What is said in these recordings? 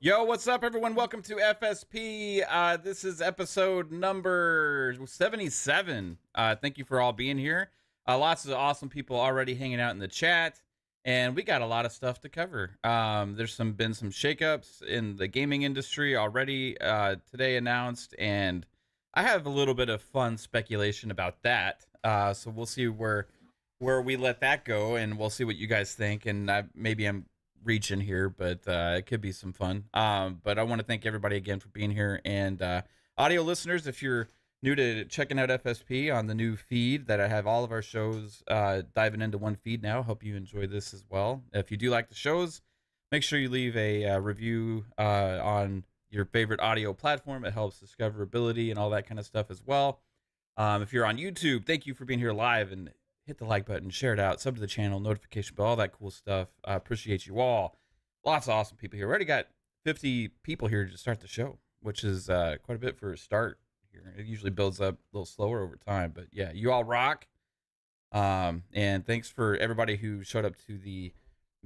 Yo, what's up, everyone? Welcome to FSP. This is episode number 77. Thank you for all being here. Lots of awesome people already hanging out in the chat, and we got a lot of stuff to cover. There's been some shakeups in the gaming industry already today announced, and I have a little bit of fun speculation about that. So we'll see where we let that go, and we'll see what you guys think. And maybe I'm reaching here, but it could be some fun. But I want to thank everybody again for being here, and audio listeners, if you're new to checking out FSP on the new feed that I have all of our shows diving into one feed now, hope you enjoy this as well. If you do like the shows, make sure you leave a review on your favorite audio platform. It helps discoverability and all that kind of stuff as well. If you're on YouTube, thank you for being here live, and hit the like button, share it out, sub to the channel, notification bell, all that cool stuff. I appreciate you all. Lots of awesome people here. We already got 50 people here to start the show, which is quite a bit for a start here. It usually builds up a little slower over time, but yeah, you all rock. And thanks for everybody who showed up to the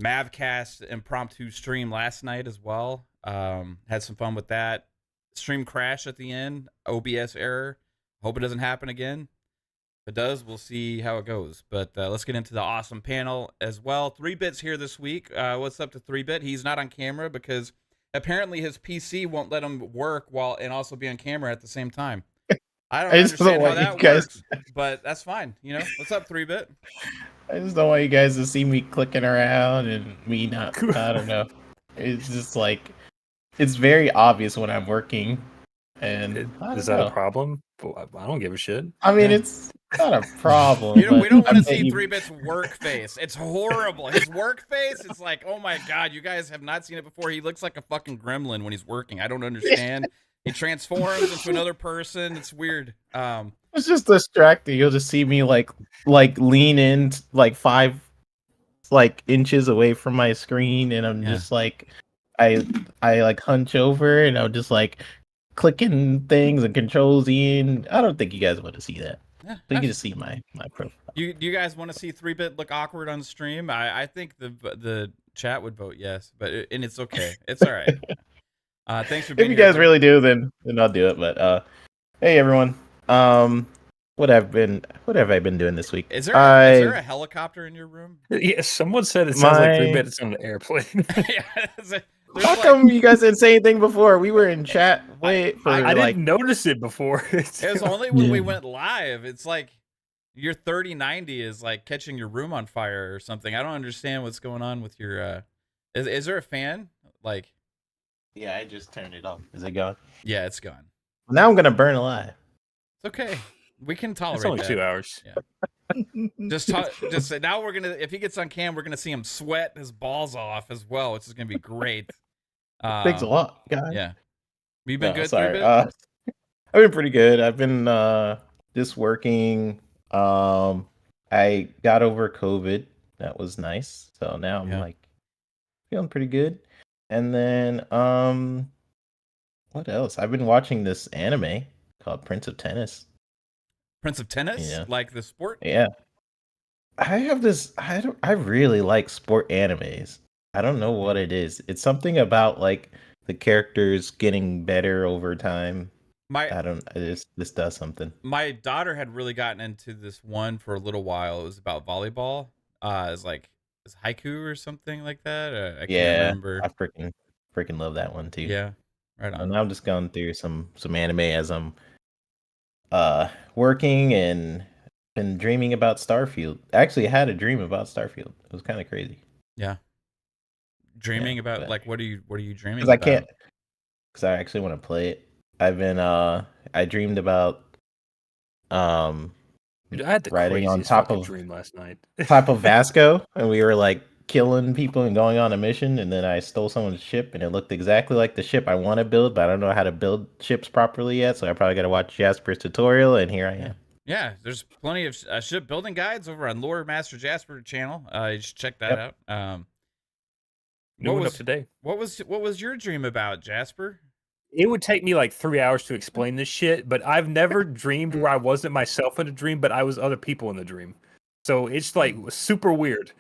Mavcast impromptu stream last night as well. Had some fun with that. Stream crash at the end, OBS error. Hope it doesn't happen again. If it does, we'll see how it goes. But let's get into the awesome panel as well. 3Bit's here this week. What's up to 3Bit? He's not on camera because apparently his PC won't let him work and also be on camera at the same time. I don't understand how that works, but that's fine. You know, what's up, 3Bit? I just don't want you guys to see me clicking around and me not. I don't know. It's just like it's very obvious when I'm working. And is that a problem? I don't give a shit. I mean, it's not a problem. We don't want to see 3Bit's work face. It's horrible. His work face, it's like, oh my god, you guys have not seen it before. He looks like a fucking gremlin when he's working. I don't understand. He transforms into another person. It's weird. It's just distracting. You'll just see me like lean in like 5 inches away from my screen, and I'm just like I like hunch over, and I'm just like clicking things and controls in. I don't think you guys want to see that. Yeah, so you can just see my profile. You guys want to see 3Bit look awkward on stream? I think the chat would vote yes, and it's okay. It's all right. Thanks for being here. If you guys really do, then I'll do it. But hey everyone, what have I been doing this week? Is there a helicopter in your room? Yeah, someone said it sounds like 3Bit is on an airplane. How come you guys didn't say anything before? We were in chat. I didn't notice it before. It was only when we went live. It's like your 3090 is like catching your room on fire or something. I don't understand what's going on with your. Is there a fan? Like, yeah, I just turned it off. Is it gone? Yeah, it's gone. Now I'm gonna burn alive. It's okay. We can tolerate. It's only that. 2 hours. Yeah. just now we're gonna. If he gets on cam, we're gonna see him sweat his balls off as well, which is gonna be great. Thanks a lot, guys. Yeah, you've been good. Sorry, I've been pretty good. I've been just working. I got over COVID. That was nice. So now I'm like feeling pretty good. And then what else? I've been watching this anime called Prince of Tennis. Prince of Tennis? Yeah. Like the sport? Yeah. I really like sport animes. I don't know what it is. It's something about like the characters getting better over time. This does something. My daughter had really gotten into this one for a little while. It was about volleyball. It's haiku or something like that. I can't remember. I freaking love that one too. Yeah. Right on. And I'm just going through some anime as I'm working and been dreaming about Starfield. Actually, I had a dream about Starfield. It was kind of crazy. Yeah. Dreaming about like what are you dreaming about? Because I actually want to play it. I've been I dreamed about Dude, I had the riding on top of dream last night. top of Vasco, and we were like killing people and going on a mission, and then I stole someone's ship, and it looked exactly like the ship I want to build, but I don't know how to build ships properly yet, so I probably got to watch Jasper's tutorial, and here I am. Yeah, there's plenty of ship building guides over on Lore Master Jasper channel. You should check that out. New one up today. What was your dream about, Jasper? It would take me like 3 hours to explain this shit, but I've never dreamed where I wasn't myself in a dream, but I was other people in the dream. So it's like super weird.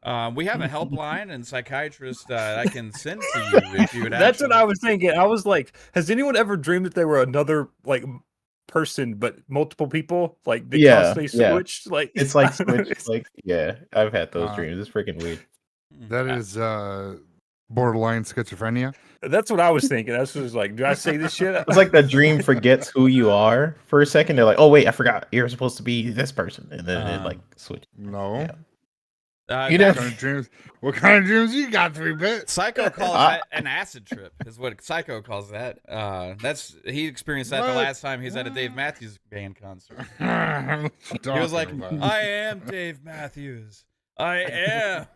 We have a helpline and psychiatrist I can send to you if you would. That's what I was thinking. I was like, has anyone ever dreamed that they were another like person, but multiple people? Like they constantly switched. Like it's like switched. Like I've had those Uh, dreams. It's freaking weird. That is borderline schizophrenia. That's what I was thinking. That's what was like, do I say this shit? It's like the dream forgets who you are for a second. They're like, oh wait, I forgot. You're supposed to be this person, and then it like switch. No. You know, what kind of dreams you got, 3-bit? Psycho calls that an acid trip, is what Psycho calls that. He experienced that the last time he was at a Dave Matthews Band concert. He was like, I am Dave Matthews. I am.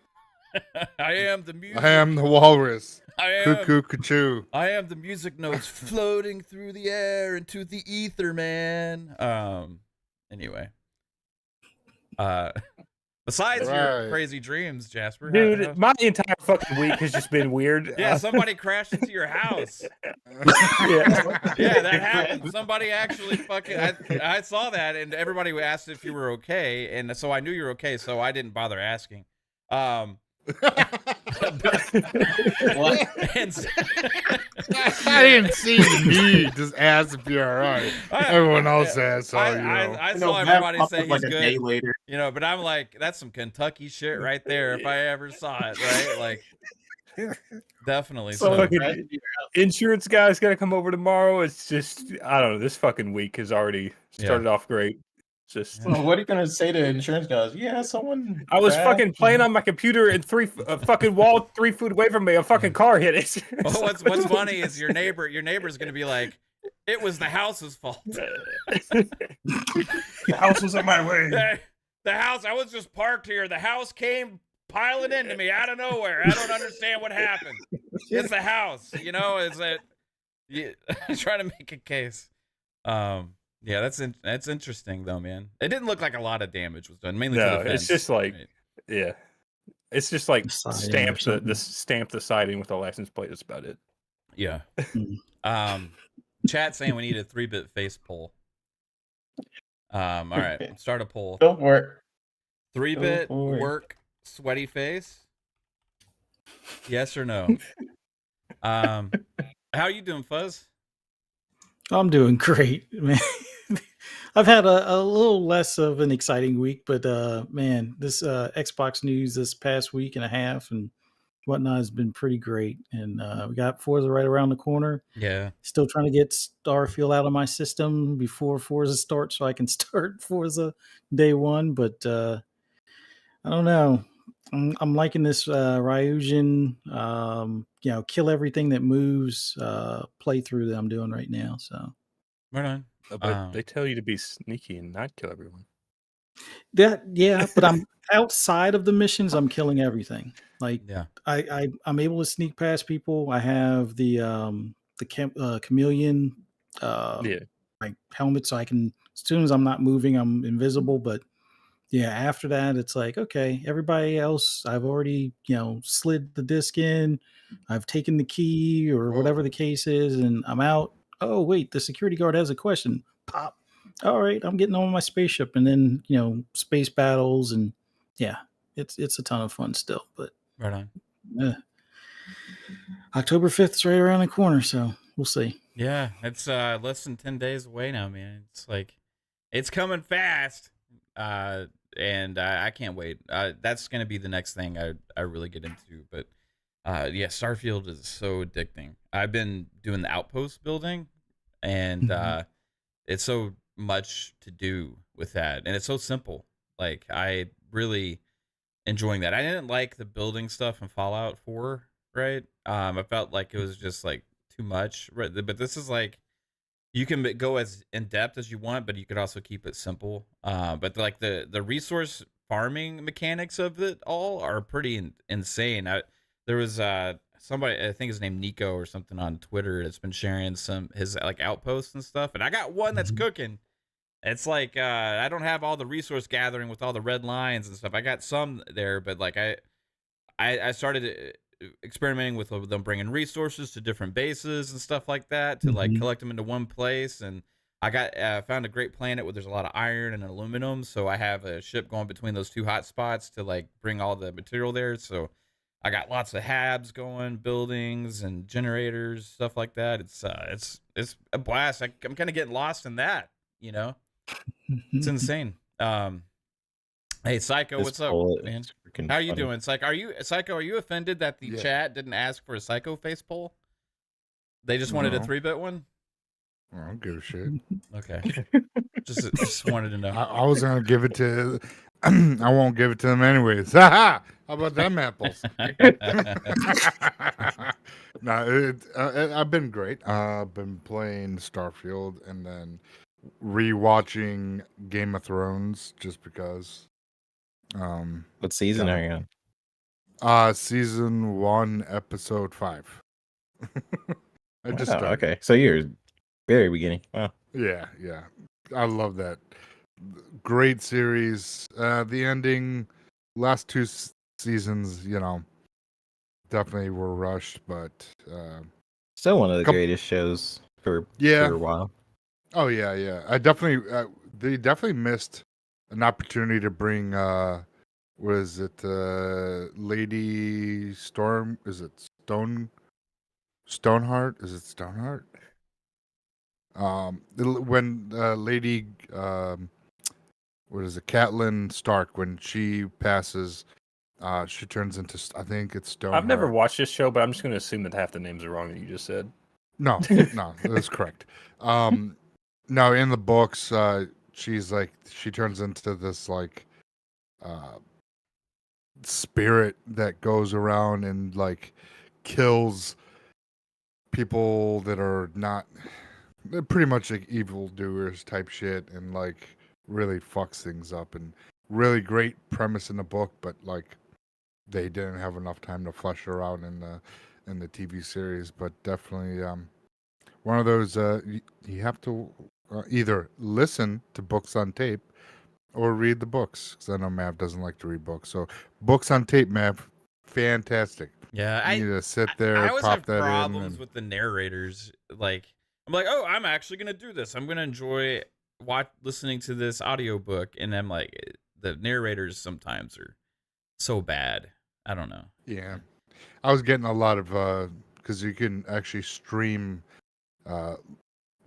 I am the music. I am the walrus. I am. Cuckoo, cuckoo. I am the music notes floating through the air into the ether, man. Anyway. Besides your crazy dreams, Jasper. Dude, my entire fucking week has just been weird. Yeah, somebody crashed into your house. Yeah, that happened. Somebody actually fucking... I saw that, and everybody asked if you were okay, and so I knew you were okay, so I didn't bother asking. What? And I didn't see the need. Just ask if you're all right. Everyone else has, so I saw everybody say he's a good. day later. You know, but I'm like, that's some Kentucky shit right there. If I ever saw it, right? Like, definitely. So fucking insurance guy's gotta come over tomorrow. It's just, I don't know. This fucking week has already started off great. Just well, what are you gonna say to insurance guys? Yeah, someone. I was fucking playing on my computer and fucking wall 3 feet away from me. A fucking car hit it. Well, what's funny is your neighbor's gonna be like, it was the house's fault. The house was in my way. The house, I was just parked here. The house came piling into me out of nowhere. I don't understand what happened. It's the house, you know. Is that trying to make a case? Yeah, that's interesting though, man. It didn't look like a lot of damage was done. Mainly to the fence. It's just like, right? it's just like stamp the siding with a license plate. That's about it. Yeah. Chat saying we need a 3-bit face poll. All right, start a poll. Go for it. 3-bit work sweaty face. Yes or no? How are you doing, Fuzz? I'm doing great, man. I've had a little less of an exciting week, but man, this Xbox news this past week and a half and whatnot has been pretty great. And we got Forza right around the corner. Yeah. Still trying to get Starfield out of my system before Forza starts so I can start Forza day one. But I don't know. I'm liking this Ryujin, kill everything that moves playthrough that I'm doing right now. So, right on. But they tell you to be sneaky and not kill everyone. But I'm outside of the missions. I'm killing everything. Like, I'm able to sneak past people. I have the chameleon, like helmet, so I can. As soon as I'm not moving, I'm invisible. But yeah, after that, it's like, okay, everybody else, I've already, slid the disc in. I've taken the key or whatever the case is, and I'm out. Oh, wait, the security guard has a question. Pop. All right, I'm getting on my spaceship, and then, space battles, and yeah, it's a ton of fun still. But right on. October 5th is right around the corner, so we'll see. Yeah, it's less than 10 days away now, man. It's like, it's coming fast. And I can't wait. That's going to be the next thing I really get into. But Starfield is so addicting. I've been doing the outpost building, and it's so much to do with that. And it's so simple. Like, I really enjoying that. I didn't like the building stuff in Fallout 4, right? I felt like it was just like too much. Right? But this is like, you can go as in depth as you want, but you could also keep it simple. But like the resource farming mechanics of it all are pretty insane. There was somebody, I think his name Nico or something, on Twitter that's been sharing his like outposts and stuff. And I got one that's cooking. It's like I don't have all the resource gathering with all the red lines and stuff. I got some there, but like I started experimenting with them bringing resources to different bases and stuff like that to like collect them into one place. And I got found a great planet where there's a lot of iron and aluminum, so I have a ship going between those two hot spots to like bring all the material there. So I got lots of habs going, buildings and generators, stuff like that. It's a blast. I'm kind of getting lost in that, you know. It's insane. Hey Psycho, This what's up, poll is man? freaking How are you funny. doing, Psycho? Are you offended that the chat didn't ask for a Psycho face poll? They just wanted a 3-bit one? I don't give a shit. Okay. just wanted to know. I was gonna give it to. I won't give it to them anyways. How about them apples? No, I've been great. I've been playing Starfield and then rewatching Game of Thrones just because. What season are you on? Season 1, episode 5. I just Wow, started. okay. So you're very beginning. Wow. Yeah. I love that. Great series. The ending, last 2 seasons, definitely were rushed, but Still one of the greatest shows for a while. Oh yeah. They definitely missed an opportunity to bring was it Lady Storm? Is it Stoneheart? Is it Stoneheart? When Lady what is it, Catelyn Stark, when she passes, she turns into, I think it's Stoneheart. I've never watched this show, but I'm just going to assume that half the names are wrong that you just said. No, that's correct. No, in the books, she's like, she turns into this like spirit that goes around and like kills people that are not, they're pretty much like evildoers type shit, and like really fucks things up. And really great premise in the book, but like they didn't have enough time to flesh her out in the TV series. But definitely one of those you have to either listen to books on tape or read the books, because I know Mav doesn't like to read books. So books on tape, Mav, fantastic. Yeah, you need to sit there, I always pop have that problems in, with the narrators. Like, I'm like, oh, I'm actually gonna do this. I'm gonna enjoy listening to this audiobook, and I'm like, the narrators sometimes are so bad. I don't know. Yeah, I was getting a lot of because you can actually stream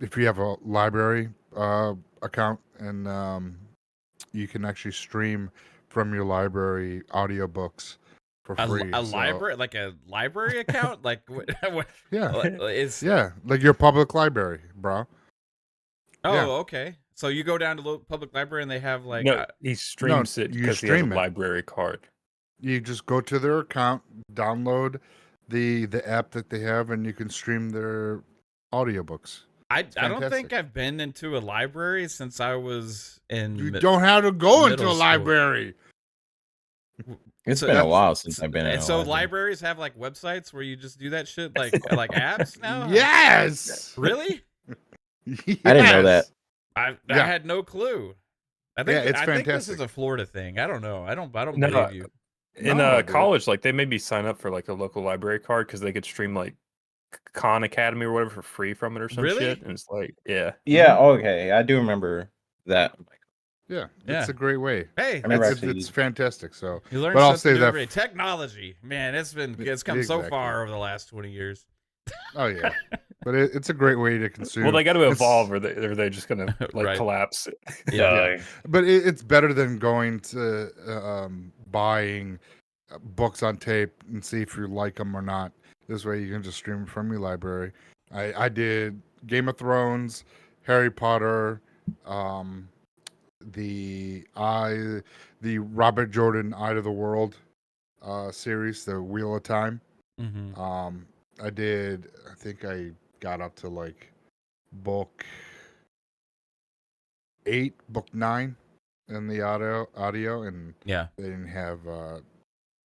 if you have a library account, and you can actually stream from your library audiobooks for free. Like a library account? Like what? Yeah, it's like your public library, bro. Oh, yeah. Okay. So you go down to the public library and they have like no, he streams it because he has a library card. You just go to their account, download the app that they have, and you can stream their audiobooks. I don't think I've been into a library since I was in. You don't have to go into a library. It's been a while since I've been in. And so libraries have like websites where you just do that shit, like apps now. Yes. Really? Yes. I didn't know that. I had no clue. I think it's fantastic. think this is a Florida thing. I don't know. I don't believe you. In college, like they made me sign up for like a local library card because they could stream like Khan Academy or whatever for free from it or some shit. And it's like, yeah. Okay, I do remember that. Yeah, it's a great way. Hey, it's fantastic. So, you learn but I'll say that technology, man, it's come so far over the last 20 years. Oh yeah, but it's a great way to consume. Well, they got to evolve, or they're just gonna like collapse. Yeah. But it's better than going to buying books on tape and see if you like them or not. This way, you can just stream it from your library. I did Game of Thrones, Harry Potter, the Robert Jordan Eye of the World series, the Wheel of Time. Mm-hmm. I think I got up to like book 8, book 9 in the audio, and they didn't have the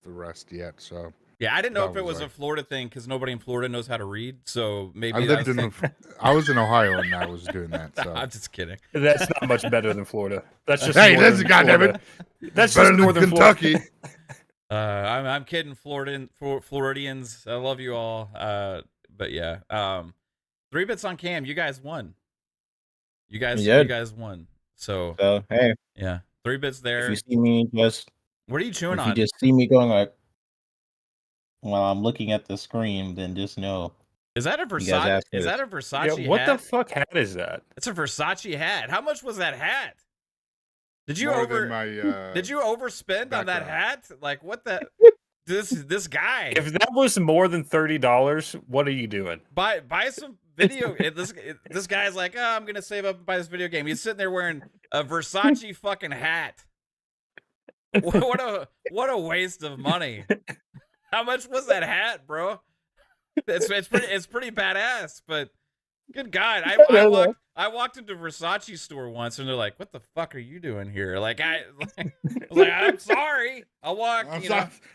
rest yet. So yeah, I didn't know if it was a Florida thing because nobody in Florida knows how to read. So maybe I was in Ohio and I was doing that. So I'm just kidding. That's not much better than Florida. That's just that's goddamn it. That's better just northern than Kentucky. I'm kidding, Floridians. I love you all. But yeah, 3 bits on cam. You guys won. You guys did. won. So hey, yeah, 3 bits if there. you see me just, What are you chewing if on? you just see me going like, while I'm looking at the screen, then just know. Is that a Versace? Is that a Versace Yeah, what hat? the fuck hat is that? It's a Versace hat. How much was that hat? Did you More than my, Did you overspend on that background. hat? Like what the this guy? If that was more than $30, what are you doing? Buy some video. This guy's like, oh, I'm gonna save up and buy this video game. He's sitting there wearing a Versace fucking hat. What a waste of money. How much was that hat, bro? It's pretty badass, but good God, I walked into a Versace store once and they're like, "What the fuck are you doing here?" Like I was like, "I'm sorry." I'll walk.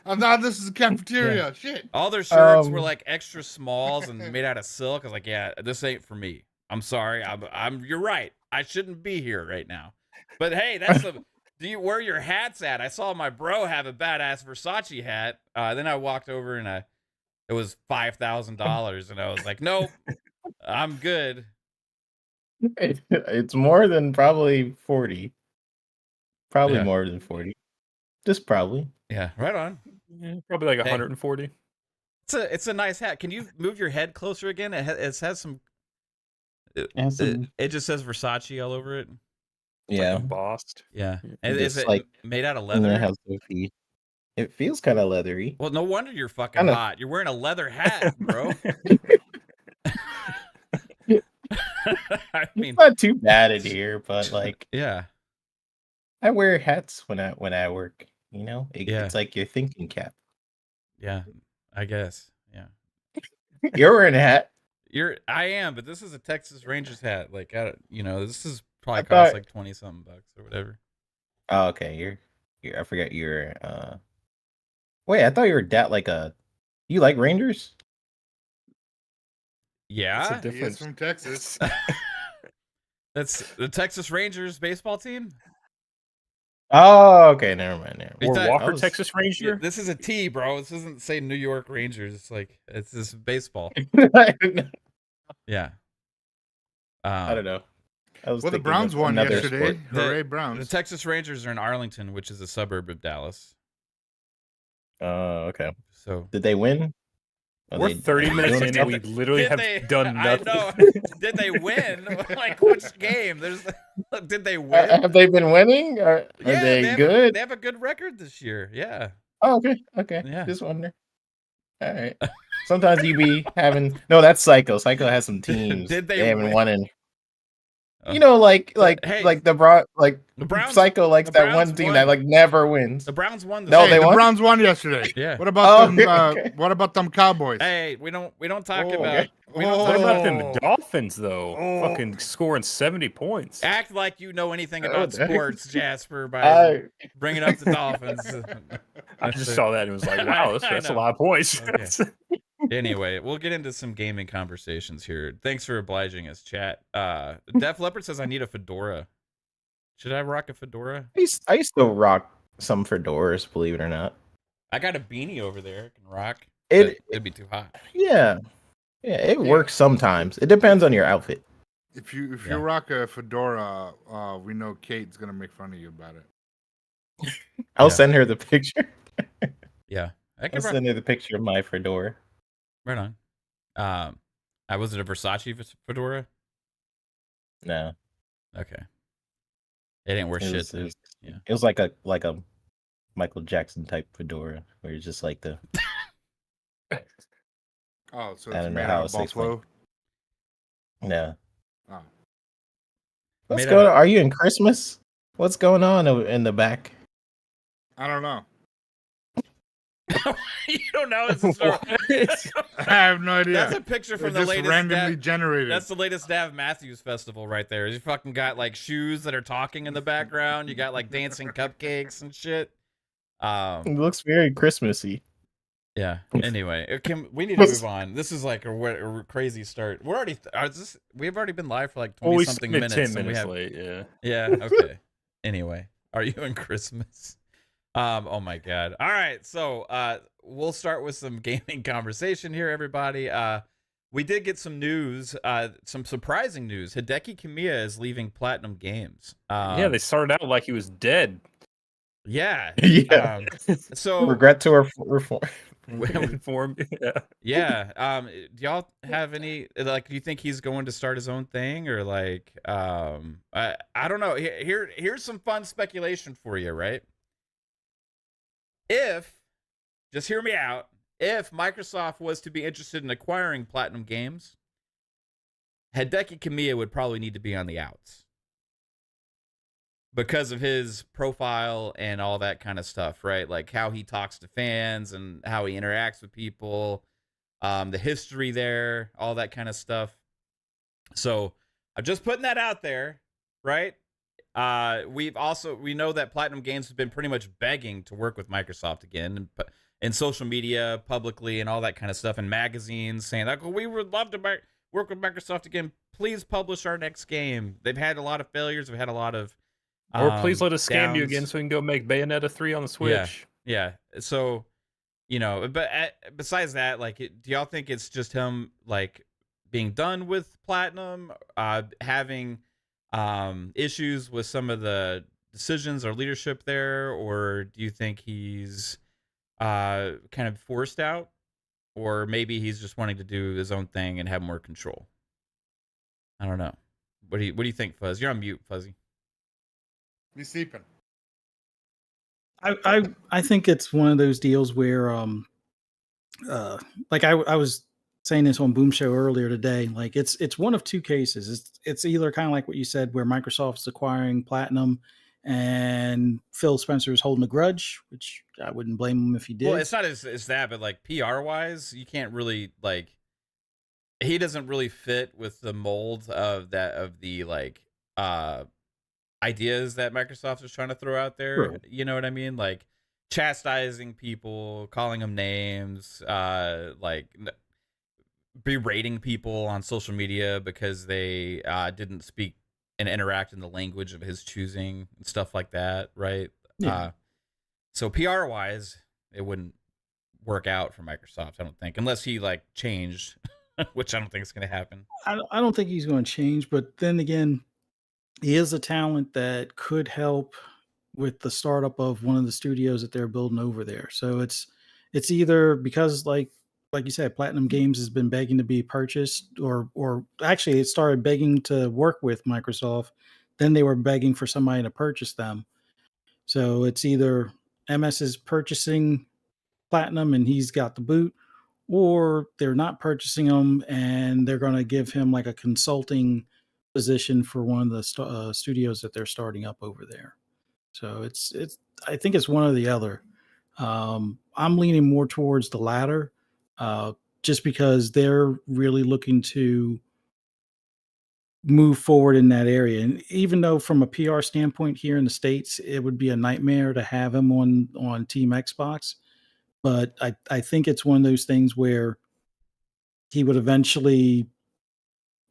I'm not. This is a cafeteria. Yeah. Shit. All their shirts were like extra smalls and made out of silk. I was like, "Yeah, this ain't for me. I'm sorry. I'm. You're right. I shouldn't be here right now." But hey, that's the. Do you where your hats at? I saw my bro have a badass Versace hat. Then I walked over and it was $5,000, and I was like, "Nope, I'm good." It's more than probably 40. Probably Yeah. more than 40. Just probably. Yeah, right on. Yeah, probably like 140. It's a nice hat. Can you move your head closer again? It has some. It just says Versace all over it. Yeah. Like embossed. Yeah, It's and is it like- made out of And leather? it has the feet. It feels kind of leathery. Well, no wonder you're fucking Kinda- hot. You're wearing a leather hat, bro. I mean, It's not too bad in here, but like yeah, I wear hats when I work. You know, Yeah. it's like your thinking cap. yeah, I guess, yeah. You're wearing a hat. I am, but this is a Texas Rangers hat. Like, this is probably I cost thought- like 20-something bucks or whatever. Oh, okay. You're I forgot you're Wait, I thought you were like you like Rangers? Yeah, He is from Texas. that's the Texas Rangers baseball team. Oh, okay, never mind. Is Or that- Walker, I was- Texas Yeah, Ranger. this is a T, bro. This doesn't say New York Rangers. It's like it's this baseball. Yeah. I don't know. I was Well, the thinking Browns of won another yesterday. sport. Hooray, The Browns. Texas Rangers are in Arlington, which is a suburb of Dallas. Oh, okay. So Did they win? Are We're they 30 minutes doing in and something? we literally Did have they- done I nothing. know. Did they win? Like which game? Did they win? Have they been winning? Are Yeah, they have good? they have a good record this year. Yeah. Oh, okay. Yeah. Just wonder. All right. Sometimes you be having that's Psycho. Psycho has some teams. Did they haven't win? won in. Oh. You know, like hey, the Browns. Psycho likes the that Browns one team won. that like never wins. The Browns won the No, season. they the won? Browns won yesterday. Yeah. What about them? okay. What about them Cowboys? Hey, we don't talk Oh, about okay. we don't What talk about about them Dolphins though? Oh. Fucking scoring 70 points. act like you know anything Oh, about dang. sports, Jasper, by I bringing up the Dolphins. I just saw that and was like, wow, I that's a know. lot of points. Okay. Anyway, we'll get into some gaming conversations here. Thanks for obliging us, chat. Def Leopard says I need a fedora. Should I rock a fedora? I used to rock some fedoras, believe it or not. I got a beanie over there I can rock. It It'd be too hot. yeah, it works sometimes. It depends on your outfit. If you Yeah. rock a fedora, we know Kate's gonna make fun of you about it. I'll Yeah. send her the picture. Yeah, I I'll can rock. send her the picture of my fedora. Right on. Was it a Versace fedora? No, Okay. It didn't wear it shit. was, then. Yeah. it was like a Michael Jackson type fedora, where it's just like the Oh, so I it's don't know made how out else of to explain. buffalo. no. Oh. What's Made going out on? Are you in Christmas? What's going on in the back? I don't know. You don't know. It's a story. I have no idea. That's a picture from They're the just latest. randomly generated. That's the latest Dav Matthews festival right there. You fucking got like shoes that are talking in the background. You got like dancing cupcakes and shit. It looks very Christmassy. Yeah. Anyway, we need to move on. This is like a crazy start. We're already. We've already been live for like 20 Well, we something started minutes. 10 and we minutes have, late, yeah. Yeah. Okay. Anyway, are you in Christmas? Oh my God. All right. So we'll start with some gaming conversation here, everybody. we did get some news, some surprising news. Hideki Kamiya is leaving Platinum Games. Yeah, they started out like he was dead. Yeah. Yeah. So Regret to reform. Yeah. Do y'all have any, like, do you think he's going to start his own thing, or like, I don't know. Here's some fun speculation for you, right? Just hear me out. If Microsoft was to be interested in acquiring Platinum Games, Hideki Kamiya would probably need to be on the outs because of his profile and all that kind of stuff, right? Like how he talks to fans and how he interacts with people, the history there, all that kind of stuff. So I'm just putting that out there, right? We know that Platinum Games has been pretty much begging to work with Microsoft again, and in social media, publicly, and all that kind of stuff, in magazines, saying like, well, we would love to work with Microsoft again. Please publish our next game. They've had a lot of failures. They've had a lot of or please let us scam you downs. again so we can go make Bayonetta 3 on the Switch. Yeah. So, but besides that, like, do y'all think it's just him, like, being done with Platinum, having issues with some of the decisions or leadership there, or do you think he's kind of forced out, or maybe he's just wanting to do his own thing and have more control? I don't know. What do you think, Fuzz? You're on mute, Fuzzy. He's sleeping. I think it's one of those deals where like I was saying this on Boom Show earlier today, like it's one of two cases. It's either kind of like what you said, where Microsoft's acquiring Platinum and Phil Spencer is holding a grudge, which I wouldn't blame him if he did. Well, it's not as that, but like PR wise, you can't really, like, he doesn't really fit with the mold of the like ideas that Microsoft is trying to throw out there. Right. You know what I mean? Like chastising people, calling them names, like berating people on social media because they didn't speak and interact in the language of his choosing and stuff like that, right? Yeah. So PR wise, it wouldn't work out for Microsoft, I don't think, unless he like changed, which I don't think is going to happen. I don't think he's going to change, but then again, he is a talent that could help with the startup of one of the studios that they're building over there. So it's either because like you said, Platinum Games has been begging to be purchased, or actually it started begging to work with Microsoft. Then they were begging for somebody to purchase them. So it's either MS is purchasing Platinum and he's got the boot, or they're not purchasing them and they're going to give him like a consulting position for one of the studios that they're starting up over there. So it's I think it's one or the other. I'm leaning more towards the latter, just because they're really looking to move forward in that area. And even though from a PR standpoint here in the States, it would be a nightmare to have him on Team Xbox, but I think it's one of those things where he would eventually,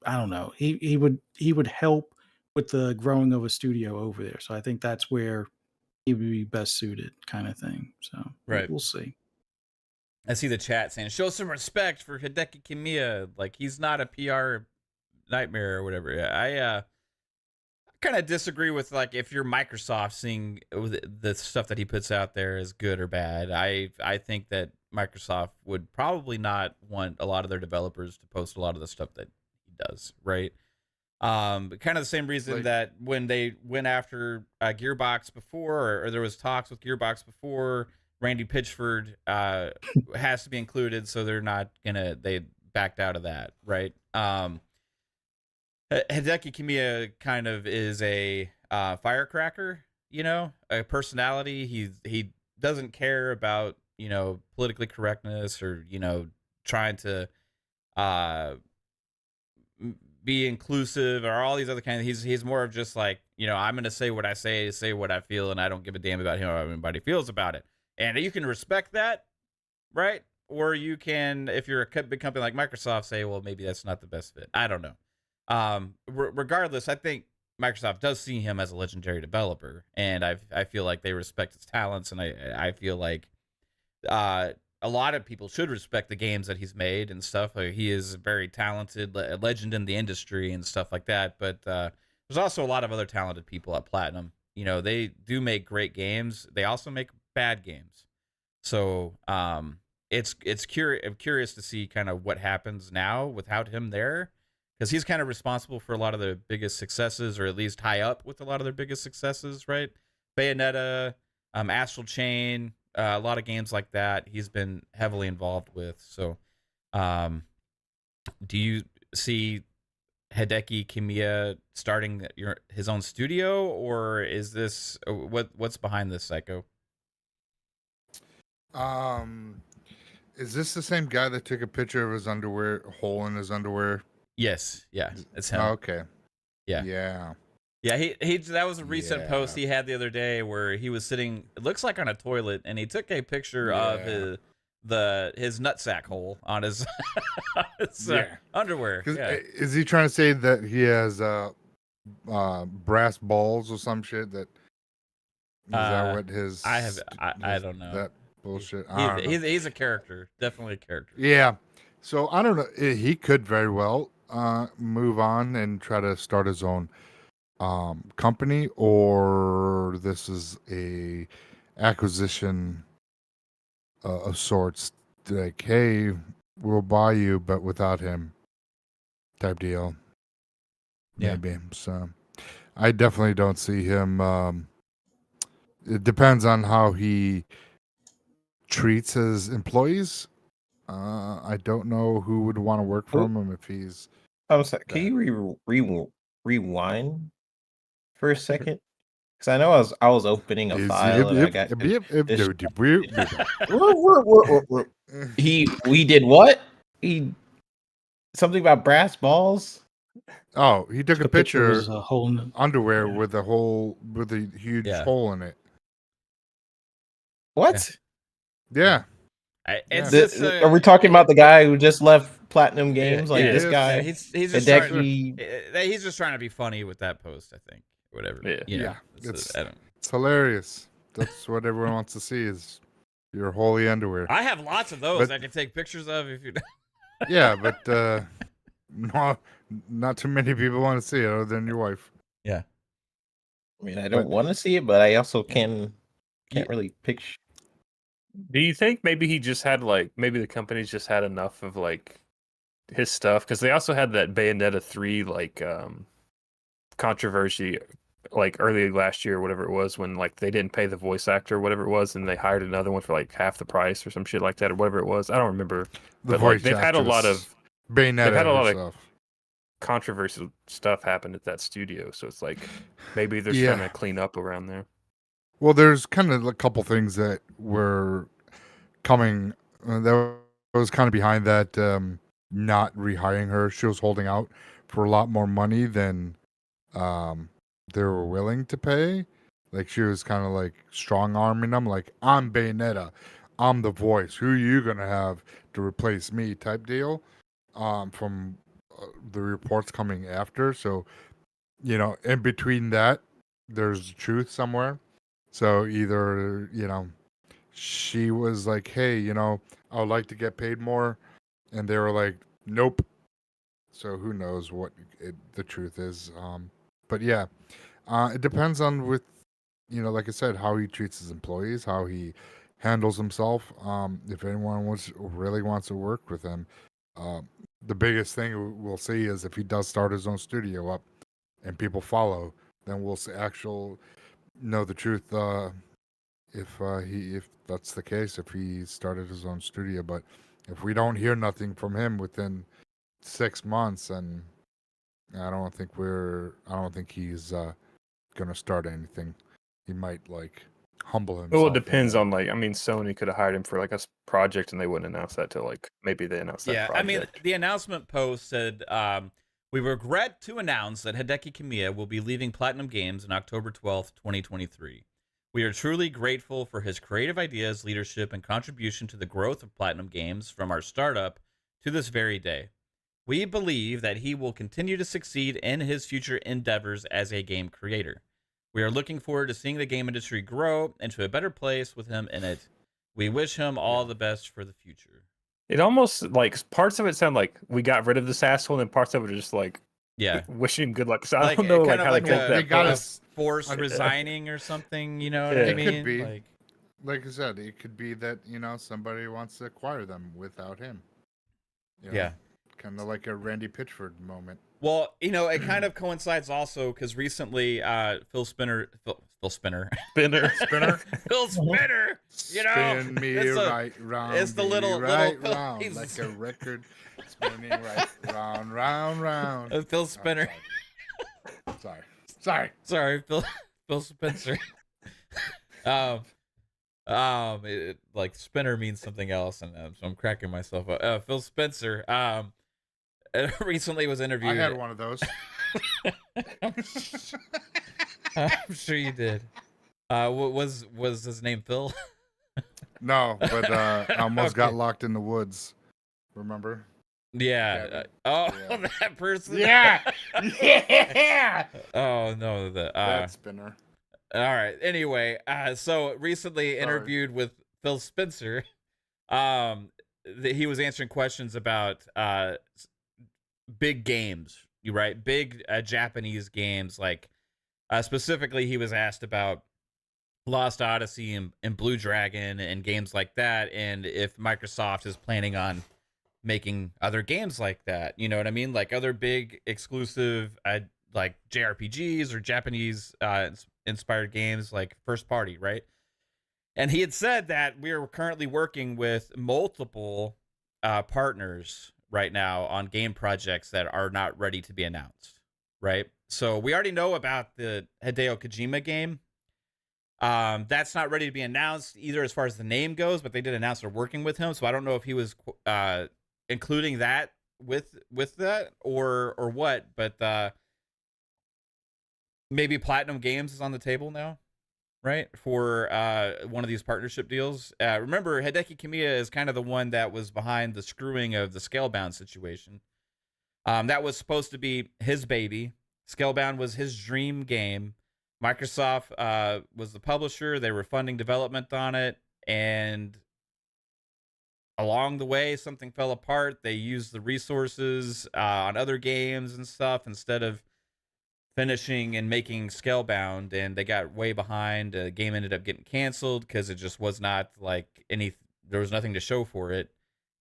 I don't know, he would help with the growing of a studio over there. So I think that's where he would be best suited, kind of thing. So right, we'll see. I see the chat saying, show some respect for Hideki Kamiya. Like, he's not a PR nightmare or whatever. Yeah, I kind of disagree with, like, if you're Microsoft, seeing the stuff that he puts out there is good or bad. I think that Microsoft would probably not want a lot of their developers to post a lot of the stuff that he does, right? Kind of the same reason that when they went after Gearbox before, or there was talks with Gearbox before, Randy Pitchford has to be included, so they backed out of that, right? Hideki Kamiya kind of is a firecracker, a personality. He doesn't care about, politically correctness or, trying to be inclusive or all these other kinds of, he's more of just like, I'm going to say what I say what I feel, and I don't give a damn about how everybody feels about it. And you can respect that, right? Or you can, if you're a big company like Microsoft, say, well, maybe that's not the best fit. I don't know. Regardless, I think Microsoft does see him as a legendary developer, and I feel like they respect his talents, and I feel like a lot of people should respect the games that he's made and stuff. Like, he is a very talented legend in the industry and stuff like that. But there's also a lot of other talented people at Platinum. You know, they do make great games. They also make bad games. So I'm curious to see kind of what happens now without him there, because he's kind of responsible for a lot of the biggest successes, or at least high up with a lot of their biggest successes, right? Bayonetta, Astral Chain, a lot of games like that he's been heavily involved with. So do you see Hideki Kamiya starting his own studio, or is this what's behind this, Psycho? Is this the same guy that took a picture of his underwear, hole in his underwear? Yes, yeah, it's him. Oh, okay. Yeah. He that was a recent post he had the other day where he was sitting, it looks like on a toilet, and he took a picture of his nutsack hole on his, underwear. Is he trying to say that he has brass balls or some shit? That is that what his? I don't know that bullshit. He's a character, definitely a character. Yeah. So I don't know. He could very well move on and try to start his own company, or this is a acquisition of sorts, like, hey, we'll buy you but without him type deal. Maybe. So I definitely don't see him. It depends on how he treats his employees. I don't know who would want to work for him if he's. I'm sorry. Can you rewind for a second? Because I know I was opening a file. And I got we did what? He something about brass balls. Oh, he took a picture of a hole in underwear with a huge hole in it. What? Yeah. Are we talking about the guy who just left Platinum Games? This guy? He's just trying to be funny with that post, I think. Whatever. It's hilarious. That's what everyone wants to see is your holy underwear. I have lots of those I can take pictures of if you. Yeah, but not too many people want to see it other than your wife. Yeah. I mean, I don't want to see it, but I also can't really picture. Do you think maybe he just had maybe the company's just had enough of his stuff? Because they also had that Bayonetta 3 controversy early last year, whatever it was, when they didn't pay the voice actor, whatever it was, and they hired another one for half the price or some shit like that, or whatever it was. I don't remember. But they've had a lot of Bayonetta. They've had a lot of controversial stuff happen at that studio, so it's maybe they're trying to clean up around there. Well, there's kind of a couple things that were coming that was kind of behind that, not rehiring her. She was holding out for a lot more money than they were willing to pay. She was kind of strong arming them, I'm Bayonetta, I'm the voice, who are you gonna have to replace me type deal, from the reports coming after. So in between that there's truth somewhere. So either, she was like, hey, I would like to get paid more. And they were like, nope. So who knows what the truth is. But yeah, it depends on like I said, how he treats his employees, how he handles himself. If anyone really wants to work with him, the biggest thing we'll see is if he does start his own studio up and people follow, then we'll see know the truth if that's the case, if he started his own studio. But if we don't hear nothing from him within 6 months, and I don't think he's gonna start anything. He might humble himself. Well, it depends on Sony could have hired him for a project and they wouldn't announce that till maybe they announced that project. I mean, the announcement post said, we regret to announce that Hideki Kamiya will be leaving Platinum Games on October 12th, 2023. We are truly grateful for his creative ideas, leadership, and contribution to the growth of Platinum Games from our startup to this very day. We believe that he will continue to succeed in his future endeavors as a game creator. We are looking forward to seeing the game industry grow into a better place with him in it. We wish him all the best for the future. It almost like parts of it sound like we got rid of this asshole, and parts of it are just like wishing him good luck. So I don't know kind of how like they pulled that. a forced resigning or something. You know what I mean? It could be. Like I said, it could be that somebody wants to acquire them without him. Kind of like a Randy Pitchford moment. Well, it kind of coincides also because recently Phil Spinner, Phil Spinner, Spin me right round. It's the little round like a record spinning right round. Phil Spinner. Sorry, Phil Spencer. Like Spinner means something else, and so I'm cracking myself up. Phil Spencer. Recently was interviewed. I had one of those. I'm sure you did. Was his name Phil? No, but I almost got locked in the woods. Remember? Yeah. That person. Yeah. Oh no, that Spinner. All right. Anyway, so recently interviewed with Phil Spencer. He was answering questions about big games, big Japanese games, like specifically he was asked about Lost Odyssey and Blue Dragon and games like that, and if Microsoft is planning on making other games like that, you know what I mean, like other big exclusive like JRPGs or Japanese inspired games, like first party, right? And he had said that we are currently working with multiple partners right now on game projects that are not ready to be announced, right? So we already know about the Hideo Kojima game. That's not ready to be announced either as far as the name goes, but they did announce they're working with him. So I don't know if he was including that with that or what, but maybe Platnium Games is on the table now, right? For one of these partnership deals. Remember, Hideki Kamiya is kind of the one that was behind the screwing of the Scalebound situation. That was supposed to be his baby. Scalebound was his dream game. Microsoft was the publisher. They were funding development on it. And along the way, something fell apart. They used the resources on other games and stuff instead of finishing and making Scalebound, and they got way behind. The game ended up getting canceled because it just was not like there was nothing to show for it.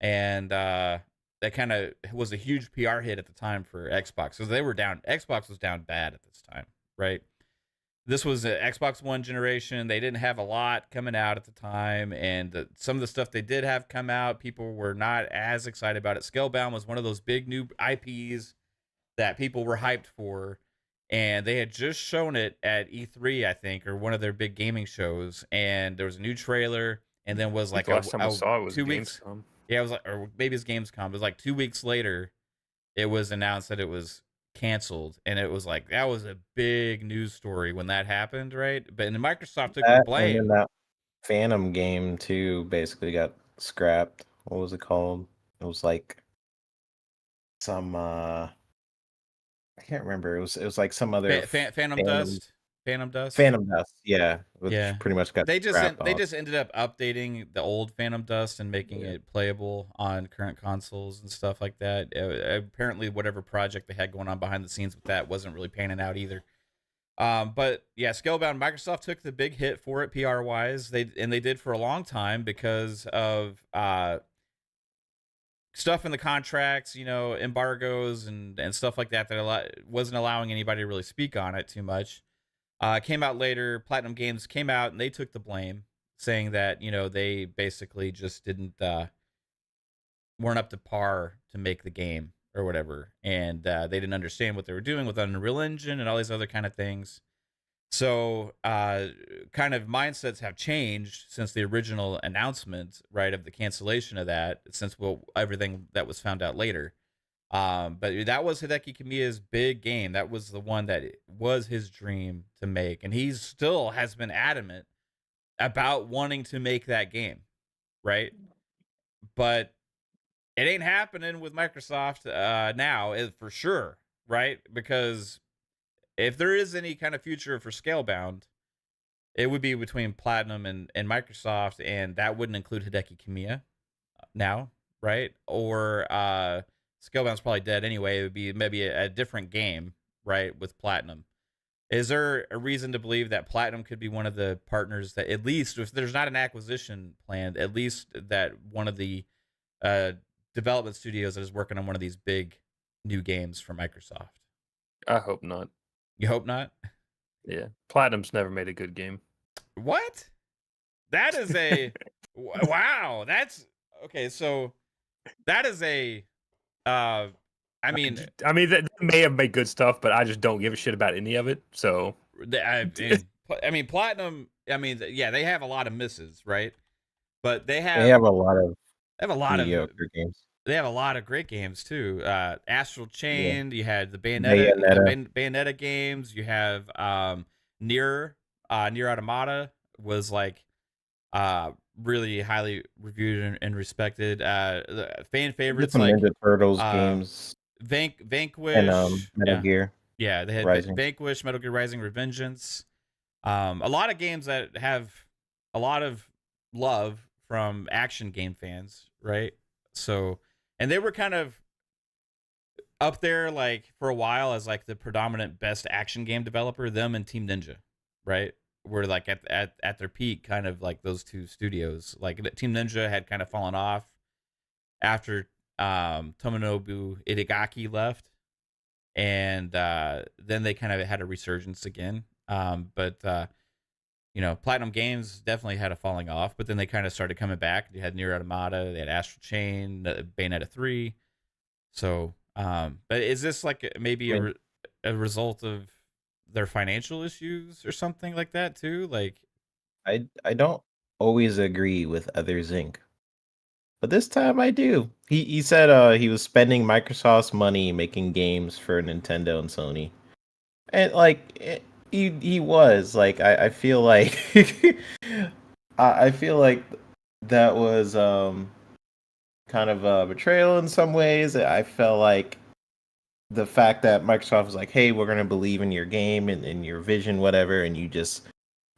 And that kind of was a huge PR hit at the time for Xbox. So they were down. Xbox was down bad at this time, right? This was an Xbox One generation. They didn't have a lot coming out at the time, and some of the stuff they did have come out, people were not as excited about it. Scalebound was one of those big new IPs that people were hyped for, and they had just shown it at E3, I think, or one of their big gaming shows, and there was a new trailer, and then was like last time I saw it was 2 weeks. Gamescom. Yeah, it was like, or maybe it's Gamescom. It was like 2 weeks later, it was announced that it was canceled, and it was like that was a big news story when that happened, right? But and Microsoft took the blame. And then that Phantom game too basically got scrapped. What was it called? It was like some I can't remember. It was like some other Phantom Dust. Phantom Dust. Phantom Dust, yeah. Pretty much got they just off. just ended up updating the old Phantom Dust and making it playable on current consoles and stuff like that. Apparently, whatever project they had going on behind the scenes with that wasn't really panning out either. But yeah, Scalebound, Microsoft took the big hit for it PR wise. They did for a long time because of stuff in the contracts, embargoes and stuff like that wasn't allowing anybody to really speak on it too much. Came out later. Platinum Games came out and they took the blame, saying that they basically just weren't up to par to make the game or whatever, and they didn't understand what they were doing with Unreal Engine and all these other kind of things. So kind of mindsets have changed since the original announcement, right, of the cancellation of that, since everything that was found out later. But that was Hideki Kamiya's big game. That was the one that was his dream to make. And he still has been adamant about wanting to make that game, right? But it ain't happening with Microsoft now, for sure, right? Because if there is any kind of future for Scalebound, it would be between Platinum and Microsoft, and that wouldn't include Hideki Kamiya now, right? Or Scalebound's probably dead anyway. It would be maybe a different game, right, with Platinum. Is there a reason to believe that Platinum could be one of the partners that, at least if there's not an acquisition planned, at least that one of the development studios that is working on one of these big new games for Microsoft? I hope not. You hope not? Yeah. Platinum's never made a good game. What? That is a wow. That's okay. So that is a I mean, they may have made good stuff, but I just don't give a shit about any of it. So I mean, Platinum. I mean, yeah, they have a lot of misses, right? But they have a lot of mediocre games. They have a lot of great games too. Astral Chain. You had the Bayonetta games. You have Nier Automata was like really highly reviewed and respected. Fan favorites like Ninja Turtles games. Vanquish and Metal Gear. Yeah, they had Rising. Vanquish, Metal Gear Rising, Revengeance. A lot of games that have a lot of love from action game fans, right? So, and they were kind of up there like for a while as like the predominant best action game developer. Them and Team Ninja, right? Were like at their peak, kind of like those two studios. Like Team Ninja had kind of fallen off after Tomonobu Itagaki left, and then they kind of had a resurgence again. But Platinum Games definitely had a falling off, but then they kind of started coming back. They had Nier Automata, they had Astral Chain, Bayonetta 3. So, but is this like maybe a result of their financial issues or something like that too? Like, I don't always agree with others Inc. But this time I do. He said he was spending Microsoft's money making games for Nintendo and Sony. And like he was like I feel like I feel like that was kind of a betrayal in some ways. I felt like the fact that Microsoft was like, hey, we're gonna believe in your game and your vision, whatever, and you just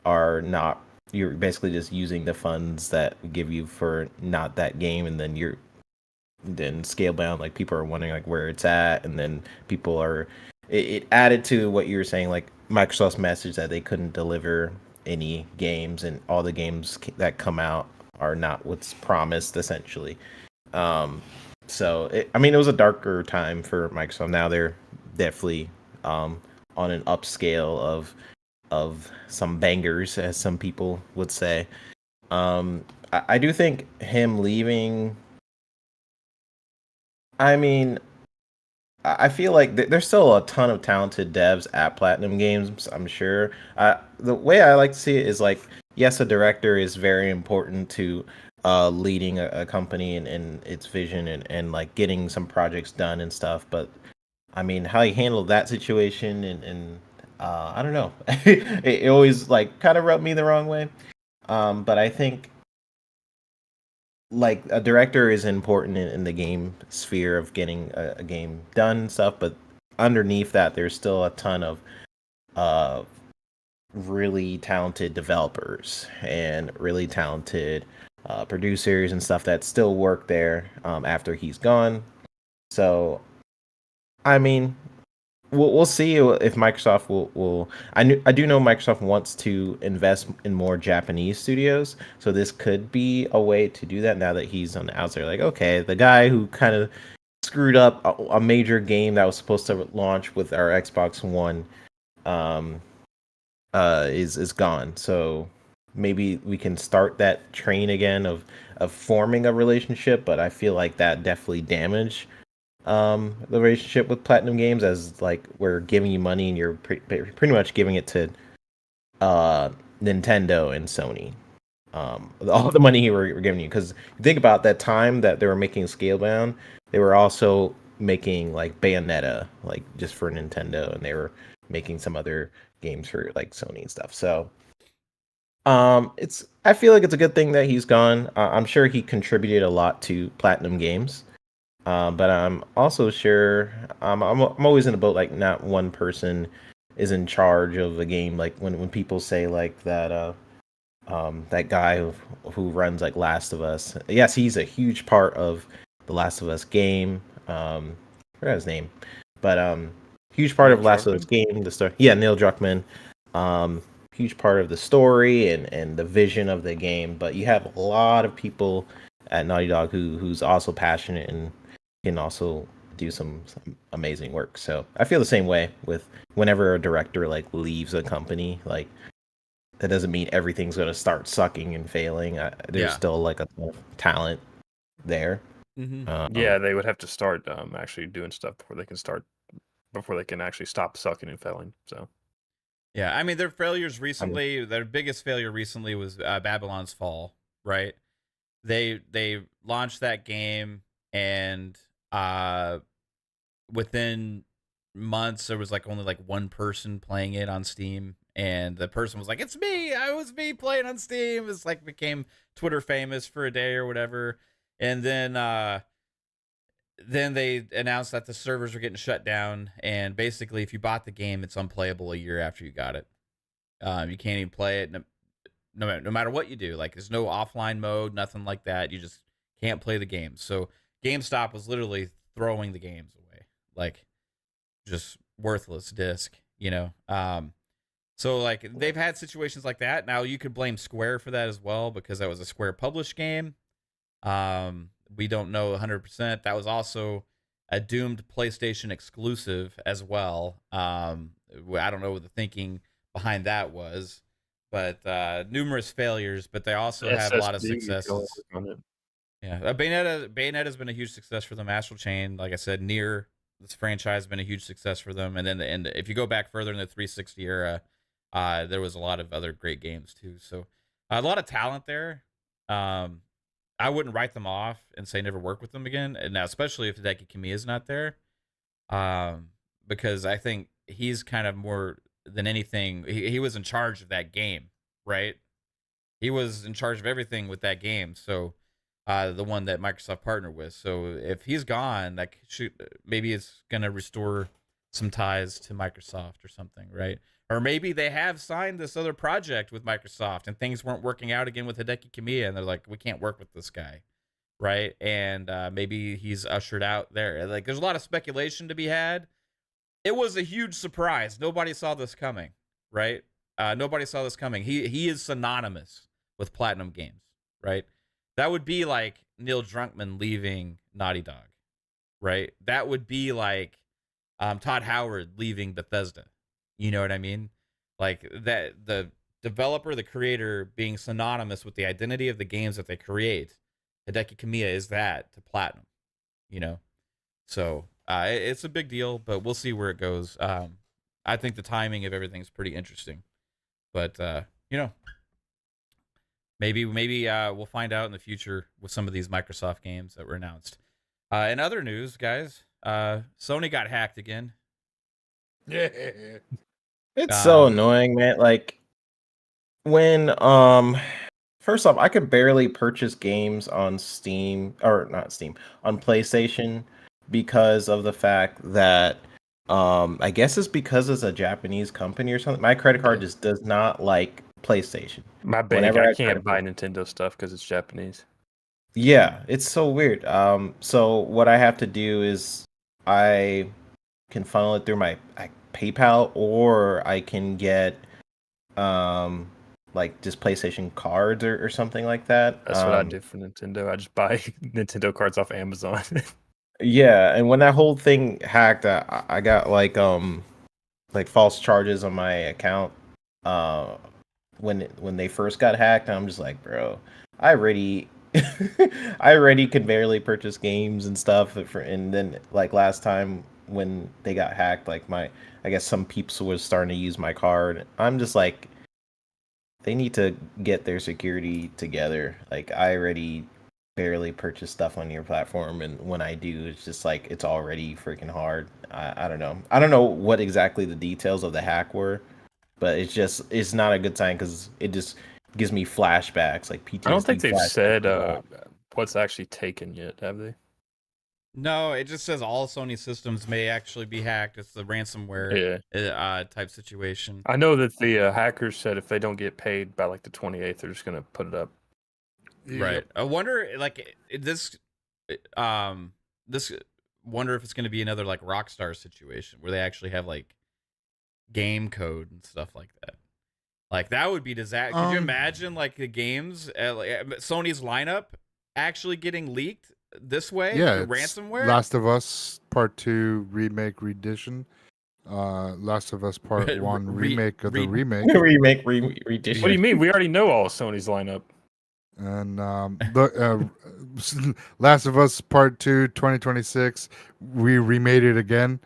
are not. You're basically just using the funds that we give you for not that game, and then then Scalebound, like people are wondering like where it's at, and then people are. It added to what you were saying, like Microsoft's message that they couldn't deliver any games, and all the games that come out are not what's promised, essentially. So it was a darker time for Microsoft. Now they're definitely on an upscale of some bangers, as some people would say. I do think him leaving. I mean, I feel like there's still a ton of talented devs at Platinum Games, I'm sure. The way I like to see it is like, yes, a director is very important to leading a company and its vision and like getting some projects done and stuff. But I mean, how he handled that situation and I don't know. it always like kind of rubbed me the wrong way. But I think like a director is important in the game sphere of getting a game done and stuff, but underneath that there's still a ton of really talented developers and really talented producers and stuff that still work there after he's gone. So I mean, we'll see if Microsoft will. I do know Microsoft wants to invest in more Japanese studios, so this could be a way to do that. Now that he's on the outside, like okay, the guy who kind of screwed up a major game that was supposed to launch with our Xbox One, is gone. So maybe we can start that train again of forming a relationship. But I feel like that definitely damaged the relationship with Platinum Games, as like we're giving you money and you're pretty much giving it to Nintendo and Sony. All the money we're giving you, because think about that time that they were making Scalebound, they were also making like Bayonetta, like just for Nintendo, and they were making some other games for like Sony and stuff. So I feel like it's a good thing that he's gone. I'm sure he contributed a lot to Platinum Games. But I'm also sure I'm always in a boat, like not one person is in charge of the game. Like when people say like that that guy who runs like Last of Us. Yes, he's a huge part of the Last of Us game. I forgot his name, but huge part Neil of Last of Druckmann? Us game. The story, yeah, Neil Druckmann. Huge part of the story and the vision of the game. But you have a lot of people at Naughty Dog who's also passionate and can also do some amazing work. So I feel the same way with whenever a director like leaves a company, like that doesn't mean everything's going to start sucking and failing. There's still like a talent there. Mm-hmm. Yeah, they would have to start actually doing stuff before they can actually stop sucking and failing. So yeah, I mean their failures recently, their biggest failure recently was Babylon's Fall, right? They launched that game and within months there was like only like one person playing it on Steam, and the person was like, "It's me! I was me playing on Steam." It's like became Twitter famous for a day or whatever, and then they announced that the servers were getting shut down, and basically, if you bought the game, it's unplayable a year after you got it. You can't even play it no matter what you do. Like, there's no offline mode, nothing like that. You just can't play the game. So GameStop was literally throwing the games away, like just worthless disc, you know. So like they've had situations like that. Now you could blame Square for that as well because that was a Square published game. We don't know 100%. That was also a doomed PlayStation exclusive as well. I don't know what the thinking behind that was, but numerous failures. But they also have a lot of successes. Yeah, Bayonetta has been a huge success for them. Astral Chain, like I said, Nier, this franchise has been a huge success for them. And then if you go back further in the 360 era, there was a lot of other great games too. So a lot of talent there. I wouldn't write them off and say never work with them again. And now, especially if Hideki Kamiya is not there, because I think he's kind of more than anything. He was in charge of that game, right? He was in charge of everything with that game. So the one that Microsoft partnered with. So if he's gone, that maybe it's gonna restore some ties to Microsoft or something, right? Or maybe they have signed this other project with Microsoft and things weren't working out again with Hideki Kamiya, and they're like, we can't work with this guy, right? And maybe he's ushered out there. Like, there's a lot of speculation to be had. It was a huge surprise. Nobody saw this coming, right? Nobody saw this coming. He is synonymous with Platinum Games, right? That would be like Neil Druckmann leaving Naughty Dog, right? That would be like Todd Howard leaving Bethesda. You know what I mean? Like that, the developer, the creator being synonymous with the identity of the games that they create. Hideki Kamiya is that to Platinum, you know? So it's a big deal, but we'll see where it goes. I think the timing of everything is pretty interesting, but you know, maybe we'll find out in the future with some of these Microsoft games that were announced. In other news, guys, Sony got hacked again. Yeah. It's so annoying, man. Like when first off, I could barely purchase games on Steam or not Steam, on PlayStation because of the fact that I guess it's because it's a Japanese company or something. My credit card just does not like PlayStation. My bank, I can't buy Nintendo stuff because it's Japanese. Yeah, it's so weird. So what I have to do is I can funnel it through my PayPal, or I can get like just PlayStation cards or something like that. That's what I do for Nintendo. I just buy Nintendo cards off Amazon. Yeah, and when that whole thing hacked, I got like false charges on my account. When they first got hacked, I'm just like, bro, I already could barely purchase games and stuff. And then like last time when they got hacked, like I guess some peeps was starting to use my card. I'm just like, they need to get their security together. Like, I already barely purchase stuff on your platform, and when I do, it's just like it's already freaking hard. I don't know. I don't know what exactly the details of the hack were, but it's not a good sign because it just gives me flashbacks, like PTSD. I don't think they've said what's actually taken yet, have they? No, it just says all Sony systems may actually be hacked. It's the ransomware type situation. I know that the hackers said if they don't get paid by like the 28th, they're just gonna put it up. Right. I wonder, like this wonder if it's going to be another like Rockstar situation where they actually have like game code and stuff like that. Like that would be disaster. Could you imagine like the games, Sony's lineup actually getting leaked this way? Yeah, ransomware. Last of Us Part 2 remake redition. Last of Us Part 1 remake of the remake. Redition. What do you mean? We already know all Sony's lineup. And Last of Us Part 2 2026, we remade it again.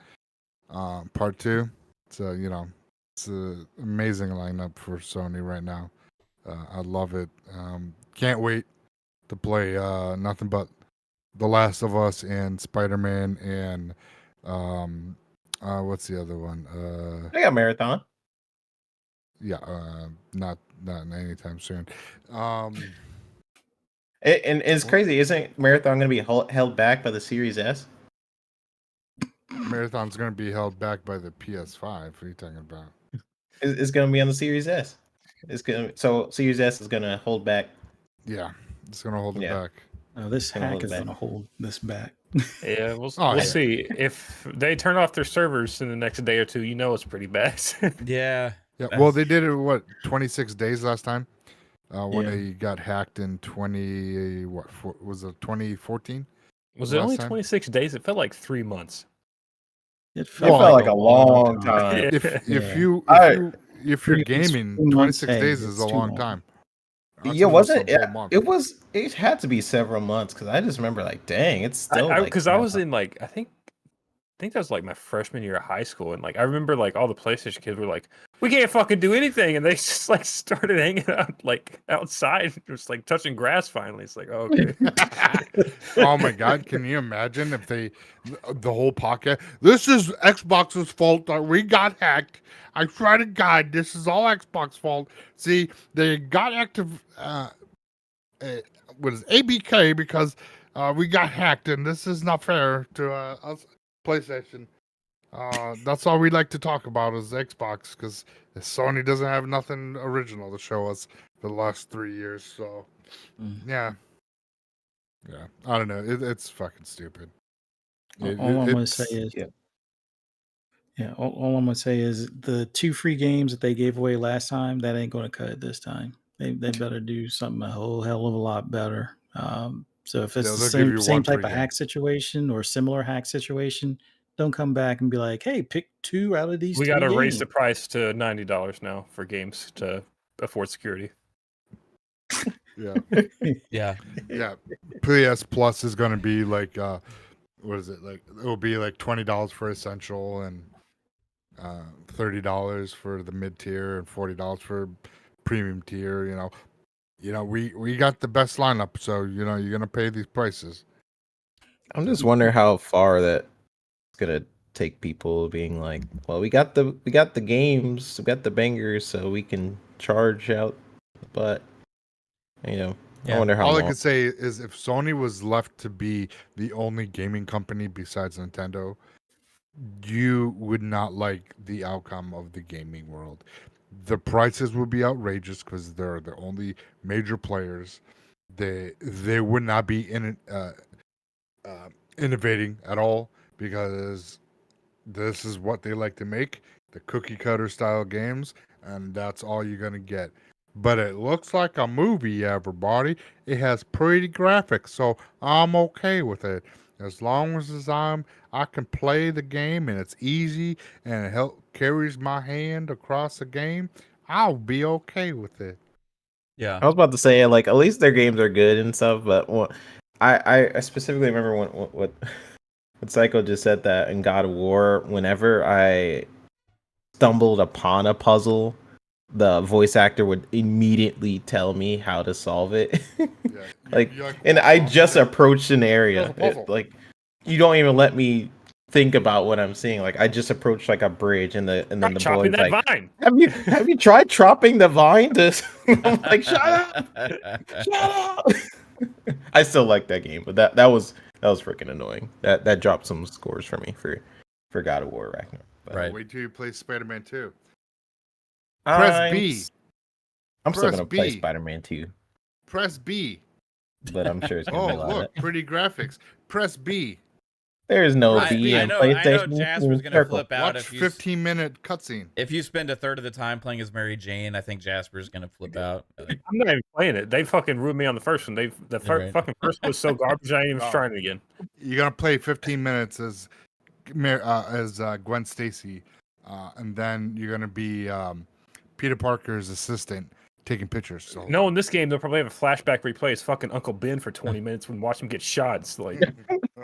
Part 2. So, you know, it's an amazing lineup for Sony right now. I love it. Can't wait to play nothing but The Last of Us and Spider-Man and what's the other one? I got Marathon. Yeah, not anytime soon. And it's crazy, isn't Marathon going to be held back by the Series S? Marathon's going to be held back by the PS5. What are you talking about? It's going to be on the Series S. So Series S is going to hold back. Yeah, it's going to hold it back. Oh, this hack is going to hold this back. Yeah, we'll see. If they turn off their servers in the next day or two, you know it's pretty bad. Yeah. Well, they did it 26 days last time when they got hacked in 2014? Was it only 26 days? It felt like 3 months. It felt like a long time. If you're gaming, 26 days is a long time. Yeah, wasn't it? It had to be several months because I just remember like, dang, it's still because I was in like I think that was like my freshman year of high school, and like I remember like all the PlayStation kids were like, we can't fucking do anything, and they just like started hanging out like outside, just like touching grass. Finally, it's like, oh, okay. Oh my god, can you imagine if the whole podcast? This is Xbox's fault that we got hacked. I swear to God, this is all Xbox fault. See, they got active. What is ABK because we got hacked, and this is not fair to us. PlayStation. That's all we like to talk about is Xbox because Sony doesn't have nothing original to show us for the last 3 years. So, yeah. I don't know. It's fucking stupid. All I'm gonna say is, all I'm gonna say is the 2 free games that they gave away last time that ain't gonna cut it this time. They better do something a whole hell of a lot better. So if it's the same type of hack situation or similar hack situation, don't come back and be like, hey, pick 2 out of these. We got to raise the price to $90 now for games to afford security. Yeah. PS Plus is going to be like, what is it? Like, it will be like $20 for Essential and $30 for the mid tier and $40 for premium tier, You know, we got the best lineup, so you're gonna pay these prices. I'm just wondering how far that's gonna take people being like, well, we got the games, we got the bangers, so we can charge out. But I wonder how. All I could say is if Sony was left to be the only gaming company besides Nintendo, you would not like the outcome of the gaming world. The prices would be outrageous because they're the only major players. They would not be innovating at all because this is what they like to make, the cookie cutter style games, and that's all you're gonna get. But it looks like a movie, everybody. It has pretty graphics, so I'm okay with it. As long as I can play the game and it's easy and it carries my hand across the game, I'll be okay with it. Yeah. I was about to say, like, at least their games are good and stuff, but I specifically remember what Psycho just said that in God of War, whenever I stumbled upon a puzzle, the voice actor would immediately tell me how to solve it. And I just approached an area. Like, you don't even let me think about what I'm seeing. Like, I just approached like a bridge, and then the boy's like, vine. Have you tried chopping the vine? I'm like, shut up! I still like that game, but that was That was freaking annoying. That dropped some scores for me for God of War Ragnarok. But Right. Wait till you play Spider-Man 2. Press B. I'm still Press gonna play B. Spider-Man 2, Press B. but I'm sure it's gonna Oh, be a lot. look, pretty graphics. Press B. There's no Press B B. in I know PlayStation. Jasper's gonna Circle. flip out Watch if you 15-minute cutscene. if you spend a third of the time playing as Mary Jane. I think Jasper's gonna flip out. I'm not even playing it. They fucking ruined me on the first one. Right. Fucking first one was so garbage. I ain't even Oh. trying it again. You're gonna play 15 minutes as Gwen Stacy, and then you're gonna be Peter Parker's assistant taking pictures. So No, in this game they'll probably have a flashback replay as fucking Uncle Ben for 20 minutes when watch him get shot. It's like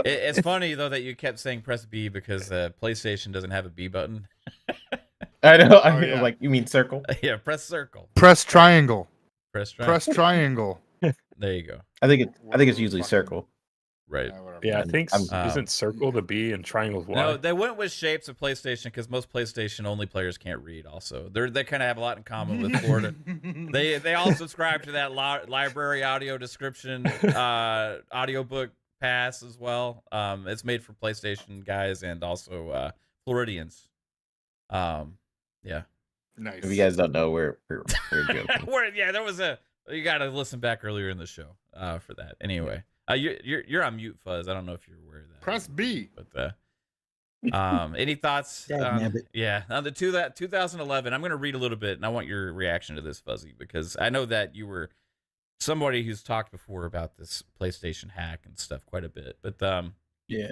It's funny though that you kept saying press B because PlayStation doesn't have a B button. I know. Oh, yeah. Like you mean circle? Yeah, press circle. press triangle. Press try. Press triangle. There you go. I think it's usually circle. Right. whatever. yeah, I think I'm- isn't circle the B and triangle's Y. No, they went with shapes of PlayStation because most PlayStation only players can't read. Also, they kind of have a lot in common with Florida. They all subscribe to that library audio description audiobook pass as well. It's made for PlayStation guys and also Floridians. Yeah. Nice. If you guys don't know, we're joking. Yeah, there was you got to listen back earlier in the show for that. Anyway, you're on mute, Fuzz. I don't know if you're aware of that. Press B. But any thoughts? Dagnabbit. Yeah, on the 2011. I'm going to read a little bit, and I want your reaction to this, Fuzzy, because I know that you were somebody who's talked before about this PlayStation hack and stuff quite a bit. But Yeah.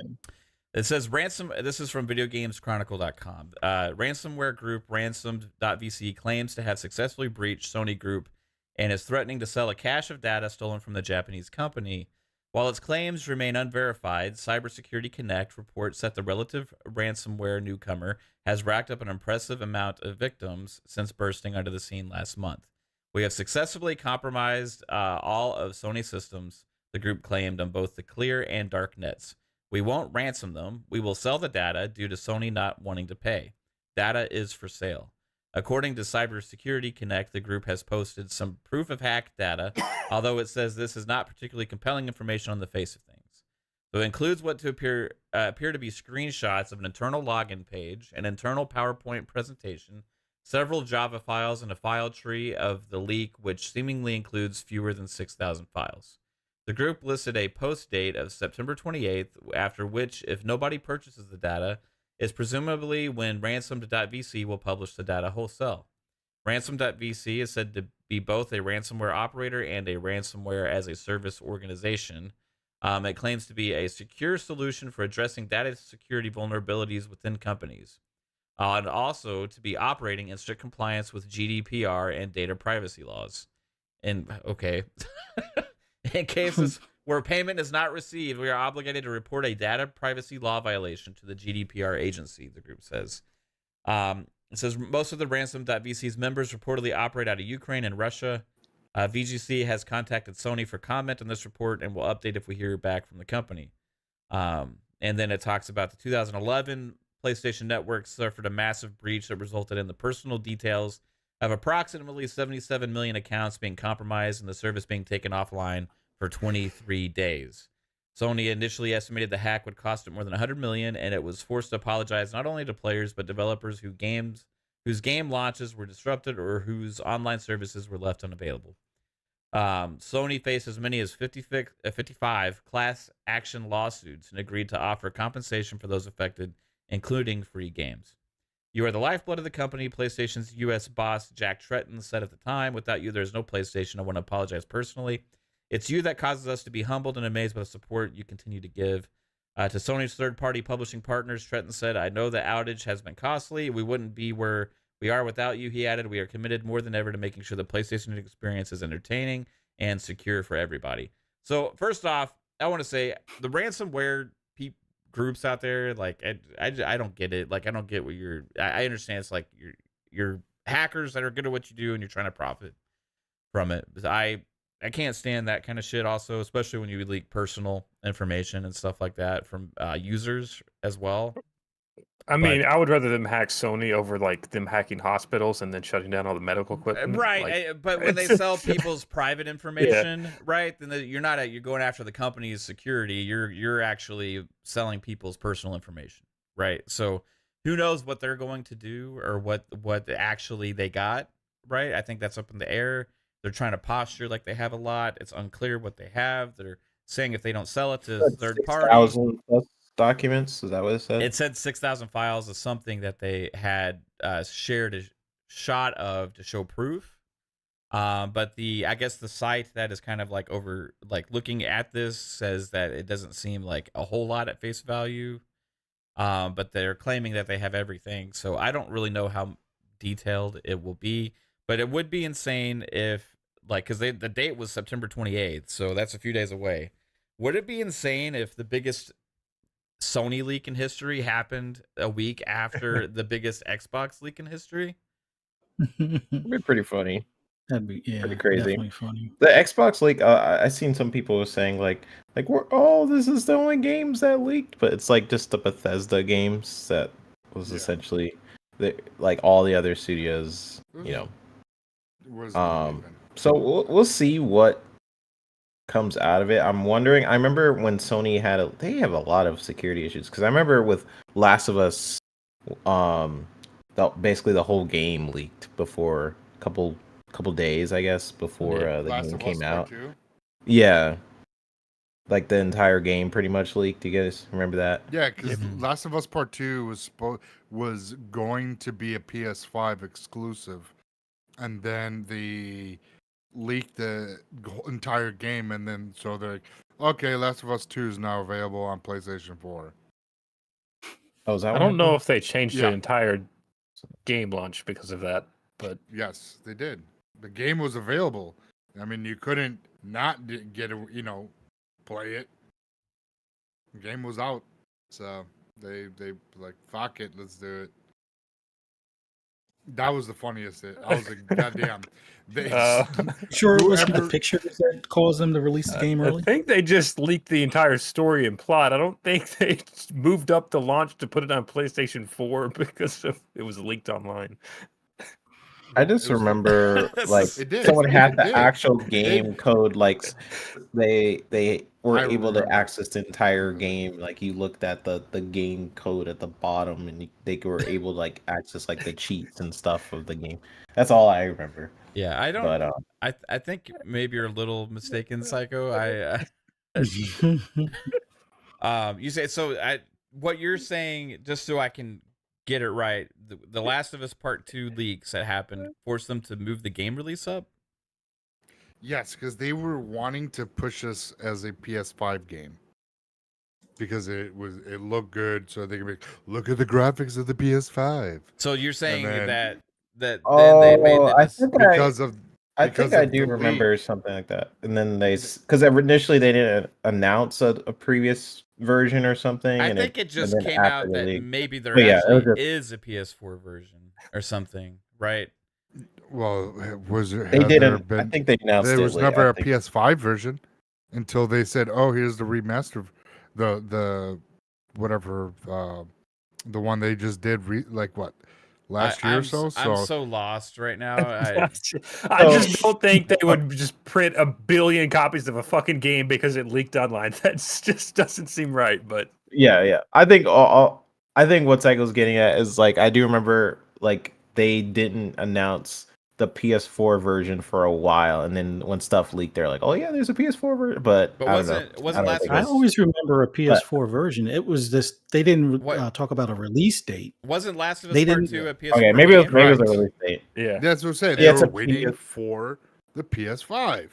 it says ransom. This is from VideoGamesChronicle.com. Ransomware group Ransomed.vc claims to have successfully breached Sony Group and is threatening to sell a cache of data stolen from the Japanese company. While its claims remain unverified, Cybersecurity Connect reports that the relative ransomware newcomer has racked up an impressive amount of victims since bursting onto the scene last month. We have successfully compromised all of Sony systems, the group claimed on both the clear and dark nets. We won't ransom them. We will sell the data due to Sony not wanting to pay. Data is for sale. According to Cybersecurity Connect, the group has posted some proof of hacked data, although it says this is not particularly compelling information on the face of things. So it includes what to appear to be screenshots of an internal login page, an internal PowerPoint presentation, several Java files, and a file tree of the leak, which seemingly includes fewer than 6,000 files. The group listed a post date of September 28th, after which, if nobody purchases the data, is presumably when Ransomed.vc will publish the data wholesale. Ransomed.vc is said to be both a ransomware operator and a ransomware as a service organization. It claims to be a secure solution for addressing data security vulnerabilities within companies, and also to be operating in strict compliance with GDPR and data privacy laws. And okay, in cases where payment is not received, we are obligated to report a data privacy law violation to the GDPR agency, the group says. It says most of the Ransom.vc's members reportedly operate out of Ukraine and Russia. VGC has contacted Sony for comment on this report and will update if we hear back from the company. And then it talks about the 2011 PlayStation Network suffered a massive breach that resulted in the personal details of approximately 77 million accounts being compromised and the service being taken offline for 23 days. Sony initially estimated the hack would cost it more than 100 million, and it was forced to apologize not only to players but developers whose game launches were disrupted or whose online services were left unavailable. Sony faced as many as 55 class action lawsuits and agreed to offer compensation for those affected, including free games. You are the lifeblood of the company, PlayStation's U.S. boss Jack Tretton said at the time. Without you, there's no PlayStation. I want to apologize personally. It's you that causes us to be humbled and amazed by the support you continue to give. To Sony's third-party publishing partners, Tretton said, I know the outage has been costly. We wouldn't be where we are without you, he added. We are committed more than ever to making sure the PlayStation experience is entertaining and secure for everybody. So, first off, I want to say the ransomware groups out there, like, I don't get it. Like, I don't get what I understand it's like you're hackers that are good at what you do and you're trying to profit from it. I can't stand that kind of shit also, especially when you leak personal information and stuff like that from users as well. I mean, I would rather them hack Sony over like them hacking hospitals and then shutting down all the medical equipment. Right, Like, but when they sell people's private information, right, then you're going after the company's security. You're actually selling people's personal information, right? So who knows what they're going to do or what actually they got, right? I think that's up in the air. They're trying to posture like they have a lot. It's unclear what they have. They're saying if they don't sell it to third party, 6,000 plus documents. Is that what it said? it said 6,000 files is something that they had shared a shot of to show proof. But I guess the site that is kind of like looking at this says that it doesn't seem like a whole lot at face value. But they're claiming that they have everything. So I don't really know how detailed it will be, but it would be insane if because the date was September 28th. So that's a few days away. Would it be insane if the biggest Sony leak in history happened a week after the biggest Xbox leak in history? It'd be pretty funny. That'd be Pretty crazy. definitely funny. The Xbox leak, I seen some people saying like this is the only games that leaked, but it's like just the Bethesda games that was essentially like all the other studios, So we'll see what comes out of it. I'm wondering. I remember when Sony they have a lot of security issues because I remember with Last of Us, basically the whole game leaked before a couple days, I guess, before the game came out. Yeah, like the entire game pretty much leaked. You guys remember that? Yeah, because Last of Us Part 2 was going to be a PS5 exclusive, and then they leaked the entire game, and then so they're like, okay, Last of Us 2 is now available on PlayStation 4. Oh, is that? I don't know if they changed the entire game launch because of that, but yes, they did. The game was available. I mean, you couldn't not get it, play it. The game was out, so they like, fuck it, let's do it. That was the funniest. I was like, goddamn. Sure, it was the pictures that caused them to release the game early. I think they just leaked the entire story and plot. I don't think they moved up the launch to put it on PlayStation 4 because it was leaked online. I just remember like someone had the actual game code, like they were able to access the entire game. Like you looked at the game code at the bottom, and they were able to like access like the cheats and stuff of the game. That's all I remember. Yeah, I don't. But, I think maybe you're a little mistaken, Psycho. You say so. What you're saying, just so I can get it right, the Last of Us Part 2 leaks that happened forced them to move the game release up? Yes, because they were wanting to push us as a PS5 game. Because it looked good, so they could be, look at the graphics of the PS5. So you're saying that then they made I think I do remember something like that. And then because initially they didn't announce a previous version or something. I think it just came out that maybe there actually is a PS4 version or something, right? Well, was there? They didn't. I think they announced there was never a PS5 version until they said, "Oh, here's the remaster, the whatever, the one they just did, last year or so." I'm so lost right now. I just don't think they would just print 1 billion copies of a fucking game because it leaked online. That just doesn't seem right. But yeah. I think what Psycho's getting at is like I do remember like they didn't announce the PS4 version for a while, and then when stuff leaked, they're like, "Oh yeah, there's a PS4 version." But I always remember a PS4 version. It was this. They didn't talk about a release date. Wasn't Last of Us Part 2 a PS4? Okay, maybe it was a release date. Yeah, that's what I'm saying. They were waiting for the PS5,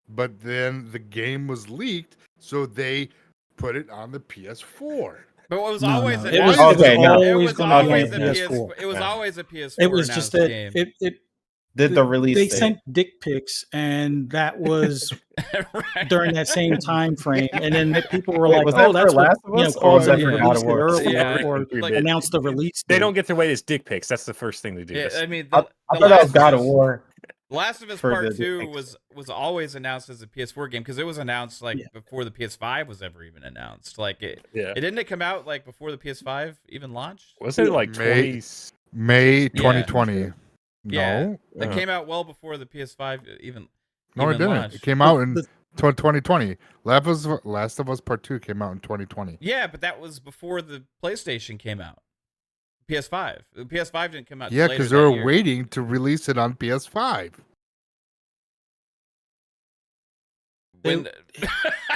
but then the game was leaked, so they put it on the PS4. But it was always a PS4. It was always a PS4. It was just that the release they sent dick pics, and that was during that same time frame. And then people were like, "Oh, that's Last of Us, or announced the release date." They don't get their way as dick pics. That's the first thing they do. Yeah, I mean, I thought that was God of War. Last of Us For Part the 2 next- was always announced as a PS4 game because it was announced like Yeah. before the PS5 was ever even announced. Like it Yeah. didn't it come out like before the PS5 even launched? Wasn't it like May- 20? May Yeah. 2020. Yeah. No, It Uh-huh. came out well before the PS5 even no, it even didn't. launched. It came out in The- 2020. Last of Us Part 2 came out in 2020. Yeah, but that was before the PlayStation came out. PS5. The PS5 didn't come out. Yeah, because because they were waiting to release it on PS5. When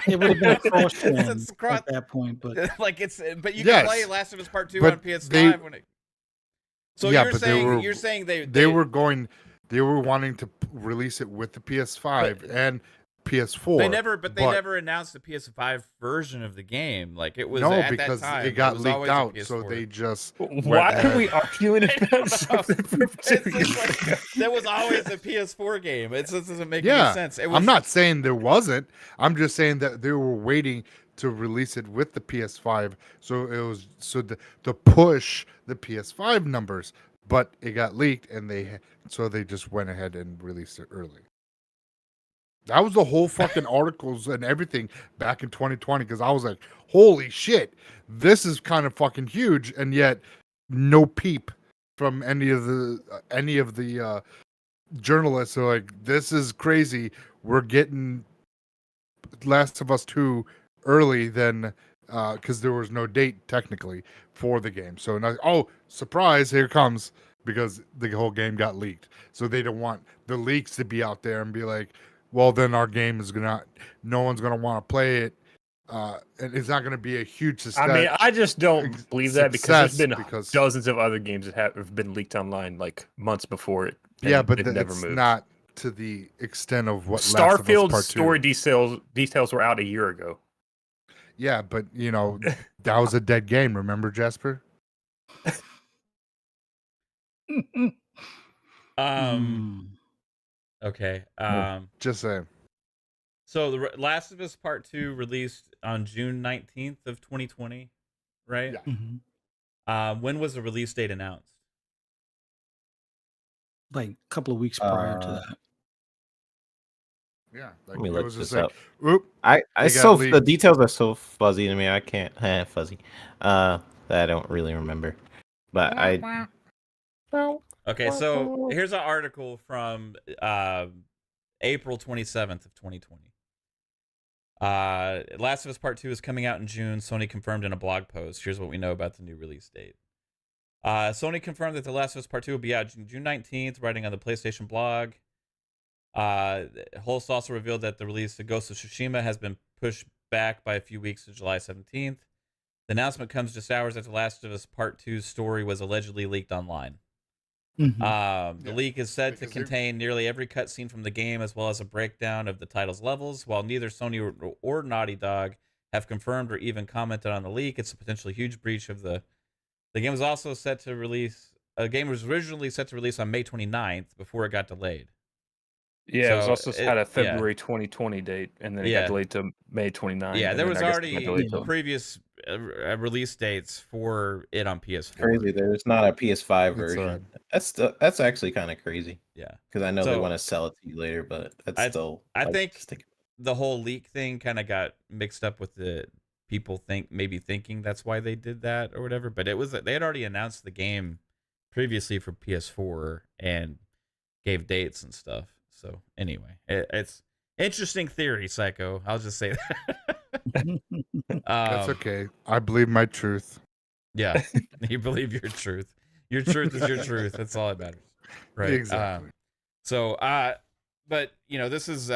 It would have been a cross-gen It's cross- at that point, but like it's but you Yes, can play Last of Us Part 2 but on PS5 they- when it. So Yeah, you're but they saying were- you're saying they They were wanting to release it with the PS5 and PS4. they never announced the PS5 version of the game. Like it was no, at because that time it got was leaked always a out, so PS4. they just Why ahead. are we arguing about something from It's 2 just years like, ago? that was always a PS4 game. It just doesn't make Yeah, any sense. It was, I'm not saying there wasn't. I'm just saying that they were waiting to release it with the PS5, so it was to push the PS5 numbers. But it got leaked, and they just went ahead and released it early. That was the whole fucking articles and everything back in 2020. Because I was like, "Holy shit, this is kind of fucking huge," and yet no peep from any of the journalists are like, "This is crazy. We're getting Last of Us 2 early than because there was no date technically for the game. So now, oh, surprise, here it comes because the whole game got leaked. So they don't want the leaks to be out there and be like, well, then our game is no one's gonna want to play it. And it's not gonna be a huge success. I mean, I just don't believe that because there's been because- dozens of other games that have been leaked online like months before it. and yeah, but they've never it's moved. not to the extent of what Last of Us Starfield's Part 2. story details were out a year ago. Yeah, but that was a dead game. Remember, Jasper? Okay. Just saying. So the Last of Us Part 2 released on June 19th of 2020, right? Yeah. When was the release date announced? like a couple of weeks prior to that. Yeah, Let me it look was just this like, up. oop, I They got so the leaked. details are so fuzzy to me. I can't fuzzy. That I don't really remember. But I Okay, so here's an article from April 27th of 2020. Last of Us Part 2 is coming out in June. Sony confirmed in a blog post. Here's what we know about the new release date. Sony confirmed that The Last of Us Part 2 will be out June 19th, writing on the PlayStation blog. Holst also revealed that the release of Ghost of Tsushima has been pushed back by a few weeks to July 17th. The announcement comes just hours after The Last of Us Part 2's story was allegedly leaked online. The leak is said to Because contain nearly every cutscene from the game, as well as a breakdown of the title's levels. While neither Sony or Naughty Dog have confirmed or even commented on the leak, it's a potentially huge breach of the game. Was also set to release. A game was originally set to release on May 29th before it got delayed. Yeah, it was So also had yeah. a February 2020 date, and then it Yeah. got delayed to May 29th. Yeah, and there then was I guess it already got delayed till- previous release dates for it on PS4. crazy. There's not a PS5 It's version. That's actually kind of crazy Yeah. because I know they So- want to sell it to you later, but that's I- still. I like, think- just think- The whole leak thing kind of got mixed up with the people thinking that's why they did that or whatever. But it was they had already announced the game previously for PS4 and gave dates and stuff. So anyway, it's interesting theory, Psycho. I'll just say that. that's okay. I believe my truth. Yeah, you believe your truth. Your truth is your truth. That's all that matters, right? Exactly. But this is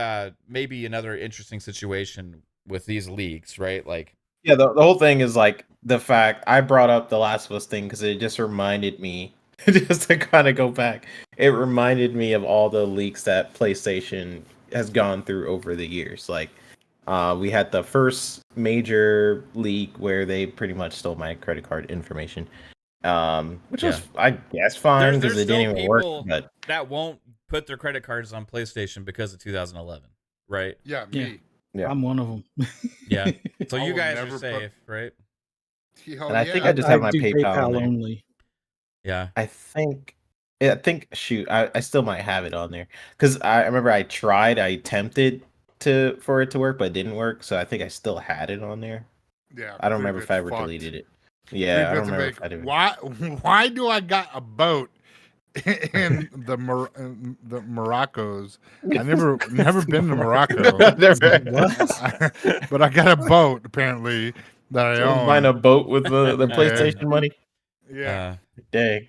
maybe another interesting situation with these leaks, right? Like, Yeah, the whole thing is like the fact I brought up the Last of Us thing because it just reminded me, just to kind of go back, it reminded me of all the leaks that PlayStation has gone through over the years. Like, we had the first major leak where they pretty much stole my credit card information, which was, I guess, fine because there's it didn't still even work. people But that won't put their credit cards on PlayStation because of 2011, right? Yeah, Yeah. me. Yeah. I'm one of them. Yeah. So I you will guys never are put- safe, right? Oh, And I think yeah. I just have my do PayPal on there. only. Yeah. I think I think I still might have it on there because I remember I attempted for it to work, but it didn't work. So I think I still had it on there. Yeah, I don't remember if I ever fucked. deleted it. Yeah, I don't remember if I did. Why do I got a boat in the Moroccos? I never been to Morocco. But I got a boat apparently that I own. Buying a boat with the PlayStation money. Yeah. Dang.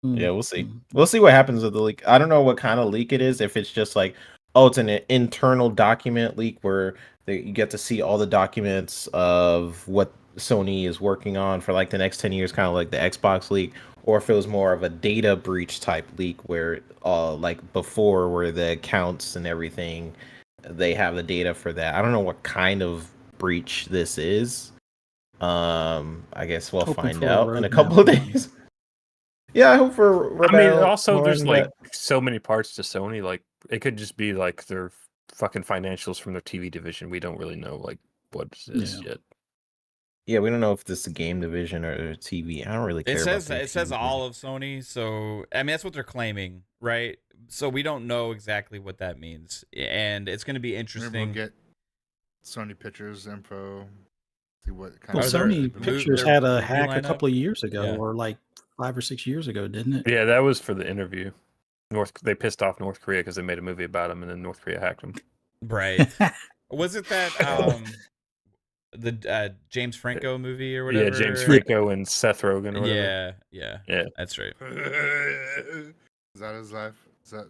Yeah, we'll see. We'll see what happens with the leak. I don't know what kind of leak it is. If it's just like, oh, it's an internal document leak where you get to see all the documents of what Sony is working on for like the next 10 years, kind of like the Xbox leak, or if it was more of a data breach type leak where like before where the accounts and everything, they have the data for that. I don't know what kind of breach this is. I guess we'll find out in a couple of days. Yeah, I hope for. I mean, also there's like so many parts to Sony. Like it could just be like their fucking financials from their TV division. We don't really know like what it is yet. Yeah, we don't know if this is a game division or TV. I don't really care. It says all of Sony, so I mean that's what they're claiming, right? So we don't know exactly what that means, and it's going to be interesting. Maybe we'll get Sony Pictures info. See what kind of Sony Pictures had a hack a couple of years ago, or like 5 or 6 years ago, didn't it? Yeah, that was for the interview. They pissed off North Korea because they made a movie about him, and then North Korea hacked him. Right? Was it that the James Franco movie or whatever? Yeah, James Franco and Seth Rogen. Or whatever. Yeah, that's right. Is that his life? Is that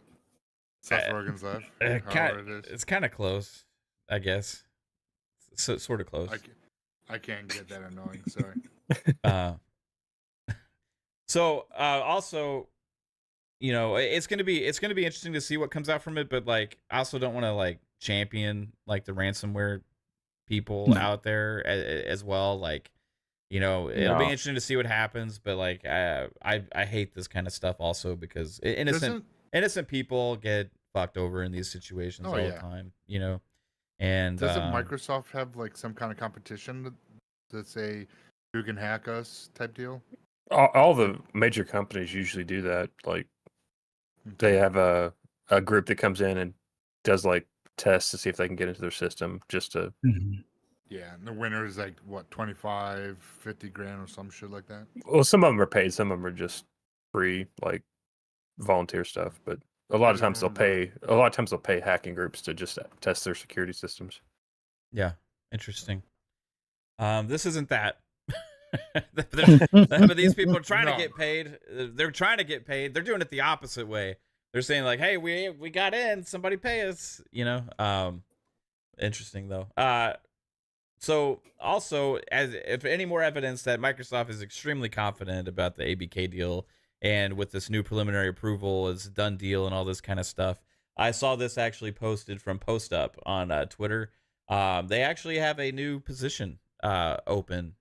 Seth Rogen's life? It's kind of close, I guess. So sort of close. I can't get that annoying. Sorry. So also, you know, it's gonna be interesting to see what comes out from it, but like I also don't want to like champion like the ransomware people out there as well. Like, you know, it'll be interesting to see what happens, but like I hate this kind of stuff also because innocent people get fucked over in these situations all the time, you know. And doesn't Microsoft have like some kind of competition to say who can hack us type deal? All the major companies usually do that. Like they have a group that comes in and does like tests to see if they can get into their system just to. Yeah, and the winner is like what, 25, 50 grand or some shit like that. Well, some of them are paid, some of them are just free, like volunteer stuff. But a lot of times they'll pay. A lot of times they'll pay hacking groups to just test their security systems. Yeah, interesting. This isn't that. But these people are trying to get paid. They're trying to get paid. They're doing it the opposite way. They're saying like, "Hey, we got in. Somebody pay us." You know. Interesting though. So also, as if any more evidence that Microsoft is extremely confident about the ABK deal, and with this new preliminary approval, it's a done deal and all this kind of stuff. I saw this actually posted from Post Up on Twitter. They actually have a new position open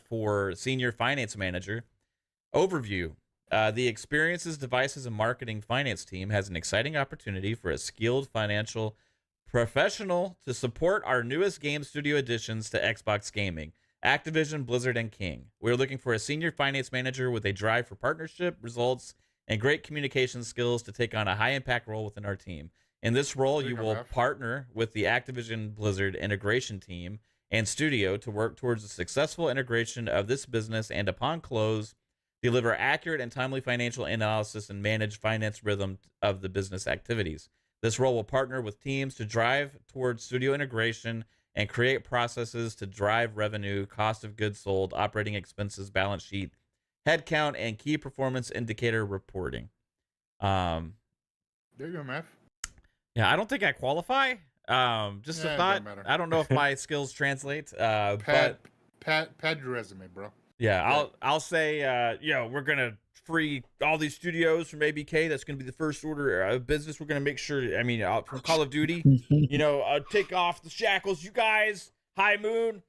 for senior finance manager. Overview. The Experiences, Devices, and Marketing Finance team has an exciting opportunity for a skilled financial professional to support our newest game studio additions to Xbox Gaming, Activision, Blizzard, and King. We're looking for a senior finance manager with a drive for partnership, results, and great communication skills to take on a high-impact role within our team. In this role, you will partner with the Activision Blizzard integration team and studio to work towards the successful integration of this business and, upon close, deliver accurate and timely financial analysis and manage finance rhythm of the business activities. This role will partner with teams to drive towards studio integration and create processes to drive revenue, cost of goods sold, operating expenses, balance sheet, headcount, and key performance indicator reporting. There you go, Matt. Yeah, I don't think I qualify. Just a thought. I don't know if my skills translate. Pad your resume, bro. Yeah, I'll say, we're gonna free all these studios from ABK. That's gonna be the first order of business. We're gonna make sure. I mean, from Call of Duty, take off the shackles, you guys. High Moon,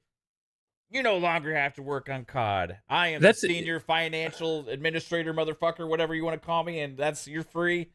you no longer have to work on COD. I am the senior financial administrator, motherfucker, whatever you want to call me, and you're free.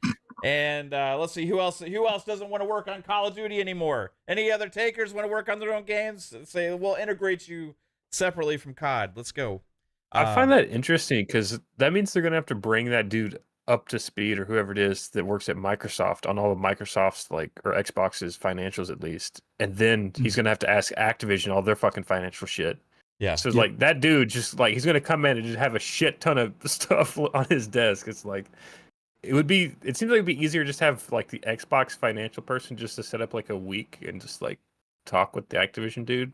And let's see who else doesn't want to work on Call of Duty anymore. Any other takers want to work on their own games? Say we'll integrate you separately from COD. Let's go. I find that interesting because that means they're gonna have to bring that dude up to speed, or whoever it is that works at Microsoft on all of Microsoft's like or Xbox's financials at least, and then he's gonna have to ask Activision all their fucking financial shit. Yeah. So it's like that dude just like he's gonna come in and just have a shit ton of stuff on his desk. It's like it seems like it'd be easier just to have like the Xbox financial person just to set up like a week and just like talk with the Activision dude.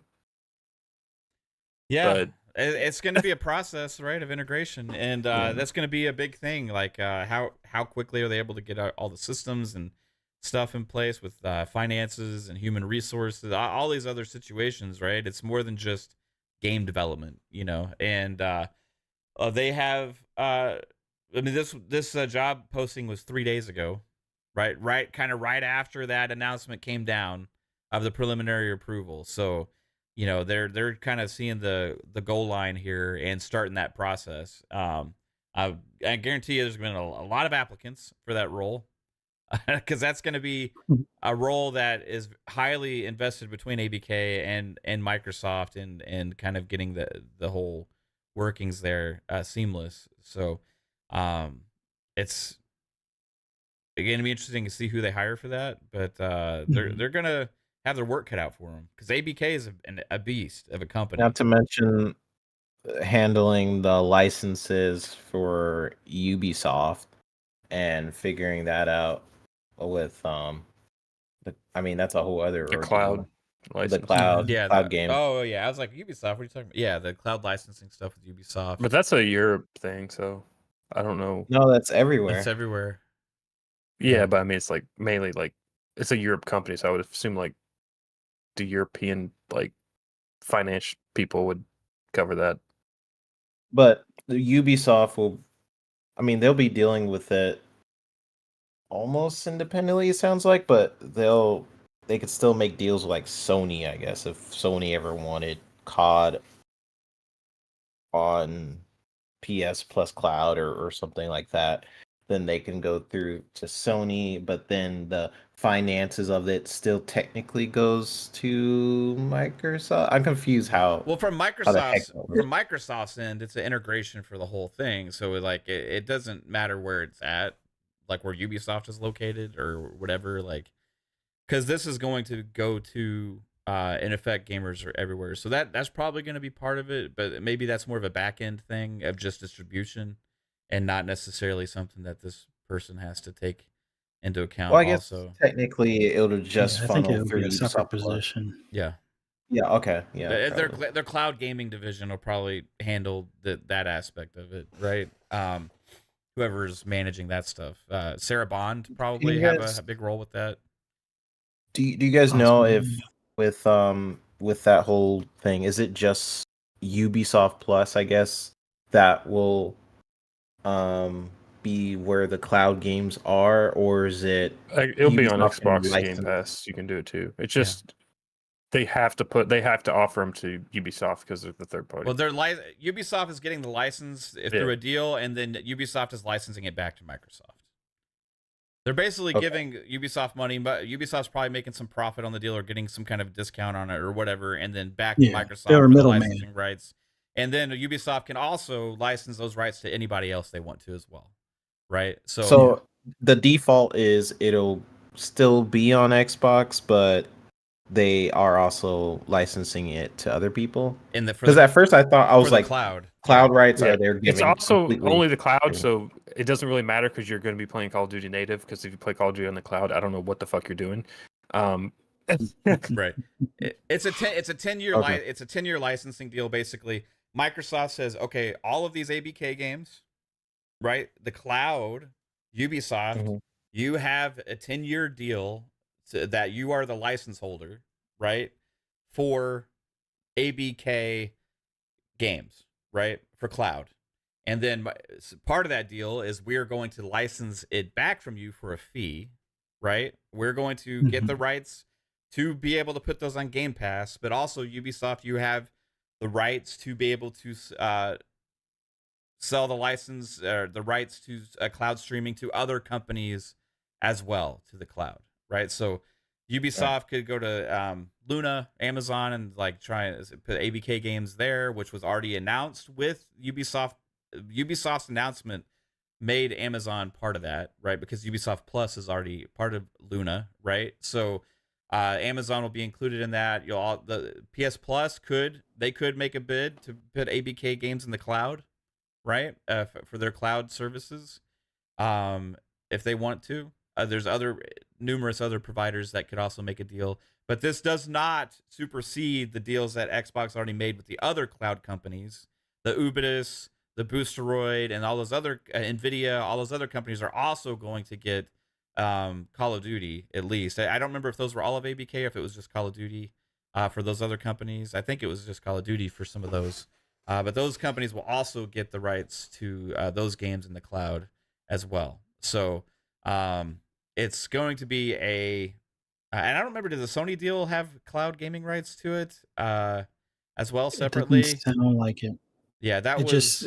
Yeah. But it's going to be a process, right, of integration, and that's going to be a big thing. Like, how quickly are they able to get all the systems and stuff in place with finances and human resources, all these other situations, right? It's more than just game development, you know. And they have, I mean, this job posting was 3 days ago, right, kind of right after that announcement came down of the preliminary approval. So, you know, they're kind of seeing the goal line here and starting that process. I guarantee you there's been a lot of applicants for that role, because that's going to be a role that is highly invested between ABK and Microsoft, and kind of getting the whole workings there seamless. So it's going to be interesting to see who they hire for that, but they're going to have their work cut out for them, because ABK is a beast of a company. Not to mention handling the licenses for Ubisoft and figuring that out with I mean, that's a whole other the ordeal. cloud The license. cloud, Yeah, cloud game. Oh yeah, I was like, Ubisoft. What are you talking about? Yeah, the cloud licensing stuff with Ubisoft. But that's a Europe thing, so I don't know. No, that's everywhere. It's everywhere. Yeah, but I mean, it's like mainly like it's a Europe company, so I would assume like the European like finance people would cover that. But the Ubisoft will, I mean, they'll be dealing with it almost independently, it sounds like, but they could still make deals with like Sony, I guess, if Sony ever wanted COD on PS Plus Cloud or something like that, then they can go through to Sony, but then the finances of it still technically goes to Microsoft. I'm confused how. Well, from Microsoft's end, it's an integration for the whole thing. So like it doesn't matter where it's at, like where Ubisoft is located or whatever, like, because this is going to go to in effect gamers are everywhere. So that's probably going to be part of it, but maybe that's more of a back end thing of just distribution, and not necessarily something that this person has to take into account. Well, I guess also, technically it'll just I think funnel it would through be a separate Ubisoft Plus. position. yeah. Yeah. Okay. Yeah. Their cloud gaming division will probably handle that aspect of it, right? Whoever's managing that stuff. Sarah Bond probably have a big role with that. Do you guys know if with that whole thing, is it just Ubisoft Plus, I guess, that will be where the cloud games are, or is it It'll be on Ubisoft and Xbox Game license? Pass. You can do it too. It's just they have to offer them to Ubisoft because they're the third party. Well, Ubisoft is getting the license through a deal, and then Ubisoft is licensing it back to Microsoft. They're basically giving Ubisoft money, but Ubisoft's probably making some profit on the deal or getting some kind of discount on it or whatever, and then back to Microsoft they're a for the middleman. licensing rights. And then Ubisoft can also license those rights to anybody else they want to as well, right? So the default is it'll still be on Xbox, but they are also licensing it to other people. Because at first I thought I was like, cloud rights are there. It's also only the cloud, so it doesn't really matter because you're going to be playing Call of Duty native. Because if you play Call of Duty on the cloud, I don't know what the fuck you're doing. Right. It's a 10-year licensing deal. Basically, Microsoft says, okay, all of these ABK games, right? The cloud, Ubisoft, you have a 10-year deal that you are the license holder, right, for ABK games, right, for cloud. And then part of that deal is we're going to license it back from you for a fee, right? We're going to get the rights to be able to put those on Game Pass, but also Ubisoft, you have the rights to be able to sell the license, the rights to cloud streaming to other companies as well, to the cloud, right? So Ubisoft could go to Luna, Amazon, and like try and put ABK games there, which was already announced with Ubisoft. Ubisoft's announcement made Amazon part of that, right? Because Ubisoft Plus is already part of Luna, right? So Amazon will be included in that. The PS Plus could make a bid to put ABK games in the cloud, right? For their cloud services, if they want to. There's numerous other providers that could also make a deal, but this does not supersede the deals that Xbox already made with the other cloud companies, the Ubisoft, the Boosteroid, and all those other Nvidia. All those other companies are also going to get Call of Duty, at least. I don't remember if those were all of ABK or if it was just Call of Duty for those other companies. I think it was just Call of Duty for some of those. But those companies will also get the rights to those games in the cloud as well. So it's going to be and I don't remember, did the Sony deal have cloud gaming rights to it as well separately? It didn't sound like it. Yeah, it just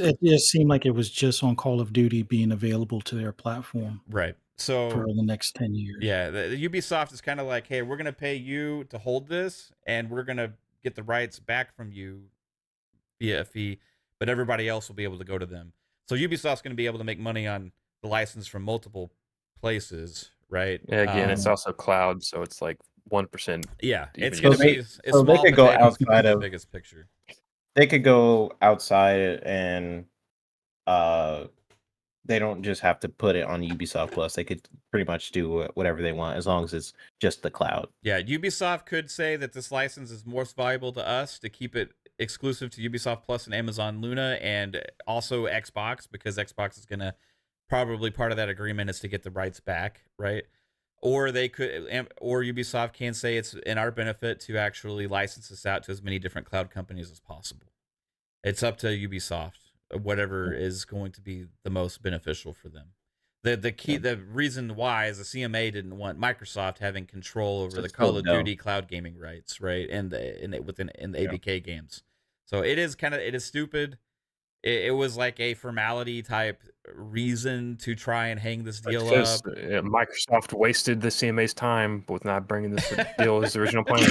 seemed like it was just on Call of Duty being available to their platform. Right. So for the next 10 years. Yeah, the Ubisoft is kind of like, hey, we're going to pay you to hold this, and we're going to get the rights back from you via a fee, but everybody else will be able to go to them. So Ubisoft's going to be able to make money on the license from multiple places, right? Yeah, again, it's also cloud, so it's like 1%. Yeah, it's So going to be so they could go outside the of biggest picture. They could go outside and they don't just have to put it on Ubisoft Plus. They could pretty much do whatever they want as long as it's just the cloud. Yeah, Ubisoft could say that this license is most valuable to us to keep it exclusive to Ubisoft Plus and Amazon Luna, and also Xbox, because Xbox is going to probably, part of that agreement is to get the rights back, right? Or they could, or Ubisoft can say it's in our benefit to actually license this out to as many different cloud companies as possible. It's up to Ubisoft, whatever is going to be the most beneficial for them. The reason why is the CMA didn't want Microsoft having control over the Call of Duty cloud gaming rights, right? And within the ABK games. So it is stupid. It was like a formality type reason to try and hang this deal up. Microsoft wasted the CMA's time with not bringing this deal as the original plan.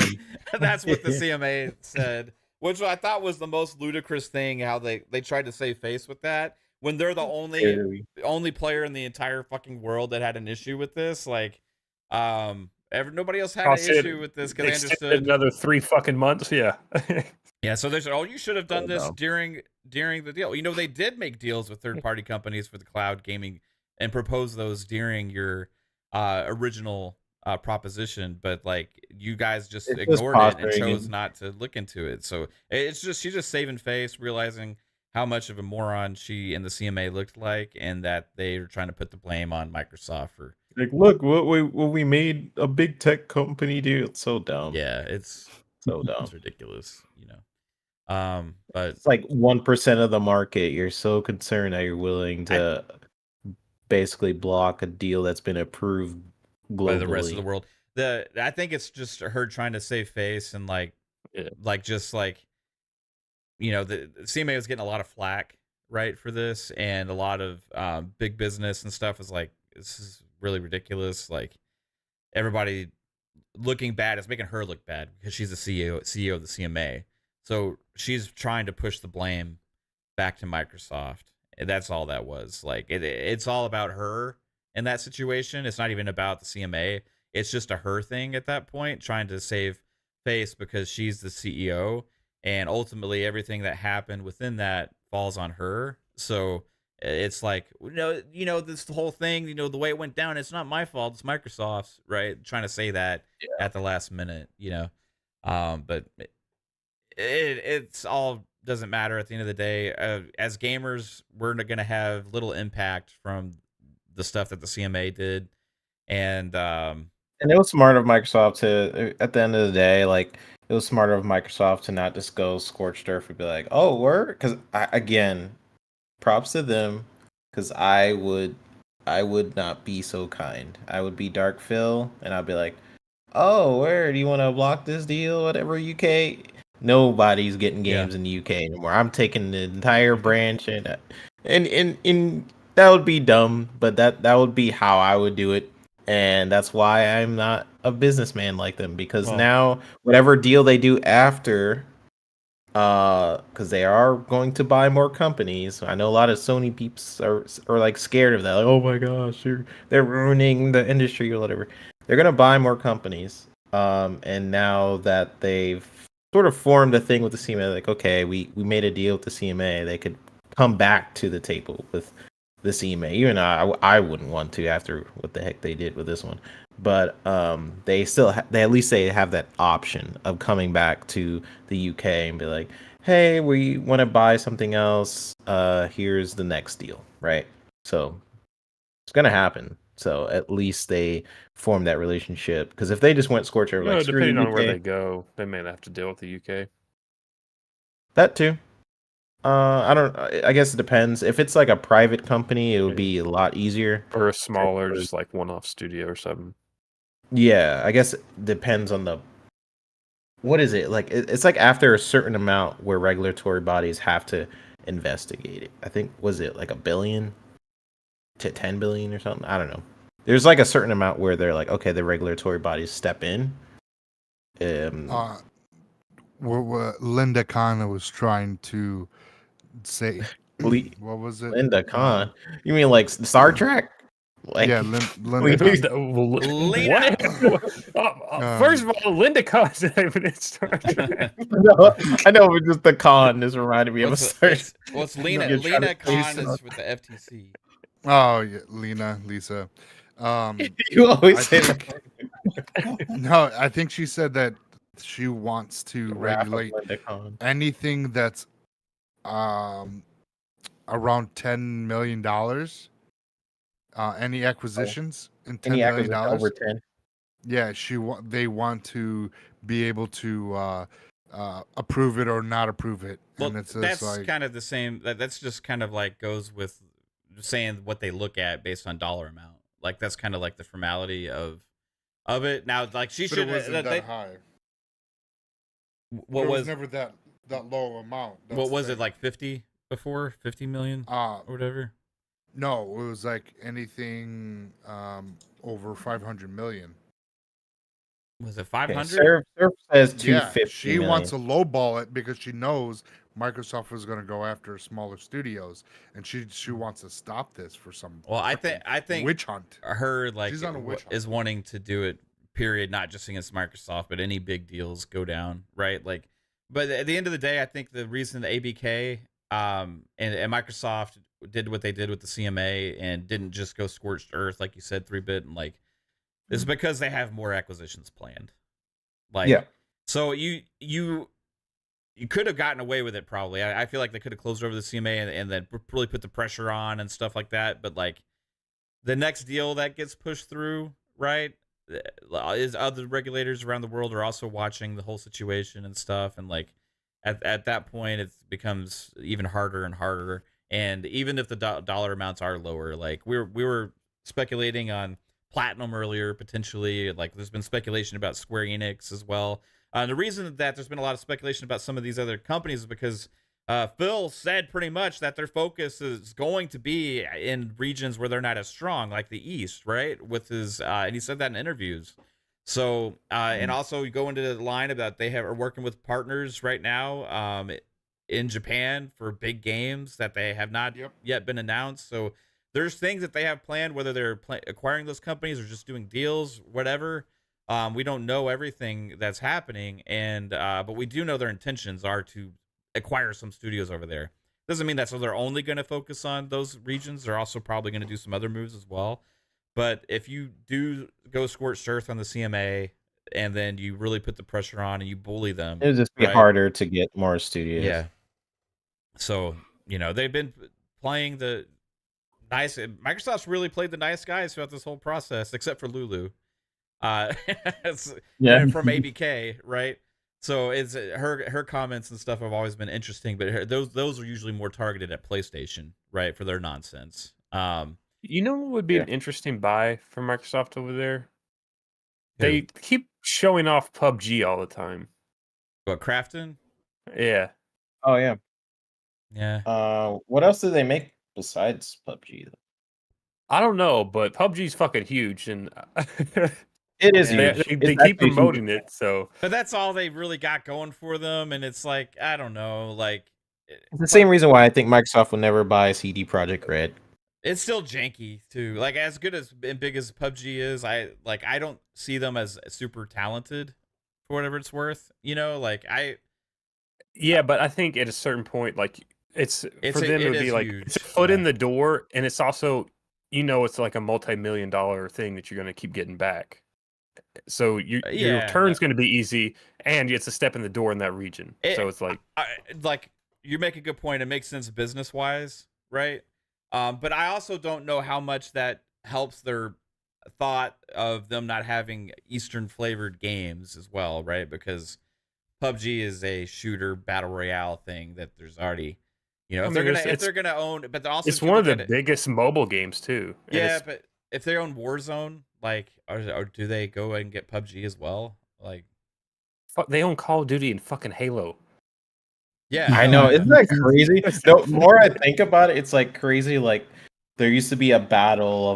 That's what the CMA said, which I thought was the most ludicrous thing, how they tried to save face with that when they're the only player in the entire fucking world that had an issue with this. Like, nobody else had an issue with this because they understood another 3 fucking months. Yeah. Yeah, so they said, "Oh, you should have done this during the deal." You know, they did make deals with third-party companies for the cloud gaming and propose those during your original proposition, but like you guys just ignored it and chose not to look into it. So she's just saving face, realizing how much of a moron she and the CMA looked like, and that they were trying to put the blame on Microsoft for like, look what we made a big tech company do. It's so dumb. Yeah, it's so dumb. It's ridiculous, you know. But it's like 1% of the market. You're so concerned that you're willing to basically block a deal that's been approved globally by the rest of the world. I think it's just her trying to save face and the CMA was getting a lot of flack, right, for this, and a lot of big business and stuff was like, this is really ridiculous. Like, everybody looking bad, it's making her look bad because she's the CEO of the CMA. So she's trying to push the blame back to Microsoft. That's all that was. Like, it's all about her in that situation. It's not even about the CMA. It's just a her thing at that point, trying to save face because she's the CEO, and ultimately everything that happened within that falls on her. So it's like, this whole thing, the way it went down, it's not my fault. It's Microsoft's, right? Trying to say that at the last minute, but it's all doesn't matter at the end of the day. As gamers, we're going to have little impact from the stuff that the CMA did, and it was smart of Microsoft to, at the end of the day, like, it was smarter of Microsoft to not just go scorched earth and be like, oh, we're, because again, props to them, because I would not be so kind. I would be Dark Phil, and I'd be like, oh, where do you want to block this deal? Whatever, UK. Nobody's getting games in the UK anymore. I'm taking the entire branch, and that would be dumb, but that would be how I would do it, and that's why I'm not a businessman like them, because now whatever deal they do after because they are going to buy more companies. I know a lot of Sony peeps are like scared of that. Like, oh my gosh, they're ruining the industry or whatever. They're gonna buy more companies. And now that they've sort of formed a thing with the CMA, like, okay, we made a deal with the CMA, they could come back to the table with the CMA. Even I wouldn't want to after what the heck they did with this one. But they still they at least they have that option of coming back to the UK and be like, hey, we want to buy something else. Here's the next deal, right? So it's gonna happen. So at least they form that relationship. Because if they just went scorcher, like, screw depending the on UK, where they go, they may have to deal with the UK. that too. I don't. I guess it depends. If it's like a private company, it would be a lot easier. Or a smaller, just like one-off studio or something. Yeah, I guess it depends on the. What is it like? It's like after a certain amount where regulatory bodies have to investigate it. I think was it like $1 billion to 10 billion or something. I don't know. There's like a certain amount where they're like, okay, the regulatory bodies step in. What Linda Khan was trying to say. What was it? Linda Khan? You mean like Star Trek? Like, yeah, Linda What? First of all, Linda Khan is not even in Star Trek. No, I know, but just the Khan is reminding me of a Star Trek. What's Lena? Lena Khan is with the FTC. Oh yeah, Lisa. You always say that. No, I think she said that she wants to regulate anything that's around $10 million. Any acquisitions in $10 million over 10. Yeah, they want to be able to approve it or not approve it. Well, and it's that's like, kind of the same. That's just kind of like goes with saying what they look at based on dollar amount. Like that's kind of like the formality of it. Now, like she should. It wasn't that high. What was never that low amount? What was it, like 50 before? 50 million or whatever? No, it was like anything over 500 million. Was it 500? Surf says 250. Yeah, she wants to lowball it because she knows Microsoft is going to go after smaller studios, and she wants to stop this for some. Well, I think witch hunt. Her like She's on a witch hunt. Is wanting to do it. Period. Not just against Microsoft, but any big deals go down, right? Like, but at the end of the day, I think the reason the ABK and Microsoft did what they did with the CMA and didn't just go scorched earth, like you said, 3-bit, and like, is because they have more acquisitions planned. Like, yeah. So you could have gotten away with it probably. I feel like they could have closed over the CMA and then really put the pressure on and stuff like that. But like, the next deal that gets pushed through, right, is other regulators around the world are also watching the whole situation and stuff. And like, at that point, it becomes even harder and harder. And even if the dollar amounts are lower, like we were speculating on Platnium earlier, potentially, like there's been speculation about Square Enix as well. The reason that there's been a lot of speculation about some of these other companies is because Phil said pretty much that their focus is going to be in regions where they're not as strong, like the East, right? With his, and he said that in interviews. So, and also you go into the line about they are working with partners right now in Japan for big games that they have not yet been announced. So there's things that they have planned, whether they're acquiring those companies or just doing deals, whatever. We don't know everything that's happening, and but we do know their intentions are to acquire some studios over there. Doesn't mean that so they're only going to focus on those regions. They're also probably going to do some other moves as well. But if you do go scorched earth on the CMA, and then you really put the pressure on and you bully them, it'll just be harder to get more studios. Yeah. So, you know, they've been playing the nice. Microsoft's really played the nice guys throughout this whole process, except for Lulu. From ABK, right? So it's her comments and stuff have always been interesting, but those are usually more targeted at PlayStation, right, for their nonsense. You know what would be an interesting buy for Microsoft over there? They keep showing off PUBG all the time. What, Crafton? Yeah. Oh yeah. Yeah. What else do they make besides PUBG? I don't know, but PUBG's fucking huge, and It is They, huge. they It's keep actually huge. promoting it, so But that's all they really got going for them, and it's like I don't know, like It's the same reason why I think Microsoft will never buy CD Projekt Red. it's still janky too. Like as good as and big as PUBG is, I don't see them as super talented for whatever it's worth. You know, like yeah. But I think at a certain point, like it's for them, it would be like huge. it's a foot in the door, and it's also it's like a multi-million-dollar thing that you're going to keep getting back. So your return's going to be easy, and it's a step in the door in that region. So it's like, like you make a good point. It makes sense business wise, right? But I also don't know how much that helps their thought of them not having Eastern flavored games as well, right? Because PUBG is a shooter battle royale thing that there's already, if they're gonna own, but they're also it's one of the biggest mobile games too. Yeah, but if they own Warzone, like, or do they go and get PUBG as well? Like, they own Call of Duty and fucking Halo. Yeah, I know. Isn't that crazy? No, the more I think about it, it's like crazy. Like there used to be a battle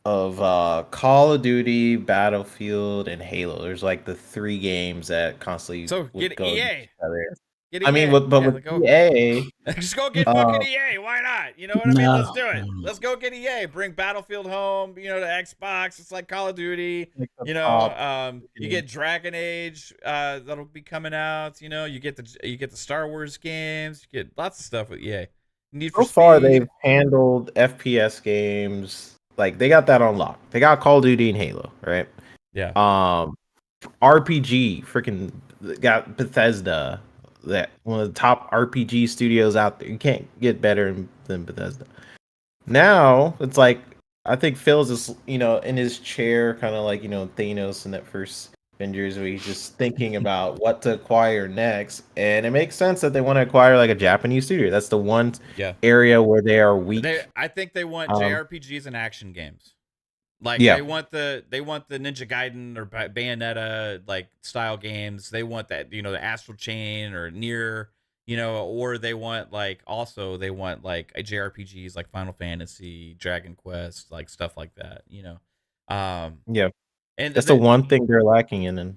of Call of Duty, Battlefield, and Halo. There's like the three games that constantly get go EA. each other. Get I mean, EA. with EA, just go get fucking EA. Why not? You know what I mean? Let's do it. Let's go get EA. Bring Battlefield home. To Xbox. It's like Call of Duty. You get Dragon Age. That'll be coming out. You get the Star Wars games. You get lots of stuff with EA. So far, they've handled FPS games. Like they got that on lock. They got Call of Duty and Halo, right? Yeah. RPG, freaking got Bethesda. That one of the top RPG studios out there. You can't get better than Bethesda. Now it's like I think Phil's just in his chair, kind of like Thanos in that first Avengers, where he's just thinking about what to acquire next, and it makes sense that they want to acquire like a Japanese studio. That's the one area where they are weak. I think they want JRPGs and action games. Like they want the Ninja Gaiden or Bayonetta like style games. They want that the Astral Chain or Nier, or they want like a JRPGs like Final Fantasy, Dragon Quest, like stuff like that. And that's the one thing they're lacking in, and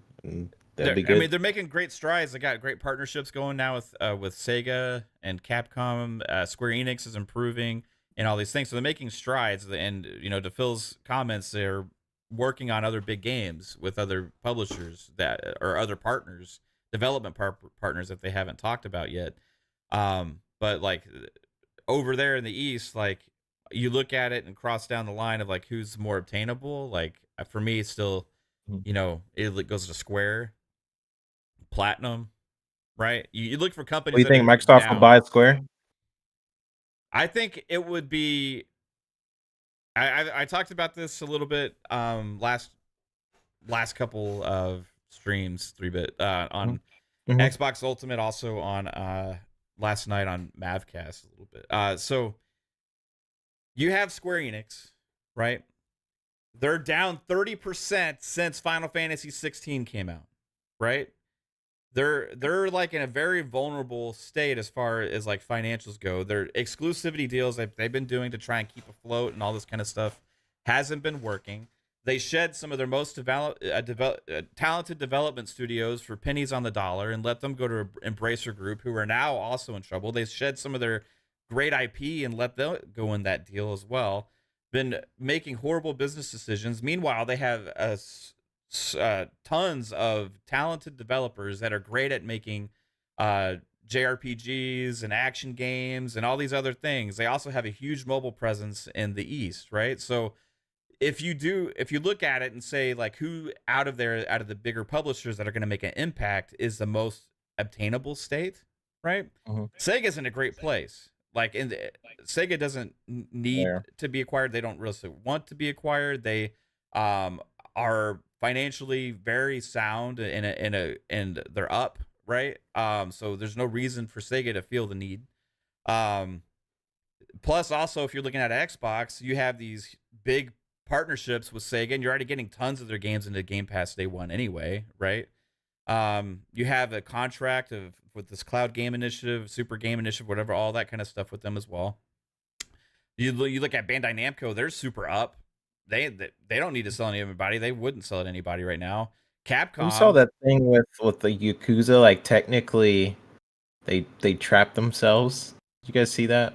that'd be good. I mean, they're making great strides. They got great partnerships going now with Sega and Capcom. Square Enix is improving. And all these things, so they're making strides. And to Phil's comments, they're working on other big games with other publishers or other partners, development partners that they haven't talked about yet. But like over there in the East, like you look at it and cross down the line of like who's more obtainable. Like for me, it's still, it goes to Square, Platinum, right? You look for companies. What do you think Microsoft will buy Square? I think it would be. I talked about this a little bit last couple of streams, 3-bit on Xbox Ultimate, also on last night on Mavcast a little bit. So you have Square Enix, right? They're down 30% since Final Fantasy 16 came out, right? They're like in a very vulnerable state as far as like financials go. Their exclusivity deals they've been doing to try and keep afloat and all this kind of stuff hasn't been working. They shed some of their most talented development studios for pennies on the dollar and let them go to Embracer Group, who are now also in trouble. They shed some of their great IP and let them go in that deal as well. Been making horrible business decisions. Meanwhile, they have tons of talented developers that are great at making JRPGs and action games and all these other things. They also have a huge mobile presence in the East, right? So if you look at it and say like who out of the bigger publishers that are going to make an impact is the most obtainable state, right? Sega's in a great place. Like Sega doesn't need to be acquired. They don't really want to be acquired. They are financially very sound and they're up, right? So there's no reason for Sega to feel the need. Plus, also, if you're looking at Xbox, you have these big partnerships with Sega, and you're already getting tons of their games into Game Pass day one anyway, right? You have a contract with this Cloud Game Initiative, Super Game Initiative, whatever, all that kind of stuff with them as well. You look at Bandai Namco, they're super up. they don't need to sell anybody. They wouldn't sell it to anybody right now. Capcom. We saw that thing with the Yakuza. Like technically, they trapped themselves. Did you guys see that?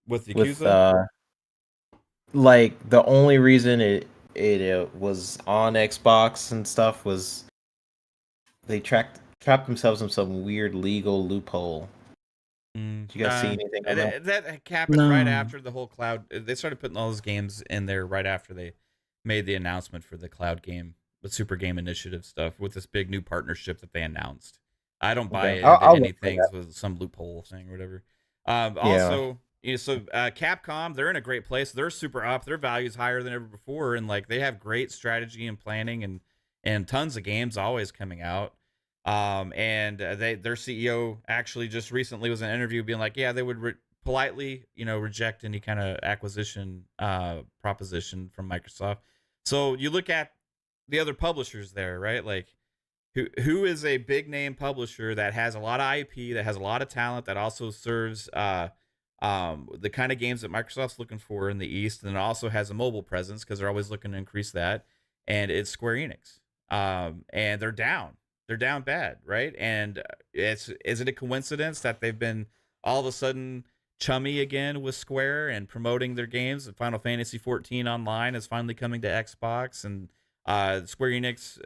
With Yakuza? With like the only reason it was on Xbox and stuff was they trapped themselves in some weird legal loophole. Did you guys see anything on that? That happened right after the whole cloud. They started putting all those games in there right after they made the announcement for the cloud game, the Super Game Initiative stuff, with this big new partnership that they announced. I don't buy anything with some loophole thing or whatever. Also, so Capcom, they're in a great place. They're super up. Their value's higher than ever before, and like they have great strategy and planning and tons of games always coming out. And their CEO actually just recently was in an interview being like, yeah, they would politely, reject any kind of acquisition proposition from Microsoft. So you look at the other publishers there, right? Like who is a big name publisher that has a lot of IP, that has a lot of talent, that also serves the kind of games that Microsoft's looking for in the East, and it also has a mobile presence because they're always looking to increase that. And it's Square Enix. And they're down. They're down bad, right? And is it a coincidence that they've been all of a sudden chummy again with Square and promoting their games? Final Fantasy 14 Online is finally coming to Xbox, and Square Enix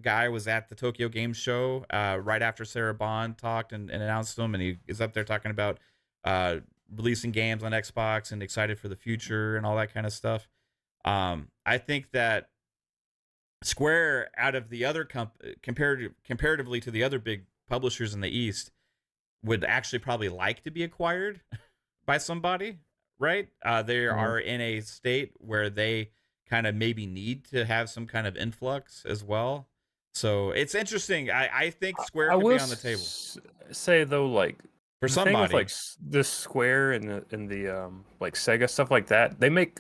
guy was at the Tokyo Game Show right after Sarah Bond talked and announced them, and he is up there talking about releasing games on Xbox and excited for the future and all that kind of stuff. I think that Square, out of the other comparatively to the other big publishers in the East, would actually probably like to be acquired by somebody, right? They are in a state where they kind of maybe need to have some kind of influx as well. So it's interesting. I think Square could be on the table. Say though, like for the somebody, thing with, like the Square and the like Sega stuff like that, they make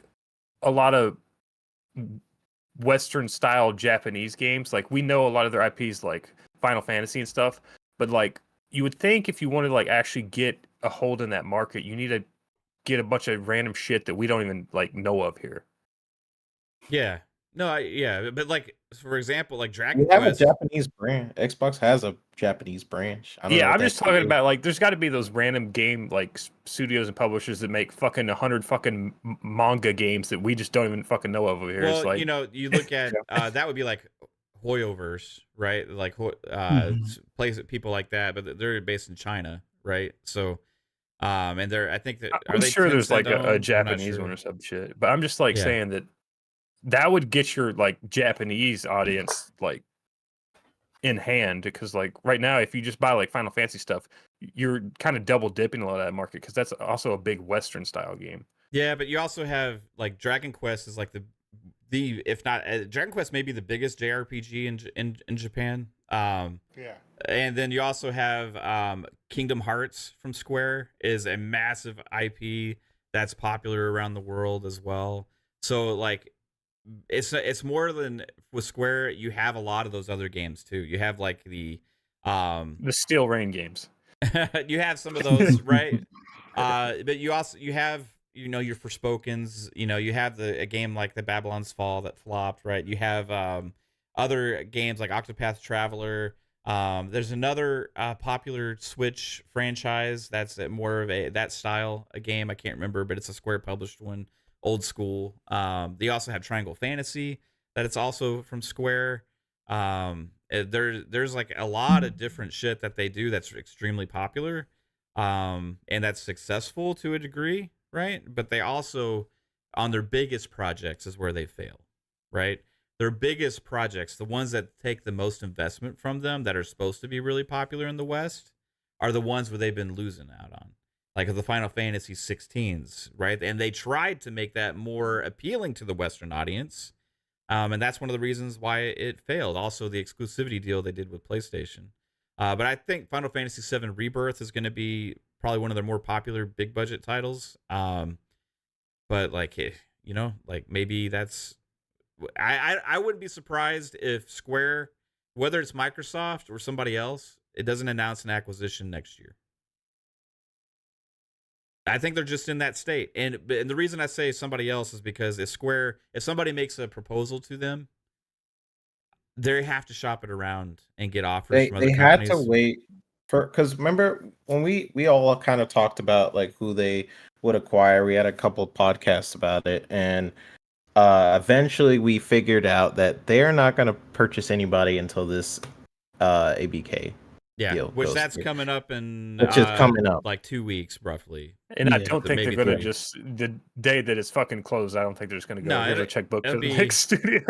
a lot of Western style Japanese games. Like we know a lot of their IPs, like Final Fantasy and stuff, but like you would think if you wanted to like actually get a hold in that market, you need to get a bunch of random shit that we don't even like know of here. Yeah. No, but like for example, like Dragon We have Quest. a Japanese brand. Xbox has a Japanese branch. I don't know I'm just talking about like there's got to be those random game like studios and publishers that make fucking 100 fucking manga games that we just don't even fucking know of over here. Well, it's like, you look at that would be like Hoyoverse, right? Like places people like that, but they're based in China, right? So, and I think that I'm sure there's like a Japanese one or some shit, but I'm just like saying that would get your like Japanese audience like in hand, because like right now if you just buy like Final Fantasy stuff, you're kind of double dipping a lot of that market because that's also a big Western style game. Yeah, but you also have like Dragon Quest is like the if not Dragon Quest may be the biggest JRPG in Japan. And then you also have Kingdom Hearts from Square is a massive IP that's popular around the world as well. So like it's more than with Square. You have a lot of those other games too. You have like the Steel Rain games. You have some of those, right? But you have your Forspokens. You have a game like the Babylon's Fall that flopped, right? You have other games like Octopath Traveler. There's another popular Switch franchise that's more of that style a game. I can't remember, but it's a Square published one. Old school. They also have Triangle Fantasy that it's also from Square. There's like a lot of different shit that they do that's extremely popular, and that's successful to a degree, right? But they also, on their biggest projects, is where they fail, right? Their biggest projects, the ones that take the most investment from them, that are supposed to be really popular in the West, are the ones where they've been losing out on. Like the Final Fantasy 16s, right? And they tried to make that more appealing to the Western audience. And that's one of the reasons why it failed. Also, the exclusivity deal they did with PlayStation. But I think Final Fantasy VII Rebirth is going to be probably one of their more popular big budget titles. But like, like maybe that's... I wouldn't be surprised if Square, whether it's Microsoft or somebody else, it doesn't announce an acquisition next year. I think they're just in that state. And the reason I say somebody else is because if somebody makes a proposal to them, they have to shop it around and get offers from other They companies. had to wait because remember when we all kind of talked about like who they would acquire. We had a couple of podcasts about it, and eventually we figured out that they're not going to purchase anybody until this ABK deal which goes that's through. coming up in Which is coming up. like 2 weeks roughly. And I Yeah. don't think Maybe they're gonna 3. just the day that it's fucking closed. I don't think they're just gonna go. No, Here's a checkbook it'll to the be- next studio.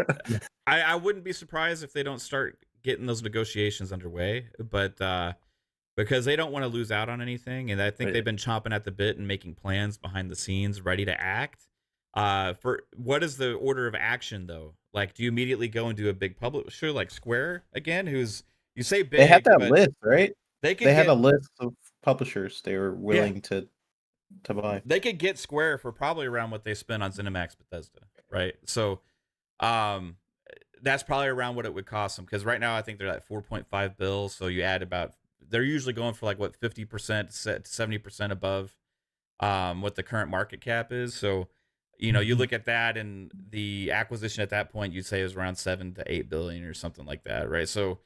I wouldn't be surprised if they don't start getting those negotiations underway, but because they don't want to lose out on anything, and I think they've been chomping at the bit and making plans behind the scenes, ready to act. For what is the order of action though? Like, do you immediately go and do a big publisher like Square again? Who's you say big? They had that but list, right? They had a list of publishers they were willing to buy. They could get Square for probably around what they spent on ZeniMax Bethesda, right? So, that's probably around what it would cost them, because right now I think they're at 4.5 bills. So you add about, they're usually going for like what 50%, 70% above what the current market cap is. So, you know, you look at that, and the acquisition at that point you'd say is around 7 to 8 billion or something like that, right? So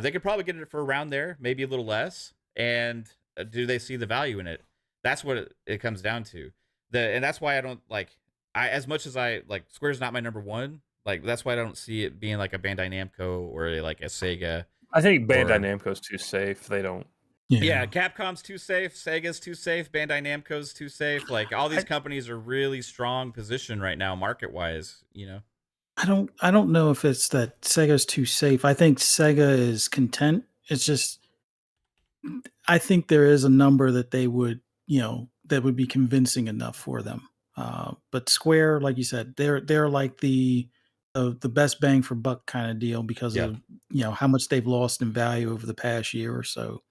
they could probably get it for around there, maybe a little less. And do they see the value in it? That's what it comes down to. And that's why I don't like, as much as I like, Square's not my number one. Like, that's why I don't see it being like a Bandai Namco or like a Sega. I think Bandai Namco's too safe. They don't. Yeah, Capcom's too safe. Sega's too safe. Bandai Namco's too safe. Like, all these companies are really strong position right now, market wise. You know, I don't know if it's that Sega's too safe. I think Sega is content. It's just, I think there is a number that they would, that would be convincing enough for them. But Square, like you said, they're like the best bang for buck kind of deal because of how much they've lost in value over the past year or so.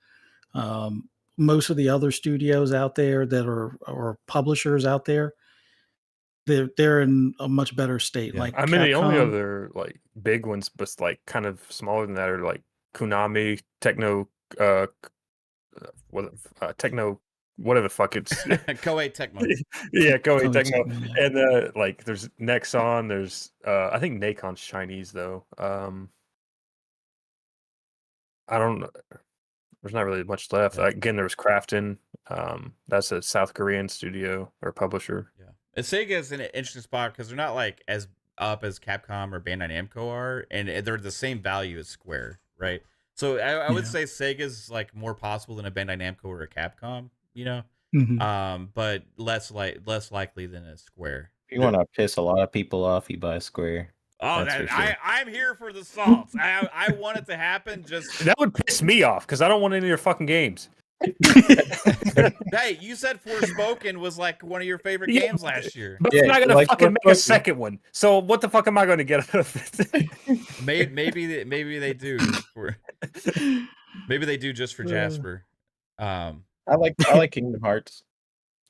Most of the other studios out there that are or publishers out there, they're in a much better state. Yeah. Like, I mean, the only Capcom- other like big ones, but like kind of smaller than that, are like Konami, Techno, Techno, whatever the fuck it's. Koei Tecmo. Yeah, Koei Koei Techno, Tecmo, yeah. and like there's Nexon. There's I think Nakon's Chinese though. I don't know. There's not really much left. Yeah. Again, there was Krafton. That's a South Korean studio or publisher. Yeah, and Sega is in an interesting spot because they're not like as up as Capcom or Bandai Namco are, and they're the same value as Square, right? So I would say Sega's like more possible than a Bandai Namco or a Capcom, you know, but less likely than a Square. If you want to piss a lot of people off, you buy Square. Oh, That's for sure. I'm here for the salts. I want it to happen. Just That would piss me off because I don't want any of your fucking games. hey, you said Forspoken was like one of your favorite games last year. But Yeah, they're not gonna like fucking make a Forspoken. second one. So what the fuck am I going to get out of it? Maybe they do. Maybe they do just for Jasper. I like Kingdom Hearts.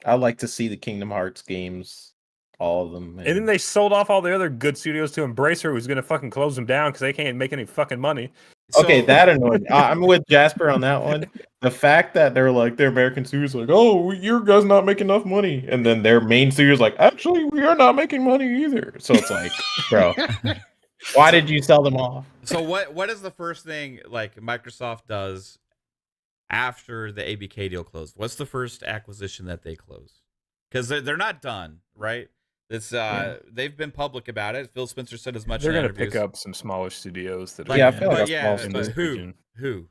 I like to see the Kingdom Hearts games, all of them. And then they sold off all the other good studios to Embracer, who's gonna fucking close them down because they can't make any fucking money. Okay, that annoyed me. I'm with Jasper on that one. The fact that they're like, their American studios like, oh, your guys not making enough money, and then their main studios like, actually, we are not making money either. So it's like, bro, why did you sell them off? So what is the first thing like Microsoft does after the ABK deal closed? What's the first acquisition that they close? Because they're not done, right? It's they've been public about it. Phil Spencer said as much. They're in gonna interviews. pick up some smaller studios that. Yeah, I feel like but a yeah, small but studio. who?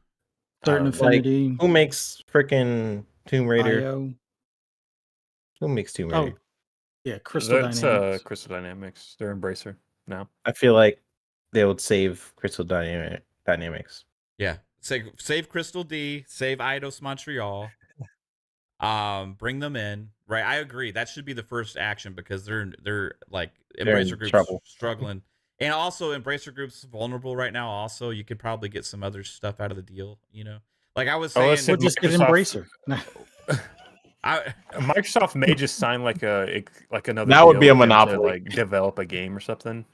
Certain Like, Affinity, who makes freaking Tomb Raider? IO. Who makes Tomb Oh, Raider? yeah, Crystal That's Dynamics. Crystal Dynamics. They're Embracer now. I feel like they would save Crystal Dynamics. Yeah, save Crystal D, save Eidos Montreal. Bring them in. Right, I agree. That should be the first action because they're like They're in Embracer Group's trouble. struggling, and also Embracer Group's vulnerable right now. Also, you could probably get some other stuff out of the deal. You know, like I was saying, let's We'll just get Microsoft- Embracer. Microsoft may just sign like another. That would deal be a with them to, monopoly. like develop a game or something,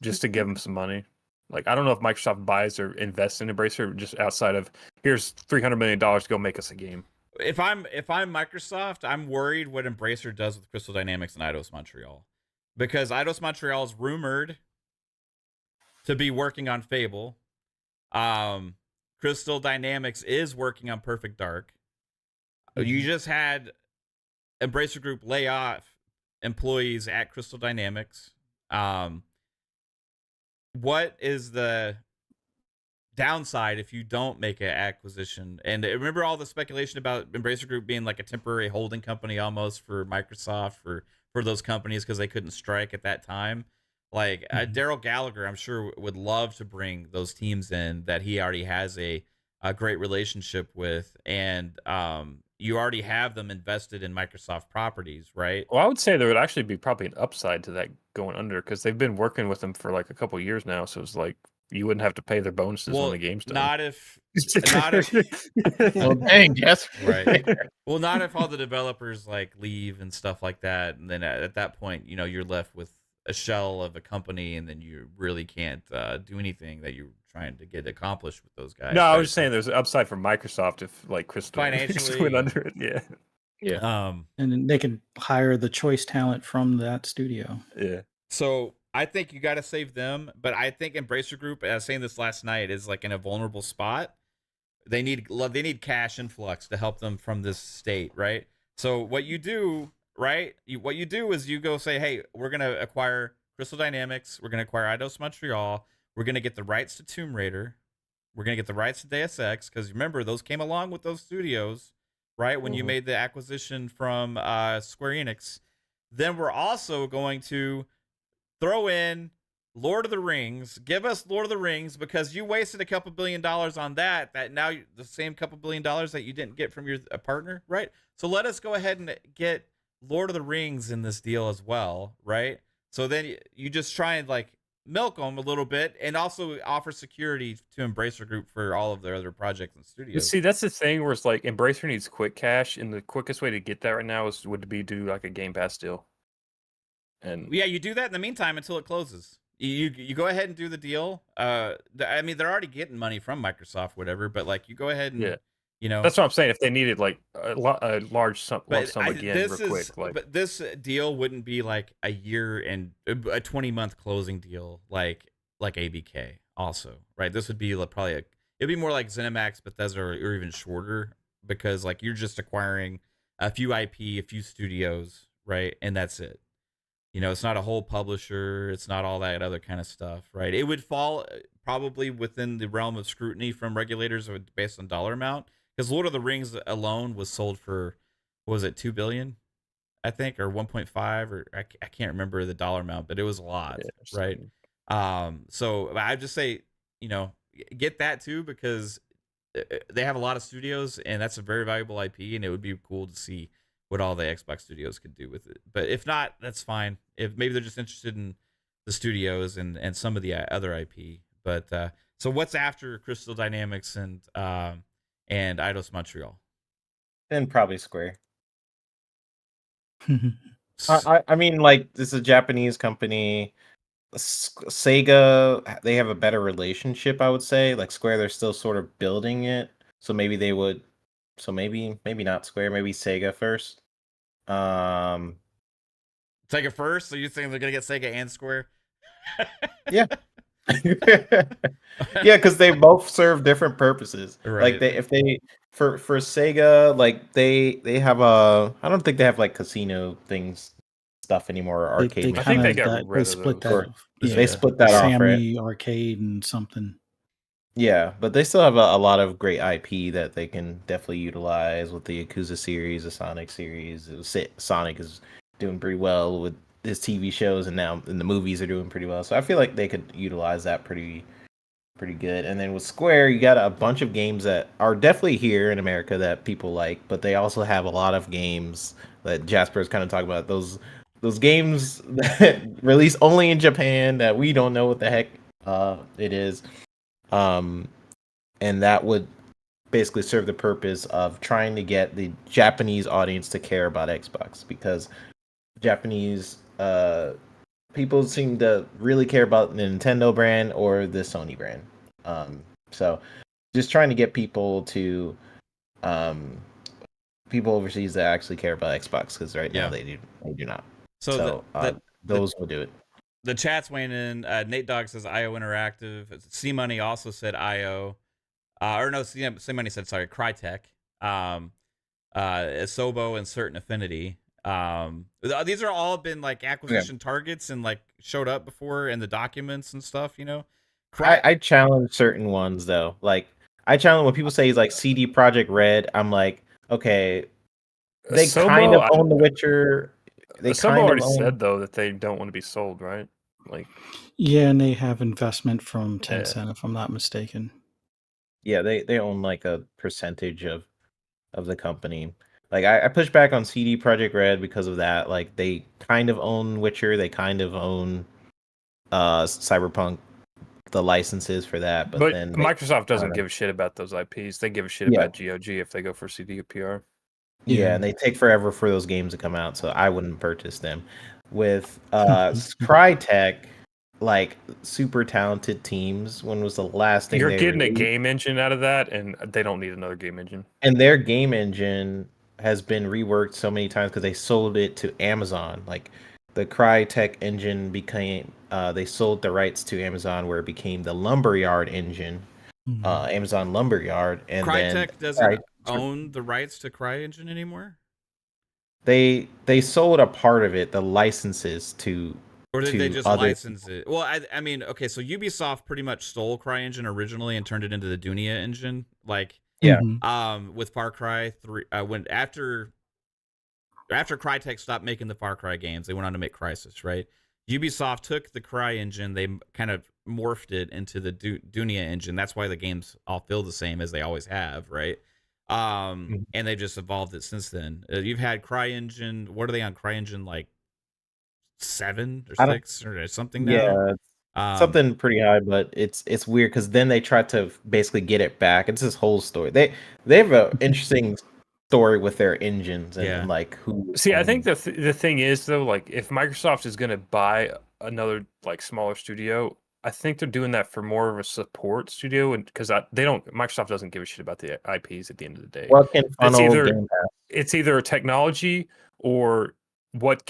just to give them some money. Like I don't know if Microsoft buys or invests in Embracer just outside of here's $300 million to go make us a game. if I'm Microsoft, I'm worried what Embracer does with Crystal Dynamics and Eidos Montreal, because Eidos Montreal is rumored to be working on Fable. Crystal Dynamics is working on Perfect Dark. You just had Embracer Group lay off employees at Crystal Dynamics. What is the downside if you don't make an acquisition? And remember all the speculation about Embracer Group being like a temporary holding company almost for Microsoft for those companies because they couldn't strike at that time. Like Daryl Gallagher, I'm sure would love to bring those teams in that he already has a great relationship with, and you already have them invested in Microsoft properties, right? Well, I would say there would actually be probably an upside to that going under, because they've been working with them for like a couple of years now. So it's like you wouldn't have to pay their bonuses when the game's done. Not if Well, dang, yes. right. Well, not if all the developers like leave and stuff like that, and then at that point, you know, you're left with a shell of a company, and then you really can't do anything that you're trying to get accomplished with those guys. No, I was just saying there's an upside for Microsoft if like Crystal Financially, went under it. Yeah. Yeah. And then they can hire the choice talent from that studio. Yeah. So I think you got to save them, but I think Embracer Group, I was saying this last night, is like in a vulnerable spot. They need cash influx to help them from this state, right? So what you do, right? What you do is you go say, hey, we're gonna acquire Crystal Dynamics, we're gonna acquire Eidos Montreal, we're gonna get the rights to Tomb Raider, we're gonna get the rights to Deus Ex, because remember those came along with those studios, right? When you made the acquisition from Square Enix. Then we're also going to throw in Lord of the Rings. Give us Lord of the Rings, because you wasted a couple $2 billion on that now the same couple $2 billion that you didn't get from your partner, right? So let us go ahead and get Lord of the Rings in this deal as well, right? So then you just try and like milk them a little bit, and also offer security to Embracer Group for all of their other projects and studios. See, that's the thing where it's like Embracer needs quick cash, and the quickest way to get that right now would be do like a Game Pass deal. And yeah, you do that in the meantime until it closes. You go ahead and do the deal. I mean, they're already getting money from Microsoft, whatever. But like, you go ahead and you know. That's what I'm saying. If they needed like a large sum again, real quick. Like, but this deal wouldn't be like a year and a 20-month closing deal like ABK. Also, right? This would be probably it'd be more like ZeniMax, Bethesda, or even shorter, because like you're just acquiring a few IP, a few studios, right? And that's it. You know, it's not a whole publisher. It's not all that other kind of stuff, right? It would fall probably within the realm of scrutiny from regulators based on dollar amount, because Lord of the Rings alone was sold for, what was it, $2 billion, I think, or 1.5, or I can't remember the dollar amount, but it was a lot, right? So I just say, you know, get that too, because they have a lot of studios, and that's a very valuable IP, and it would be cool to see what all the Xbox studios could do with it. But if not, that's fine. If maybe they're just interested in the studios and some of the other IP. But so what's after Crystal Dynamics and Eidos Montreal? Then probably Square. I mean, like, this is a Japanese company. Sega, they have a better relationship, I would say. Like Square, they're still sort of building it, so maybe they would. So maybe not Square, maybe Sega first. Sega first? So you think they're gonna get Sega and Square? Yeah. Yeah, because they both serve different purposes. Right. Like for Sega, like they have I don't think they have like casino stuff anymore, or arcade. I think they got rid of split those. that. They split that off, right? Sammy Arcade and something. Yeah, but they still have a lot of great IP that they can definitely utilize with the Yakuza series, the Sonic series. Sonic is doing pretty well with his TV shows, and now in the movies are doing pretty well. So I feel like they could utilize that pretty good. And then with Square, you got a bunch of games that are definitely here in America that people like, but they also have a lot of games that Jasper is kind of talking about. Those games that release only in Japan that we don't know what the heck it is. And that would basically serve the purpose of trying to get the Japanese audience to care about Xbox, because Japanese people seem to really care about the Nintendo brand or the Sony brand. So just trying to get people to people overseas that actually care about Xbox, because right now they do not. So those will do it. The chat's weighing in. Nate Dogg says IO Interactive. C Money also said IO. Or no, C Money said sorry, Crytek. Asobo and Certain Affinity. These are all been like acquisition targets and like showed up before in the documents and stuff. You know, I challenge certain ones though. Like I challenge when people say he's like CD Projekt Red. I'm like, okay, they kind of own The Witcher. They already said though that they don't want to be sold, right? Like, yeah, and they have investment from Tencent, if I'm not mistaken. Yeah, they own like a percentage of the company. Like I push back on CD Projekt Red because of that. Like they kind of own Witcher. They kind of own Cyberpunk, the licenses for that. But then Microsoft doesn't give a shit about those IPs. They give a shit about GOG if they go for CDPR. Yeah, and they take forever for those games to come out, so I wouldn't purchase them. With Crytek, like super talented teams. When was the last thing you're getting a game engine out of that, and they don't need another game engine. And their game engine has been reworked so many times because they sold it to Amazon. Like the Crytek engine became, they sold the rights to Amazon, where it became the Lumberyard engine, Amazon Lumberyard. And Crytek doesn't own the rights to CryEngine anymore. They sold a part of it, the licenses to. Or did they just license it? Well, I mean, okay, so Ubisoft pretty much stole CryEngine originally and turned it into the Dunia engine, like with Far Cry 3. When after Crytek stopped making the Far Cry games, they went on to make Crysis, right? Ubisoft took the CryEngine, they kind of morphed it into the Dunia engine. That's why the games all feel the same as they always have, right? And they just evolved it since then. You've had CryEngine. What are they on CryEngine, like 7 or 6 or something now? Yeah, something pretty high, but it's weird because then they try to basically get it back. It's this whole story. They have an interesting story with their engines and like who. See, I think the thing is though, like if Microsoft is going to buy another like smaller studio, I think they're doing that for more of a support studio, and because Microsoft doesn't give a shit about the IPs at the end of the day. Well, it's either a technology or what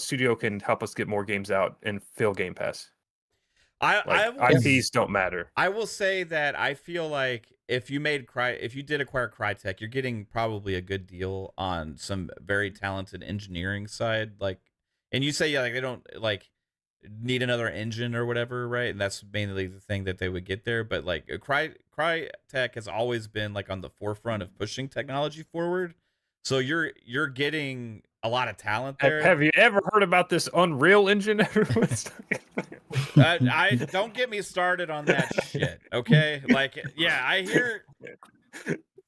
studio can help us get more games out and fill Game Pass. IPs don't matter. I will say that I feel like if you did acquire Crytek, you're getting probably a good deal on some very talented engineering side. Like, and you say like they don't like need another engine or whatever, right? And that's mainly the thing that they would get there. But like Crytek has always been like on the forefront of pushing technology forward. So you're getting a lot of talent there. Have you ever heard about this Unreal Engine? I don't get me started on that shit. Okay, like I hear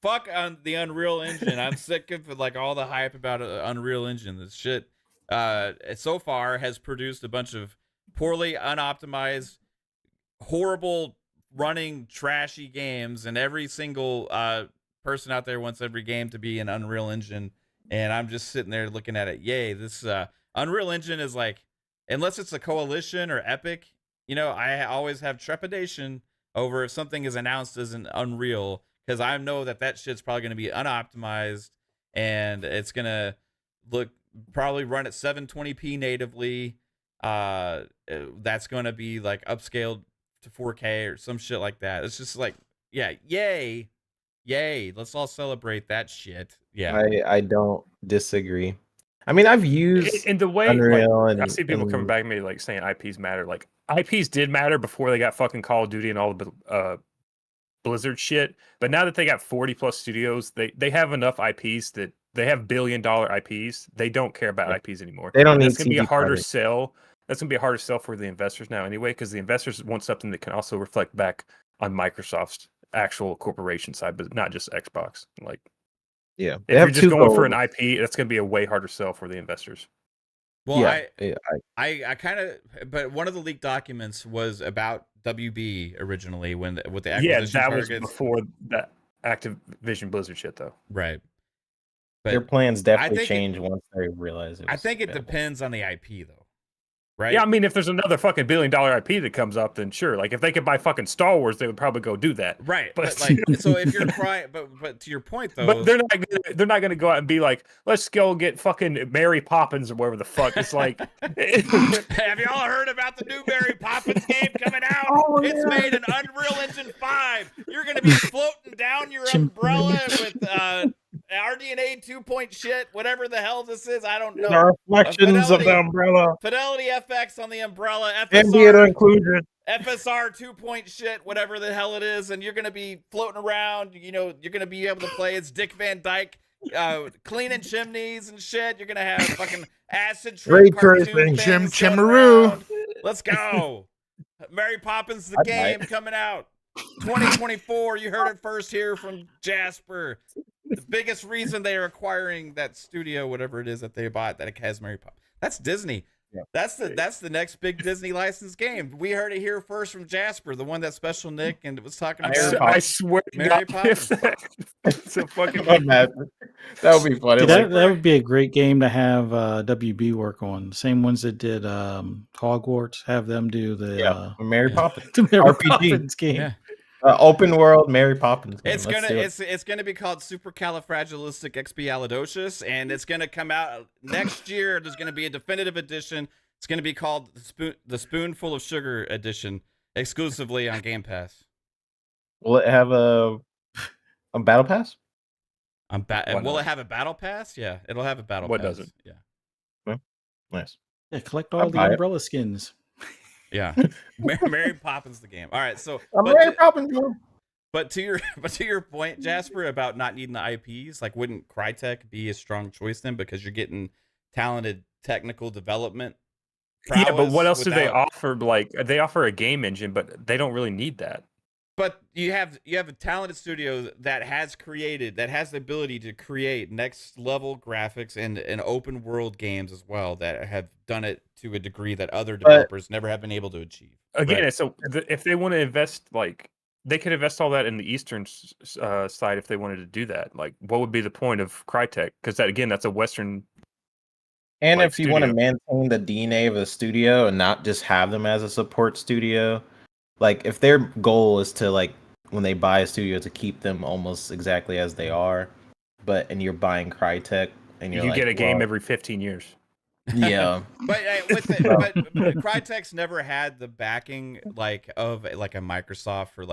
fuck on the Unreal Engine. I'm sick of like all the hype about Unreal Engine. This shit so far has produced a bunch of poorly unoptimized, horrible running, trashy games, and every single person out there wants every game to be an Unreal Engine. And I'm just sitting there looking at it. Yay, this Unreal Engine is like, unless it's a Coalition or Epic, I always have trepidation over if something is announced as an Unreal, because I know that shit's probably going to be unoptimized and it's going to probably run at 720p natively. That's going to be like upscaled to 4K or some shit like that. It's just like, yay. Let's all celebrate that shit. Yeah, I don't disagree. I mean, I've used in the way Unreal, like, I see people coming back to me like saying IPs matter. Like IPs did matter before they got fucking Call of Duty and all the Blizzard shit. But now that they got 40 plus studios, they have enough IPs that they have $1 billion IPs. They don't care about IPs anymore. They don't need. That's gonna be a harder sell. That's gonna be a harder sell for the investors now anyway, because the investors want something that can also reflect back on Microsoft's actual corporation side, but not just Xbox. Like, if you're just going for an IP, that's going to be a way harder sell for the investors. Well, I kind of, but one of the leaked documents was about WB originally with the acquisition targets. Was before that Activision Blizzard shit, though. Right. But their plans definitely change once they realize it. I think it depends on the IP, though. right? Yeah, I mean, if there's another fucking $1 billion IP that comes up, then sure. Like, if they could buy fucking Star Wars, they would probably go do that. Right, but like, so if you're crying, but to your point though, but they're not gonna go out and be like, let's go get fucking Mary Poppins or whatever the fuck. It's like, have y'all heard about the new Mary Poppins game coming out? Oh, It's yeah. made in Unreal Engine 5. You're gonna be floating down your umbrella with RDNA 2 shit, whatever the hell this is. I don't know. The reflections of the Fidelity- umbrella. Fidelity FX on the umbrella, Ambient FSR inclusion. FSR 2 shit, whatever the hell it is, and you're gonna be floating around. You know, you're gonna be able to play as Dick Van Dyke, cleaning chimneys and shit. You're gonna have fucking acid Ray trip cartoon tracing. things Chim going Chimaroo. around. Let's go. Mary Poppins the I'd game buy it. coming out 2024. You heard it first here from Jasper. The biggest reason they are acquiring that studio, whatever it is that they bought, that it has Mary Poppins. That's Disney. Yeah. That's the next big Disney licensed game. We heard it here first from Jasper, the one that Special Nick and was talking about. I swear to Mary God, if it's a fucking Imagine. That would be funny. Dude, Like, that would be a great game to have WB work on. Same ones that did Hogwarts, have them do the yeah, Mary Poppins. the Mary RPG. Poppins game. Yeah. Open world Mary Poppins. Game. It's Let's gonna do it. it's gonna be called Supercalifragilisticexpialidocious, and it's gonna come out next year. There's gonna be a definitive edition. It's gonna be called the Spoonful of Sugar edition, exclusively on Game Pass. Will it have a battle pass? Will not? it have a battle pass? Yeah, it'll have a battle What pass. doesn't? Yeah. Nice. Yeah, collect I'll all the buy it. umbrella skins. Yeah. Mary Poppins the game. All right, so Mary Poppins. Game. but to your point, Jasper, about not needing the IPs, like wouldn't Crytek be a strong choice then, because you're getting talented technical development? Yeah, but what else prowess do they without- offer? Like, they offer a game engine, but they don't really need that. But you have a talented studio that has the ability to create next level graphics and open world games as well, that have done it to a degree that other developers never have been able to achieve. Again, Right. so if they want to invest, like, they could invest all that in the Eastern side if they wanted to do that. Like, what would be the point of Crytek? Because that's a Western. And Like if you want to studio. maintain the DNA of the studio and not just have them as a support studio, like if their goal is to, like, when they buy a studio, to keep them almost exactly as they are, and you're buying Crytek and You you're like, get a game well, every 15 years. yeah. But but Crytek's never had the backing of a Microsoft, for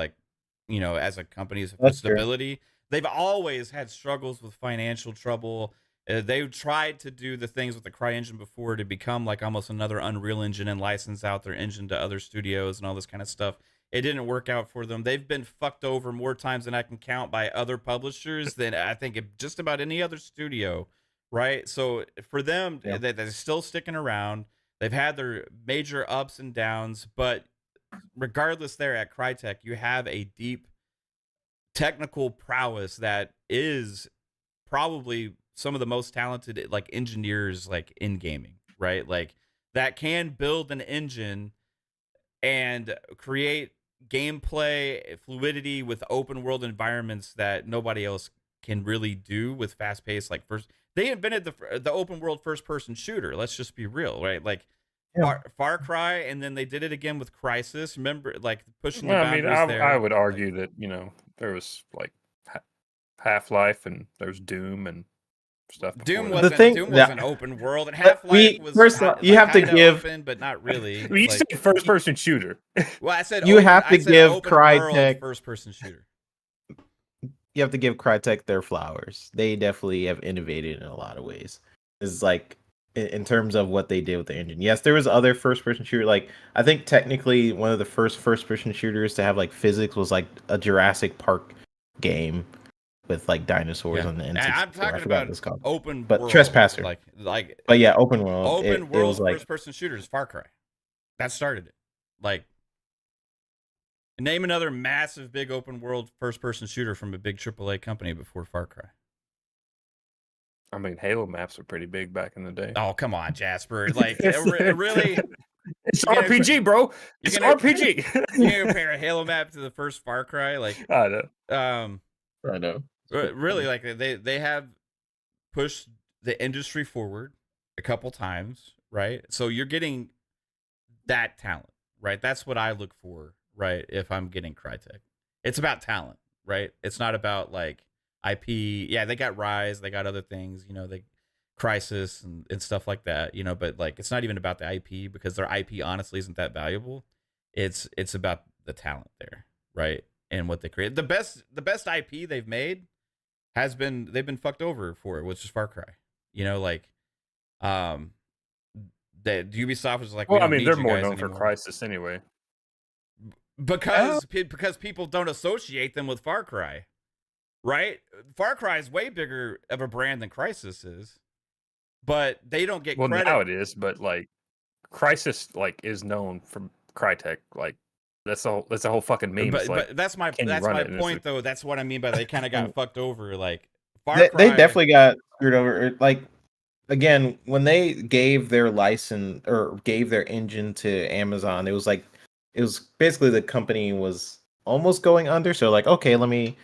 as a company's That's true. stability. They've always had struggles with financial trouble. They've tried to do the things with the CryEngine before to become like almost another Unreal Engine and license out their engine to other studios and all this kind of stuff. It didn't work out for them. They've been fucked over more times than I can count by other publishers than I think just about any other studio, right? So for them, Yeah. they're still sticking around. They've had their major ups and downs, but regardless, there at Crytek, you have a deep technical prowess that is probably some of the most talented engineers in gaming, right? Like, that can build an engine and create gameplay fluidity with open world environments that nobody else can really do with fast paced they invented the open world first person shooter. Let's just be real, right? Like, Yeah. Far Cry, and then they did it again with Crysis. Remember, pushing the Well, I mean, boundaries there. I would argue that there was Half-Life and there's Doom and stuff. Doom before wasn't thing- Doom yeah. wasn't open world, and But Half-Life was first off, you have to kinda give- open, but not really. that. You said first-person shooter. Well, I said You open, have to I said give open world Crytek- first-person shooter. You have to give Crytek their flowers. They definitely have innovated in a lot of ways. It's like in terms of what they did with the engine. Yes, there was other first-person shooter. Like, I think technically one of the first-person shooters to have physics was a Jurassic Park game with dinosaurs Yeah. on the And N64. I'm I talking forgot about what it's called. open But world, Trespasser. like But yeah, open world. open it world was first-person shooters. Far Cry, that started it. Name another massive big open world first-person shooter from a big AAA company before Far Cry. I mean, Halo maps were pretty big back in the day. Oh, come on, Jasper! It really. It's You're gonna- RPG, bro. you're It's gonna- RPG. You compare a Halo map to the first Far Cry, I know. I know. really, they have pushed the industry forward a couple times, right? So you're getting that talent, right? That's what I look for, right? If I'm getting Crytek, it's about talent, right? It's not about like IP. Yeah, they got Rise, they got other things, you know, they Crisis and stuff like that, you know, but like it's not even about the IP because their IP honestly isn't that valuable. It's about the talent there, right? And what they create. The best IP they've made they've been fucked over for it, which is Far Cry. You know, like that Ubisoft was like, we Well, I don't mean, need they're you more guys known for anymore. Crisis anyway. Because people don't associate them with Far Cry, right? Far Cry is way bigger of a brand than Crisis is, but they don't get credit. Now it is, but like Crisis like is known for Crytek. Like that's a whole fucking meme. But that's my point though. That's what I mean by they kind of got fucked over. Like Far Cry, they definitely got screwed over. Like again, when they gave their license or gave their engine to Amazon, it was basically the company was almost going under. So like, okay, let me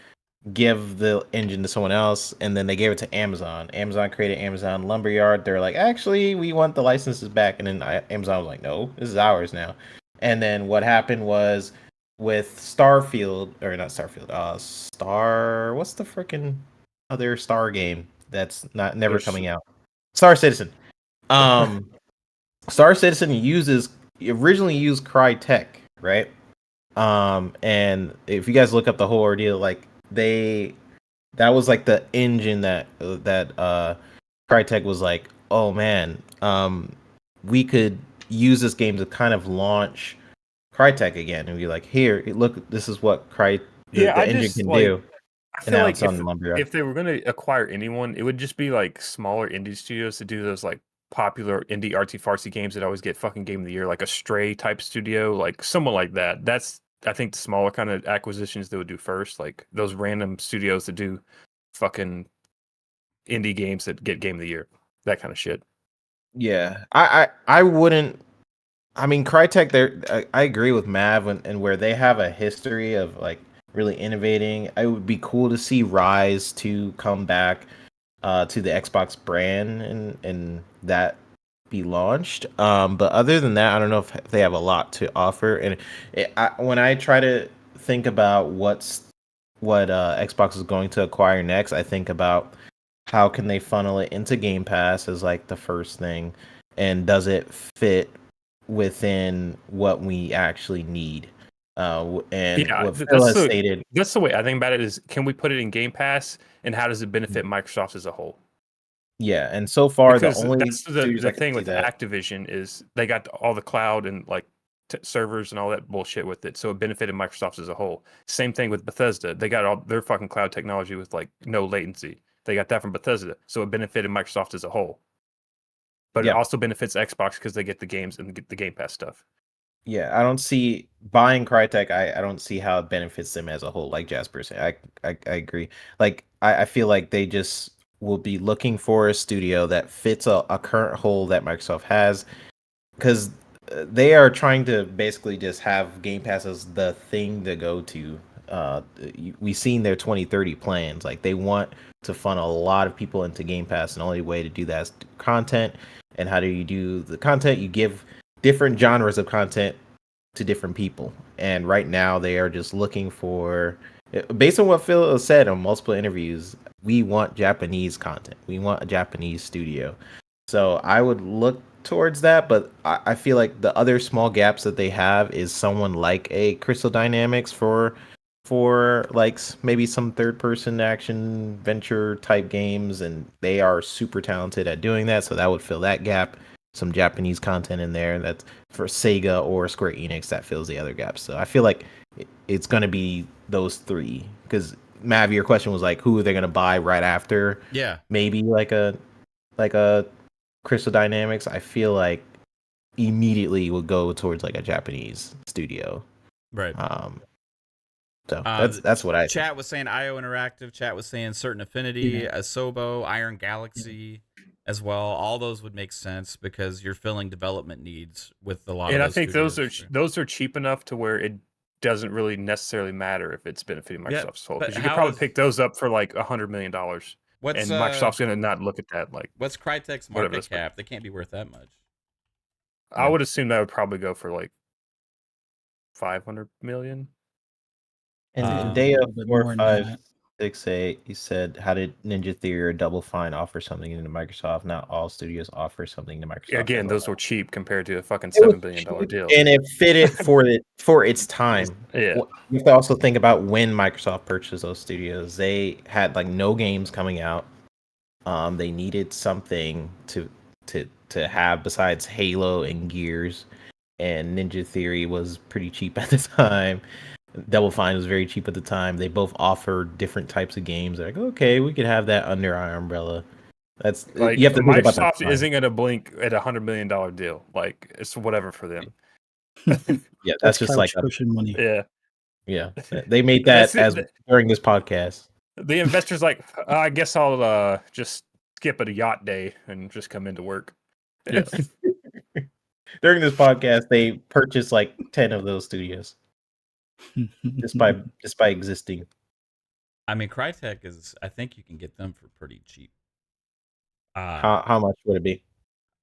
give the engine to someone else, and then they gave it to Amazon. Amazon created Amazon Lumberyard. They're like, actually, we want the licenses back, and then Amazon was like, no, this is ours now. And then what happened was with Starfield, or not Starfield, what's the freaking other Star game that's never coming out? Star Citizen. Star Citizen originally used Crytek, right? And if you guys look up the whole ordeal, like that was like the engine that Crytek was like, oh man, we could use this game to kind of launch Crytek again and be like, here, look, this is what the engine can do. I feel like if they were going to acquire anyone, it would just be like smaller indie studios to do those like popular indie artsy fartsy games that always get fucking game of the year, like a Stray type studio, like someone like that. That's I think the smaller kind of acquisitions they would do first, like those random studios that do fucking indie games that get game of the year, that kind of shit. Yeah, I wouldn't. I mean, Crytek, I agree with Mav and where they have a history of like really innovating. It would be cool to see Rise 2 come back to the Xbox brand and that be launched. But other than that, I don't know if they have a lot to offer. And when I try to think about what Xbox is going to acquire next, I think about how can they funnel it into Game Pass as like the first thing, and does it fit within what we actually need? What Phil has stated. That's the way I think about it is, can we put it in Game Pass, and how does it benefit Microsoft as a whole? Yeah, and so far because the only the thing with Activision is they got all the cloud and like servers and all that bullshit with it, so it benefited Microsoft as a whole. Same thing with Bethesda; they got all their fucking cloud technology with like no latency. They got that from Bethesda, so it benefited Microsoft as a whole. But it also benefits Xbox because they get the games and get the Game Pass stuff. Yeah, I don't see buying Crytek. I don't see how it benefits them as a whole. Like Jasper said, I agree. Like I feel like they just will be looking for a studio that fits a current hole that Microsoft has, because they are trying to basically just have Game Pass as the thing to go to. We've seen their 2030 plans. Like they want to funnel a lot of people into Game Pass, and the only way to do that is content. And how do you do the content? You give different genres of content to different people. And right now they are just looking for, based on what Phil said on multiple interviews, we want Japanese content. We want a Japanese studio. So I would look towards that, but I feel like the other small gaps that they have is someone like a Crystal Dynamics for like maybe some third person action venture type games, and they are super talented at doing that, so that would fill that gap. Some Japanese content in there that's for Sega or Square Enix, that fills the other gaps. So I feel like it's going to be those three, because Mav, your question was like, who are they going to buy right after? Yeah, maybe like a Crystal Dynamics. I feel like immediately will go towards like a Japanese studio, right? So that's what I chat think. was saying. IO Interactive chat was saying Certain Affinity, Asobo, Iron Galaxy as well. All those would make sense because you're filling development needs with a lot of those. And I think studios. those are cheap enough to where it doesn't really necessarily matter if it's benefiting Microsoft's whole, because you could probably pick those up for like $100 million. And Microsoft's going to not look at that like. What's Crytek's market cap? They can't be worth that much. I would assume that would probably go for like 500 million. And day of more than that. 4568, he said, "How did Ninja Theory or Double Fine offer something to Microsoft? Not all studios offer something to Microsoft." Again, those were cheap compared to a fucking It was $7 billion deal. and it fitted for its time. Yeah. You have to also think about when Microsoft purchased those studios. They had like no games coming out. They needed something to have besides Halo and Gears, and Ninja Theory was pretty cheap at the time. Double Fine was very cheap at the time. They both offered different types of games. They're like, okay, we could have that under our umbrella. That's like you have to think about that Microsoft isn't going to blink at $100 million deal. Like it's whatever for them. Yeah, that's just like pushing money. Yeah, they made that during this podcast. The investor's like, I guess I'll just skip a yacht day and just come into work. Yeah. During this podcast, they purchased like 10 of those studios just by existing. I mean, Crytek is. I think you can get them for pretty cheap. How much would it be?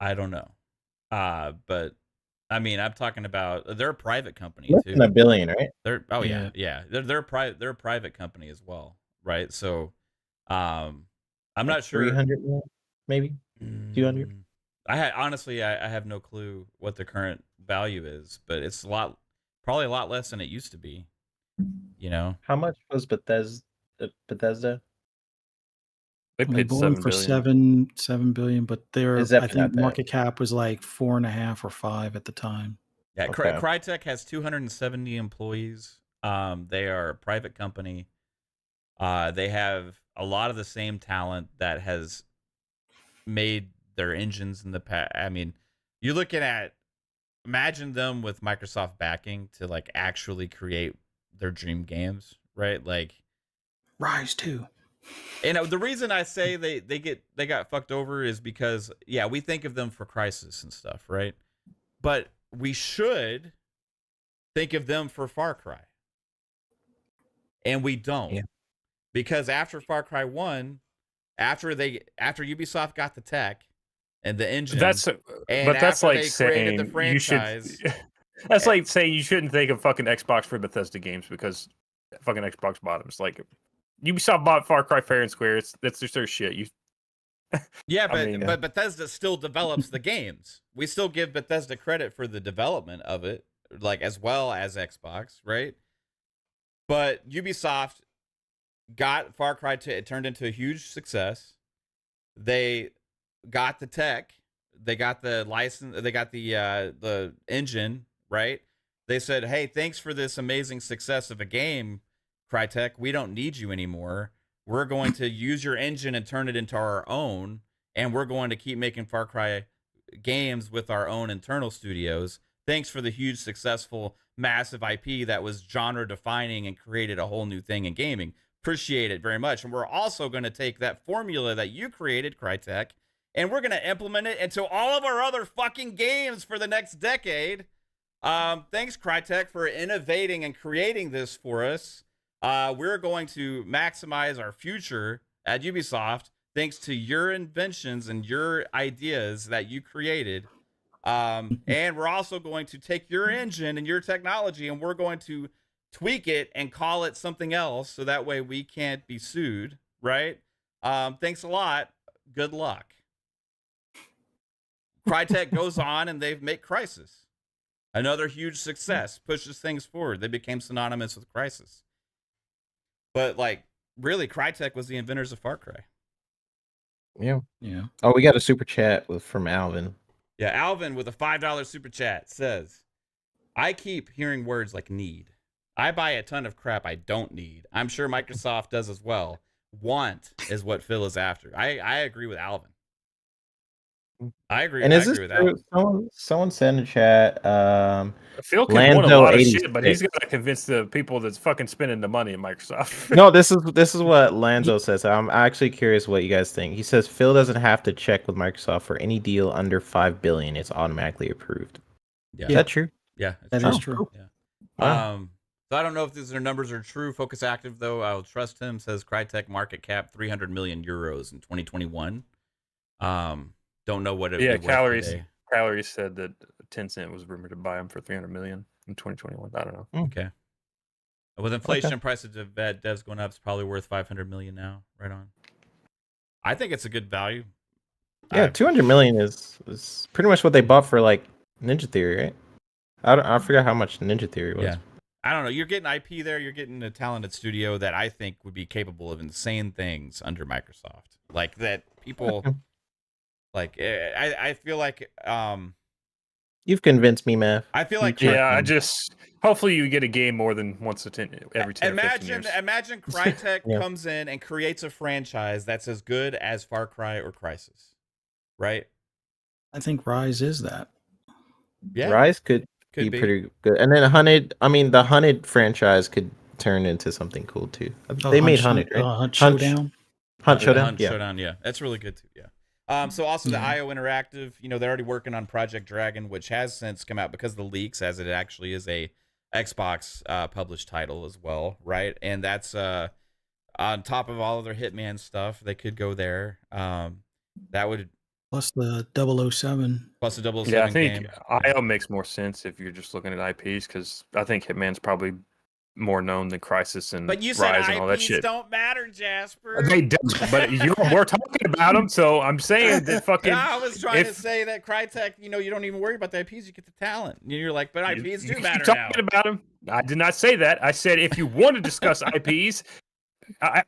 I don't know. But I mean, I'm talking about they're a private company Less too. than $1 billion, right? They're They're a private company as well, right? So, I'm like not sure. 300 million, maybe 200. I have no clue what the current value is, but it's probably a lot less than it used to be. You know, how much was Bethesda? They paid $7 for billion. $7 billion, but their I think market cap was like 4.5 or 5 at the time. Yeah, Okay. Crytek has 270 employees. They are a private company. They have a lot of the same talent that has made their engines in the past. I mean, you're looking at, imagine them with Microsoft backing to like actually create their dream games, right? Like Rise 2. And the reason I say they got fucked over is because, yeah, we think of them for Crysis and stuff, right? But we should think of them for Far Cry. And we don't. Yeah. Because after Far Cry 1, after Ubisoft got the tech and the engine, that's like saying the franchise, that's like saying you shouldn't think of fucking Xbox for Bethesda games because fucking Xbox bottoms. Like Ubisoft bought Far Cry fair and square. That's just their shit. Yeah, but Bethesda still develops the games. We still give Bethesda credit for the development of it, like as well as Xbox, right? But Ubisoft got Far Cry 2. It turned into a huge success. They got the tech. They got the license. They got the engine, right? They said, "Hey, thanks for this amazing success of a game, Crytek. We don't need you anymore. We're going to use your engine and turn it into our own, and we're going to keep making Far Cry games with our own internal studios. Thanks for the huge, successful, massive IP that was genre-defining and created a whole new thing in gaming. Appreciate it very much. And we're also going to take that formula that you created, Crytek, and we're going to implement it into all of our other fucking games for the next decade. Thanks, Crytek, for innovating and creating this for us. We're going to maximize our future at Ubisoft thanks to your inventions and your ideas that you created. And we're also going to take your engine and your technology and we're going to tweak it and call it something else so that way we can't be sued, right? Thanks a lot. Good luck." Crytek goes on and they make Crysis. Another huge success, pushes things forward. They became synonymous with Crysis. But like, really, Crytek was the inventors of Far Cry. Yeah. Oh, we got a super chat from Alvin. Yeah, Alvin with a $5 super chat says, "I keep hearing words like need. I buy a ton of crap I don't need. I'm sure Microsoft does as well. Want is what Phil is after." I agree with Alvin. I agree. And is this with true? Someone said in the chat, Phil can want a lot of shit, but he's got to convince the people that's fucking spending the money at Microsoft. No, this is what Lanzo says. I'm actually curious what you guys think. He says Phil doesn't have to check with Microsoft for any deal under $5 billion. It's automatically approved. Yeah. Is that true? Yeah, that is true. Cool. Yeah. Wow. So I don't know if these numbers are true. Focus Active, though, I'll trust him. Says Crytek market cap 300 million euros in 2021. Don't know what it. Yeah, Calories said that Tencent was rumored to buy them for $300 million in 2021. I don't know. Okay. With inflation and price of devs going up, it's probably worth 500 million now. Right on. I think it's a good value. Yeah, 200 million is pretty much what they bought for like Ninja Theory, right? I forgot how much Ninja Theory was. Yeah. I don't know. You're getting IP there. You're getting a talented studio that I think would be capable of insane things under Microsoft. Like that people like I feel like You've convinced me, Matt. I feel like I just hopefully you get a game more than every 10 or 15 years. Imagine Crytek comes in and creates a franchise that's as good as Far Cry or Crysis. Right? I think Rise is that. Yeah. Rise could be pretty good. And then the Hunted franchise could turn into something cool too. They made Hunted, right? Hunt Showdown. Hunt Showdown. Hunt Showdown, yeah. That's really good too, yeah. So also the IO Interactive, they're already working on Project Dragon, which has since come out because of the leaks, as it actually is a Xbox published title as well, right? And that's on top of all of their Hitman stuff. They could go there. That would plus the 007. Plus the 007 Yeah, I think game. IO makes more sense if you're just looking at IPs, because I think Hitman's probably more known than Crysis and but you said Rise IPs and all that shit. Don't matter, Jasper. They don't, but we're talking about them, so I'm saying that fucking. I was trying to say that Crytek, you don't even worry about the IPs, you get the talent. You're like, but IPs do matter now. Talking about them. I did not say that. I said if you want to discuss IPs,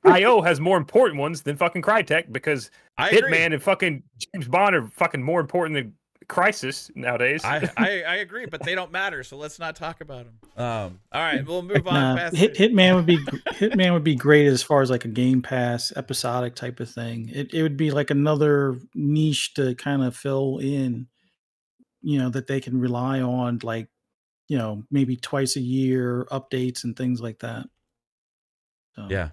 IO has more important ones than fucking Crytek, because Hitman and fucking James Bond are fucking more important than Crysis nowadays. I agree, but they don't matter, so let's not talk about them. All right, we'll move on. Past Hitman would be great as far as like a Game Pass episodic type of thing. It would be like another niche to kind of fill in, that they can rely on, like, maybe twice a year updates and things like that. So. Yeah.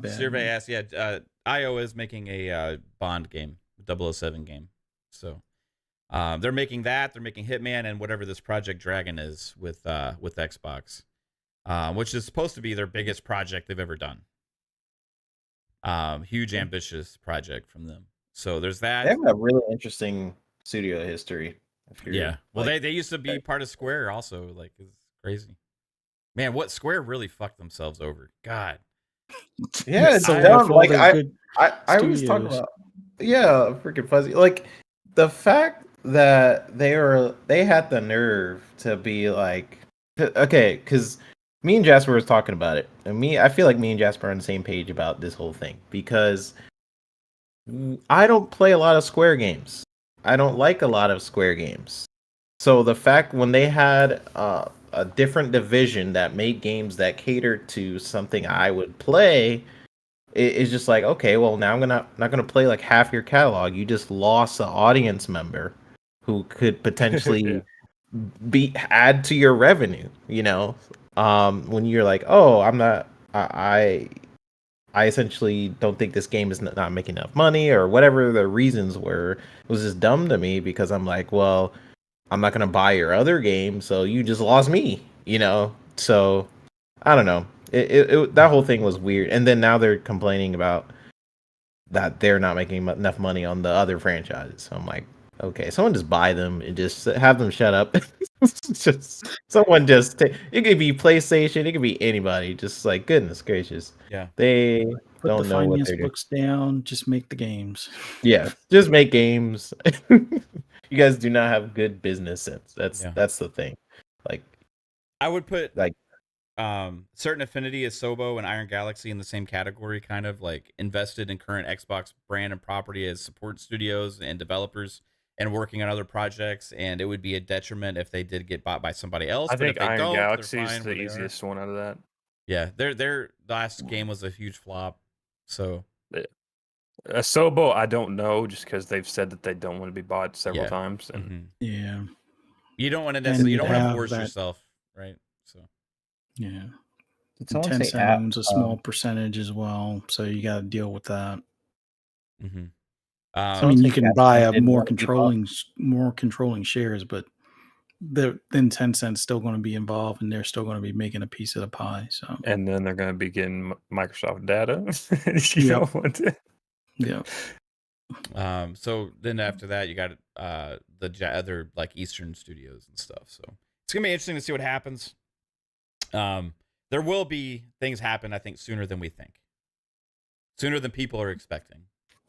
Survey asked, IO is making a Bond game, 007 game. So they're making that. They're making Hitman and whatever this Project Dragon is with Xbox, which is supposed to be their biggest project they've ever done. Huge, ambitious project from them. So there's that. They have a really interesting studio history. Yeah. Well, they used to be part of Square also. Like, it's crazy. Man, what Square really fucked themselves over. God. Yeah, it's dumb. Like I was talking about. Yeah, freaking fuzzy. Like the fact that they had the nerve to be like, okay, because me and Jasper was talking about it, and I feel like me and Jasper are on the same page about this whole thing, because I don't play a lot of Square games. I don't like a lot of Square games. So the fact when they had a different division that made games that catered to something I would play, it's just like, okay, well, now I'm not gonna play like half your catalog. You just lost an audience member who could potentially add to your revenue. When you're like, oh, I essentially don't think this game is not making enough money, or whatever the reasons were. It was just dumb to me, because I'm like, well, I'm not gonna buy your other game, so you just lost me, So I don't know. That whole thing was weird, and then now they're complaining about that they're not making enough money on the other franchises. So I'm like, okay, someone just buy them and just have them shut up. Just someone just it could be PlayStation, it could be anybody. Just like, goodness gracious, yeah, they put don't the know what finance they're doing. books down. Just make the games. Yeah, just make games. You guys do not have good business sense. That's the thing. Like, I would put like Certain Affinity, Asobo, and Iron Galaxy in the same category, kind of like invested in current Xbox brand and property as support studios and developers and working on other projects, and it would be a detriment if they did get bought by somebody else. I think Iron Galaxy is is the easiest one out of that. Yeah, their last game was a huge flop. So Asobo, I don't know, just because they've said that they don't want to be bought several times. And Yeah. You don't want to necessarily, you don't want to force yourself, right? So yeah. It's almost Tencent owns a small percentage as well, so you got to deal with that. Mm-hmm. I mean, you can buy a more controlling shares, but then Tencent's still going to be involved, and they're still going to be making a piece of the pie. So, and then they're going to be getting Microsoft data. Yeah. So then after that, you got the other like Eastern studios and stuff. So it's gonna be interesting to see what happens. There will be things happen, I think, sooner than we think, sooner than people are expecting.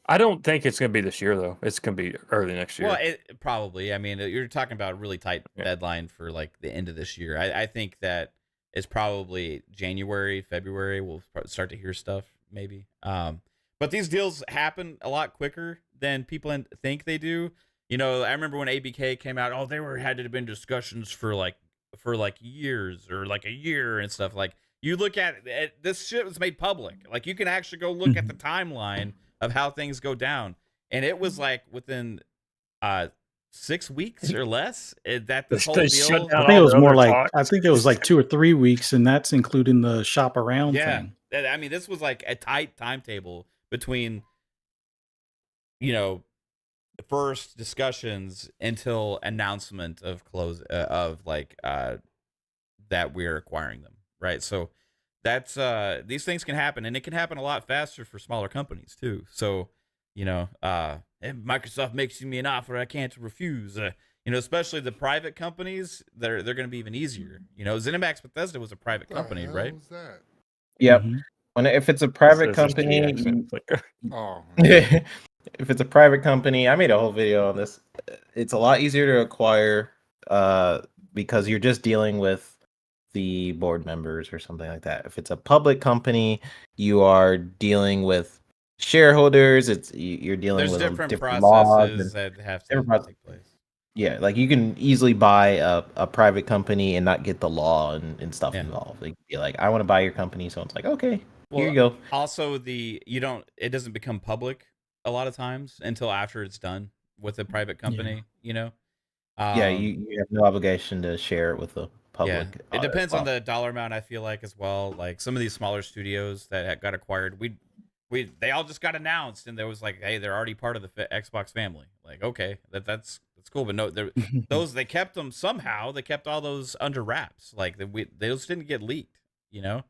I don't think it's going to be this year, though. It's going to be early next year. Well, it probably. I mean, you're talking about a really tight deadline for like the end of this year. I think that it's probably January, February. We'll start to hear stuff, maybe. But these deals happen a lot quicker than people think they do. You know, I remember when ABK came out. Oh, had to have been discussions for like years or like a year and stuff. Like you look at it, this shit was made public. Like you can actually go look at the timeline of how things go down, and it was like within 6 weeks or less that this whole deal. I think it was more like I think it was like 2 or 3 weeks, and that's including the shop around thing. I mean, this was like a tight timetable between, you know, the first discussions until announcement of close of like that we're acquiring them, right? So that's these things can happen, and it can happen a lot faster for smaller companies too. So, you know, if Microsoft makes me an offer I can't refuse. You know, especially the private companies, they're going to be even easier. You know, ZeniMax Bethesda was a private company, right? What was that? Yep. If it's a private company, if it's a private company, I made a whole video on this. It's a lot easier to acquire because you're just dealing with the board members or something like that. If it's a public company, you are dealing with shareholders. You're dealing with different processes that have to take place. Yeah, like you can easily buy a private company and not get the law and stuff involved. Like, be like, I want to buy your company, so it's like, okay, here you go. Also, it doesn't become public a lot of times until after it's done with a private company. You know. You have no obligation to share it with the public. Yeah. It depends on the dollar amount, I feel like, as well. Like some of these smaller studios that got acquired, they all just got announced, and there was like, hey, they're already part of the Xbox family. Like, okay, that's cool, but no, they kept them somehow. They kept all those under wraps. Like those didn't get leaked. You know,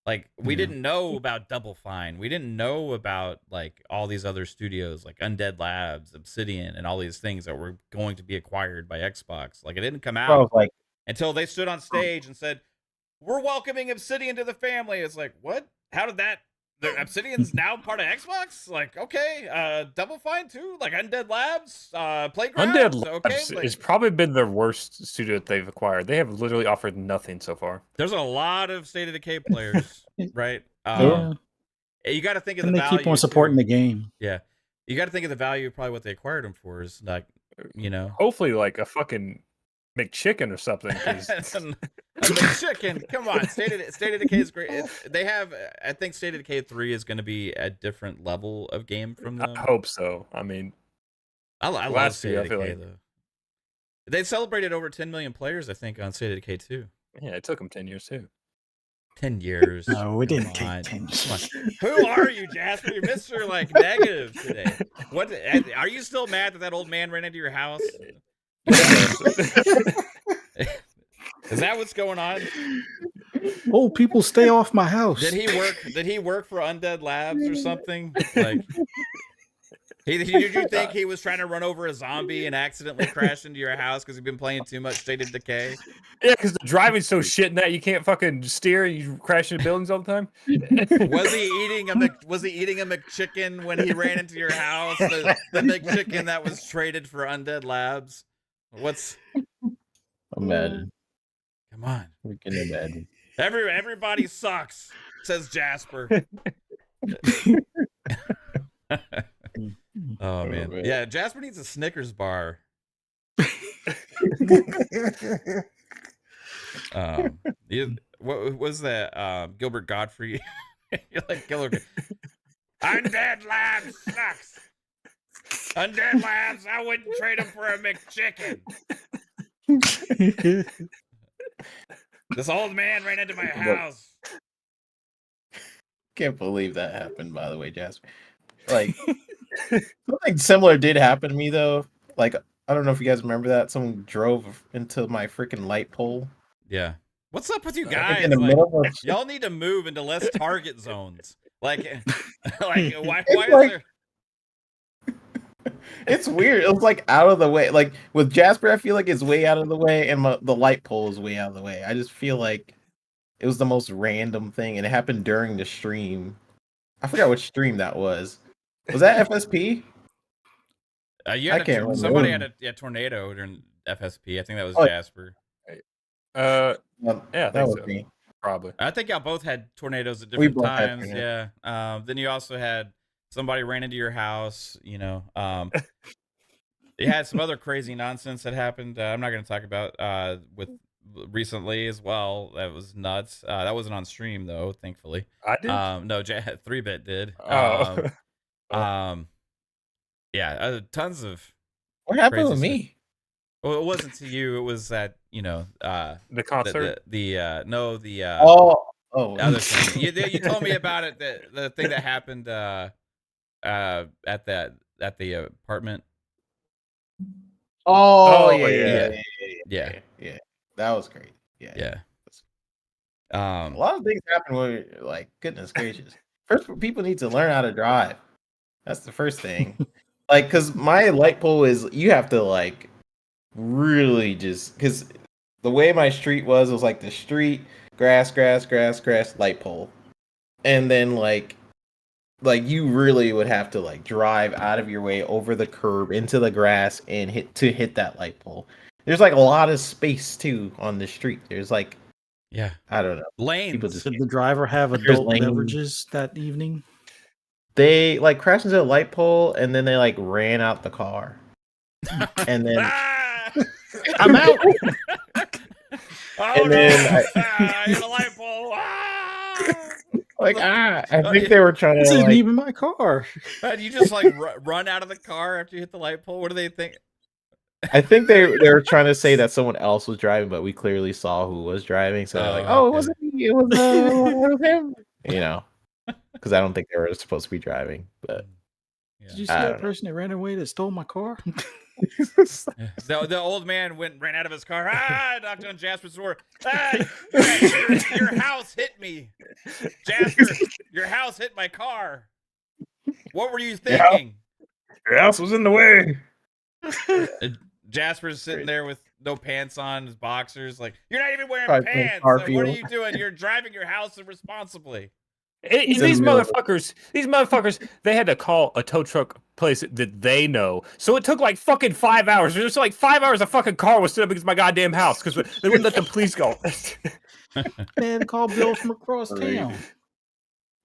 like we didn't know about Double Fine. We didn't know about like all these other studios, like Undead Labs, Obsidian, and all these things that were going to be acquired by Xbox. Like it didn't come out until they stood on stage and said, "We're welcoming Obsidian to the family." It's like, what? How did that? The Obsidian's now part of Xbox? Like, okay, Double Fine too? Like Undead Labs, Playground? Undead Labs has probably been their worst studio that they've acquired. They have literally offered nothing so far. There's a lot of State of Decay players, right? You got to think of the value. They keep on supporting the game. Yeah. You got to think of the value of probably what they acquired them for is like, you know. Hopefully like a fucking McChicken or something. A McChicken, come on! State of Decay is great. They have, I think, State of Decay 3 is going to be a different level of game from them. I hope so. I mean, I love State of Decay though. They celebrated over 10 million players, I think, on State of Decay 2. Yeah, it took them 10 years too. 10 years. No, it didn't take 10 years. Who are you, Jasper? You're Mr. like negative today. What? Are you still mad that old man ran into your house? Is that what's going on? Oh, people stay off my house. Did he work for Undead Labs or something? Like, did you think he was trying to run over a zombie and accidentally crash into your house because he'd been playing too much State of Decay? Yeah, because the driving's so shit in that you can't fucking steer and you crash into buildings all the time. Was he eating a McChicken when he ran into your house? The McChicken that was traded for Undead Labs. Imagine. Come on. We can imagine. Everybody sucks, says Jasper. Oh man. Yeah, Jasper needs a Snickers bar. What was that? Gilbert Godfrey. You're like Gilbert. Undead Labs sucks. Undead Labs, I wouldn't trade him for a McChicken. This old man ran into my house. Can't believe that happened, by the way, Jasper. Like, something similar did happen to me, though. Like, I don't know if you guys remember that. Someone drove into my freaking light pole. Yeah. What's up with you guys? Y'all need to move into less target zones. Like why is there... It's weird. It was like out of the way. Like with Jasper, I feel like it's way out of the way, and the light pole is way out of the way. I just feel like it was the most random thing, and it happened during the stream. I forgot which stream that was. Was that FSP? You I had can't remember. somebody had a tornado during FSP. I think that was Oh, Jasper. Yeah, I that think was so. me. Probably. I think y'all both had tornadoes at We different both had times. tornadoes. Yeah. Then you also had somebody ran into your house. You know. You had some other crazy nonsense that happened. I'm not going to talk about with recently as well. That was nuts. That wasn't on stream though, thankfully. I did. No, 3-bit did. Oh. Yeah, tons of. What happened crazy with stuff. me? Well, it wasn't to you. It was at the concert. Other thing. You told me about it. The thing that happened at the apartment. Oh, yeah. That was great. Yeah. A lot of things happen where you're like, goodness gracious. First, people need to learn how to drive. That's the first thing. Like, because my light pole is, you have to like really just, because the way my street was like the street, grass, light pole. And then like you really would have to like drive out of your way over the curb into the grass and hit that light pole. There's like a lot of space too on the street. There's like, I don't know, lanes. People just Did the driver have adult beverages that evening? They like crashed into a light pole and then they like ran out the car. And then I'm out. And then I hit a light pole. I think they were trying to. This isn't even my car. You just like run out of the car after you hit the light pole. What do they think? I think they were trying to say that someone else was driving, but we clearly saw who was driving. So they're like, "Oh, it wasn't me. It was him." You know, because I don't think they were supposed to be driving. But did you see that person that ran away that stole my car? The old man ran out of his car. Knocked on Jasper's door. Your house hit me, Jasper. Your house hit my car. What were you thinking? Your house was in the way. Jasper's sitting there with no pants on, his boxers. Like, you're not even wearing pants. Like, what are you doing? You're driving your house irresponsibly. These motherfuckers, they had to call a tow truck place that they know. So it took like fucking 5 hours. There's like 5 hours a fucking car was stood up against my goddamn house because they wouldn't let the police go. They had to call Bill from across town.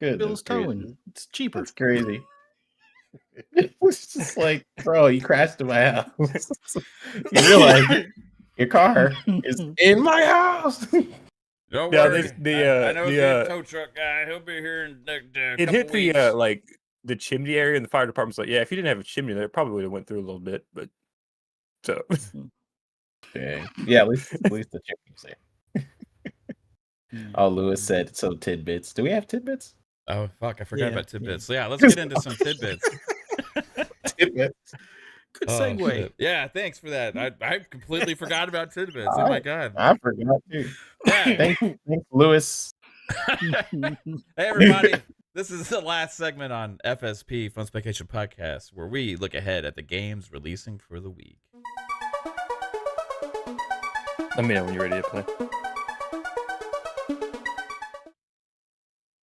Bill's towing. It's cheaper. It's crazy. It was just like, bro, you crashed in my house. You realize your car is in my house. Don't worry. I know the tow truck guy. He'll be here in it hit weeks. The like the chimney area, and the fire department's like, yeah, if you didn't have a chimney there, it probably would have went through a little bit. But so yeah, at least the chimney's there. Oh, Lewis said so. Tidbits. Do we have tidbits? Oh fuck, I forgot about tidbits. Yeah, let's get into some tidbits. Tidbits. Good segue. Shit. Yeah, thanks for that. I completely forgot about tidbits. Oh my god, I forgot too. Yeah, thanks, Lewis. Hey everybody, this is the last segment on FSP Fun Vacation Podcast, where we look ahead at the games releasing for the week. Let me know when you're ready to play.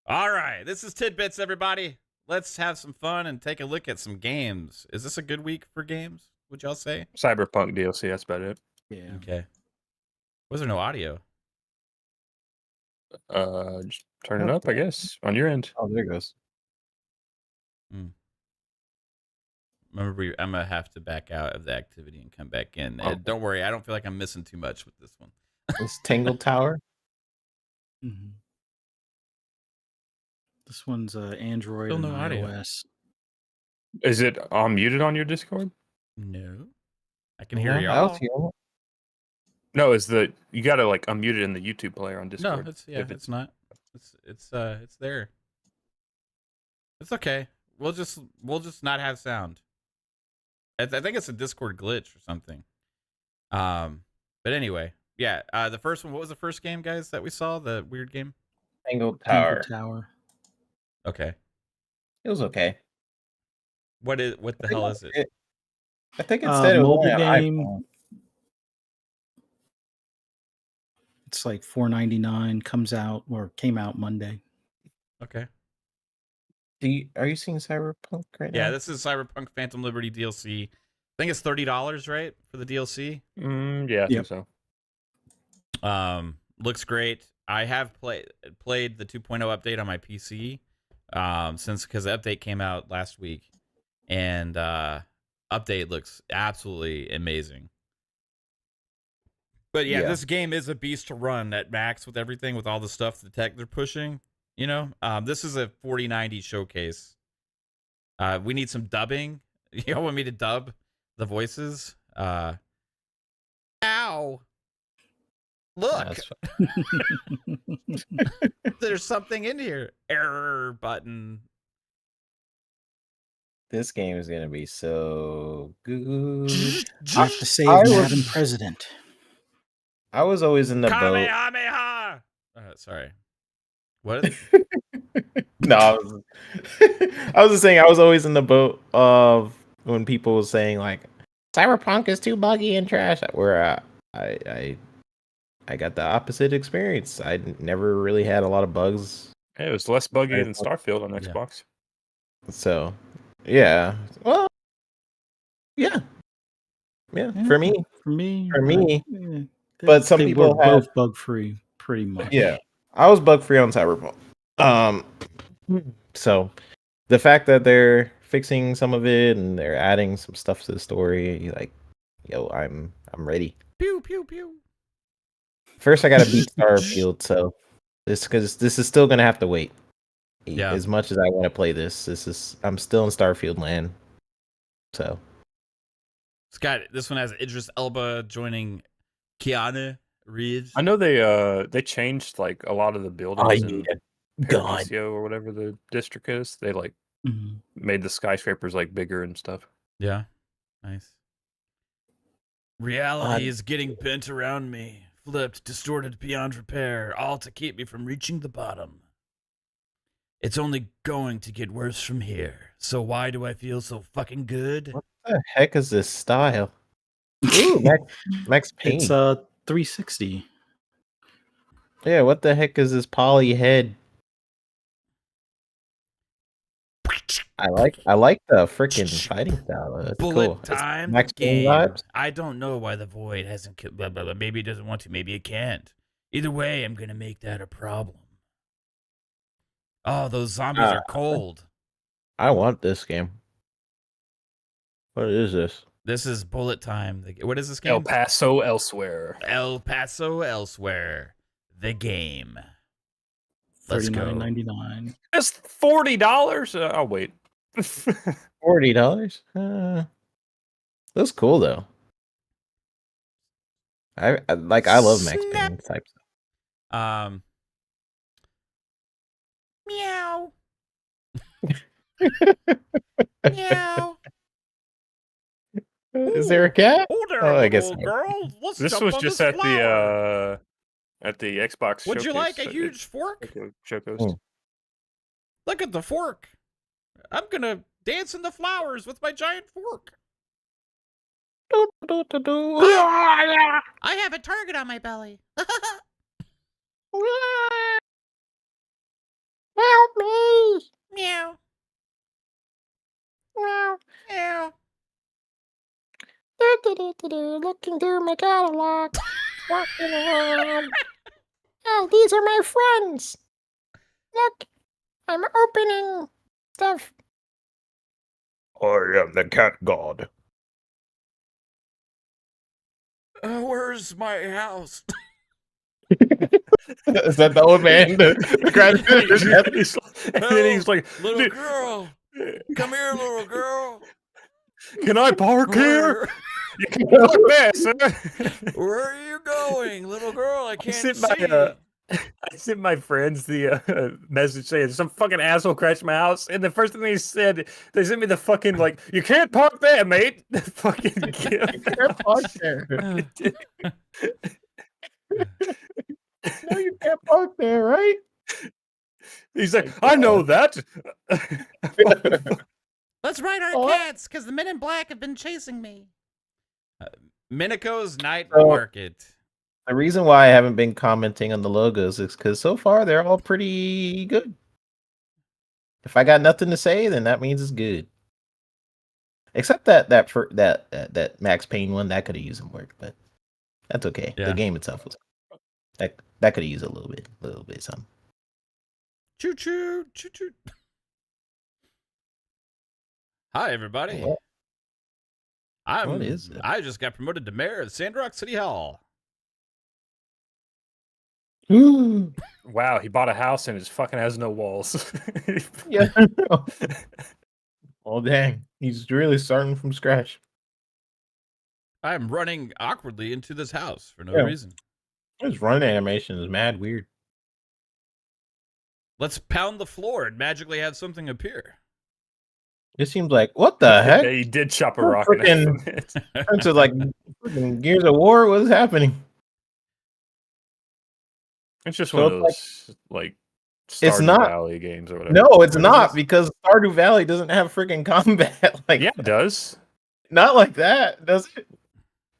All right, this is tidbits, everybody. Let's have some fun and take a look at some games. Is this a good week for games? Would y'all say? Cyberpunk DLC. That's about it. Yeah. Okay. Was there no audio? Just turn it up, I guess, on your end. Oh, there it goes. Remember, I'm gonna have to back out of the activity and come back in. Oh. Don't worry, I don't feel like I'm missing too much with this one. It's Tangled Tower. Mm-hmm. This one's Android Still and no audio. iOS. Is it muted on your Discord? No, I can hear y'all. No, you gotta like unmute it in the YouTube player on Discord. No, it's not. It's there. It's okay. We'll just not have sound. I think it's a Discord glitch or something. But anyway, yeah. The first one. What was the first game, guys, that we saw? The weird game. Tangled Tower. Okay. It was okay. What the hell is it? I think instead it was mobile only on game. iPhone. It's like $4.99. Came out Monday. Okay. Are you seeing Cyberpunk right now? Yeah, this is Cyberpunk Phantom Liberty DLC. I think it's $30, right, for the DLC? Yeah, I think so. Looks great. I have played the 2.0 update on my PC because the update came out last week, and update looks absolutely amazing. But yeah, this game is a beast to run at max with everything, with all the stuff, the tech they're pushing. You know, this is a 4090 showcase. We need some dubbing. You want me to dub the voices? Ow! Look, there's something in here. Error button. This game is gonna be so good. I have to save Madam President. I was always in the boat. Kamehameha! Sorry. What? No, I was just saying I was always in the boat of when people were saying like Cyberpunk is too buggy and trash. Where I got the opposite experience. I never really had a lot of bugs. It was less buggy than Starfield on Xbox. So, yeah. Well, yeah. For me. Yeah. But some people were both bug free, pretty much. Yeah, I was bug free on Cyberpunk. So the fact that they're fixing some of it and they're adding some stuff to the story, like, yo, I'm ready. Pew pew pew. First, I gotta beat Starfield, so this is still gonna have to wait. Yeah. As much as I want to play this, I'm still in Starfield land. So This one has Idris Elba joining Keanu Reeves. I know they changed like a lot of the buildings in God. Paradiso or whatever the district is. They like made the skyscrapers like bigger and stuff. Yeah, nice. Reality is getting bent around me, flipped, distorted beyond repair, all to keep me from reaching the bottom. It's only going to get worse from here. So why do I feel so fucking good? What the heck is this style? Ooh, Max Payne. It's 360. Yeah, what the heck is this poly head? I like the freaking fighting style. That's Bullet cool. time Max Payne game. vibes. I don't know why the void hasn't killed. Blah, blah, blah. Maybe it doesn't want to. Maybe it can't. Either way, I'm gonna make that a problem. Oh, those zombies are cold. I want this game. What is this? This is Bullet Time. What is this game? El Paso Elsewhere. El Paso Elsewhere. The game. Let's go. $39.99. That's $40. I'll wait. $40. That's cool though. I love Max Payne type stuff. Meow. Meow. Is there a cat? Oh, there, I guess little girl. Let's This jump was on just this at flower. the Xbox. Would you like a showcase. huge fork? Showcase. Look at the fork. I'm gonna dance in the flowers with my giant fork. I have a target on my belly. Help me! Meow. Meow. Meow. Looking through my catalog, walking around. Oh, these are my friends. Look, I'm opening stuff. I am the cat god. Where's my house? Is that the old man? And then he's like, little girl, come here, little girl. "Can I park here?" You can park there, sir. Where are you going, little girl? I can't sent see. I sent my friends the message saying some fucking asshole crashed my house, and the first thing they said, they sent me the fucking like, "You can't park there, mate." The fucking You can't park there. No, you can't park there, right? He's like, "I know that." Let's right, our cats, because the men in black have been chasing me. Minako's Night So- Market. The reason why I haven't been commenting on the logos is because so far they're all pretty good. If I got nothing to say, then that means it's good. Except that Max Payne one, that could have used some work, but that's okay. Yeah. The game itself was that could have used a little bit something. Choo choo choo choo. Hi everybody. What? What is it? I just got promoted to mayor of Sandrock City Hall. Wow, he bought a house and it fucking has no walls. Yeah. Oh dang, he's really starting from scratch. I'm running awkwardly into this house for no Yeah. reason. His run animation is mad weird. Let's pound the floor and magically have something appear. It seems like what the heck? Yeah, he did chop a Oh, rock. in frickin- half. Turns to like freaking Gears of War. What is happening? It's just So one of it's those like It's Stardew not- Valley games or whatever. No, it's What is not this? because Stardew Valley doesn't have freaking combat. Like, Yeah, it does. not like that, does it?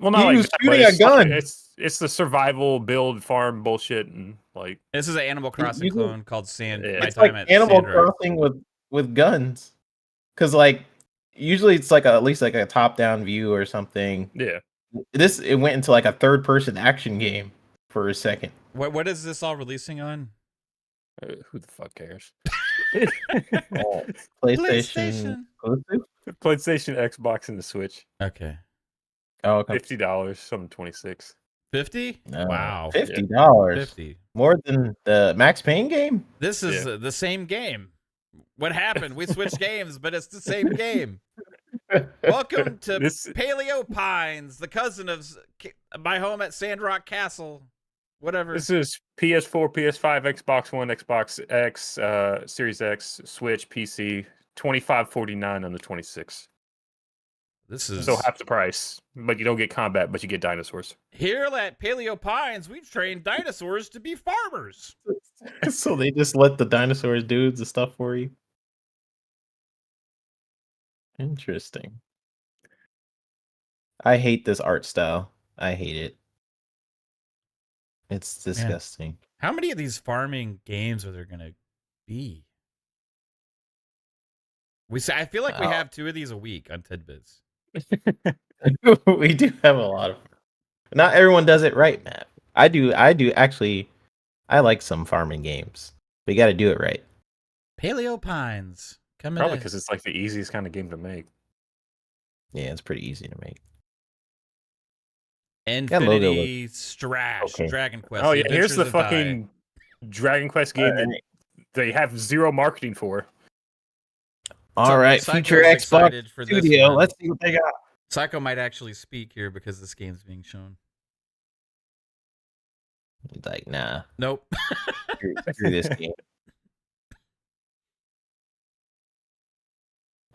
Well, not You like was that, shooting but a it's like- gun. It's the survival build farm bullshit and like This is an Animal Crossing you can- clone called Sand. Yeah. My It's Time like at Animal Sandrock. Crossing with guns. Because like usually it's like at least like a top down view or something. yeah. It went into like a third person action game for a second. What is this all releasing on? Who the fuck cares? PlayStation. exclusive? PlayStation, Xbox, and the Switch. Okay. Oh, okay. $50, some 26. 50? No, Wow. $50. 50. More than the Max Payne game? This is the same game. What happened? We switched games, but it's the same game. Welcome to This Paleo Pines, the cousin of my home at Sandrock Castle. Whatever. this is PS4, PS5, Xbox One, Xbox X, Series X, Switch, PC. $25.49 on the 26. This is So half the price, but you don't get combat, but you get dinosaurs. here at Paleo Pines. We've trained dinosaurs to be farmers. So they just let the dinosaurs do the stuff for you? Interesting. I hate this art style. I hate it. It's disgusting. How many of these farming games are there gonna be? I feel like we have 2 of these a week on Tidbits. We do have a lot of. Not everyone does it right, Matt. I do actually. I like some farming games. But you got to do it right. Paleo Pines coming Probably in. because it's like the easiest kind of game to make. Yeah, it's pretty easy to make. Infinity Strash, Okay. Dragon Quest. Oh yeah, here's Adventures the of Dai. fucking Dragon Quest game that they have zero marketing for. All right, Psycho's future Xbox excited for this Studio. one. Let's see what they got. Psycho might actually speak here because this game's being shown. He's like, nah, Nope. screw this game.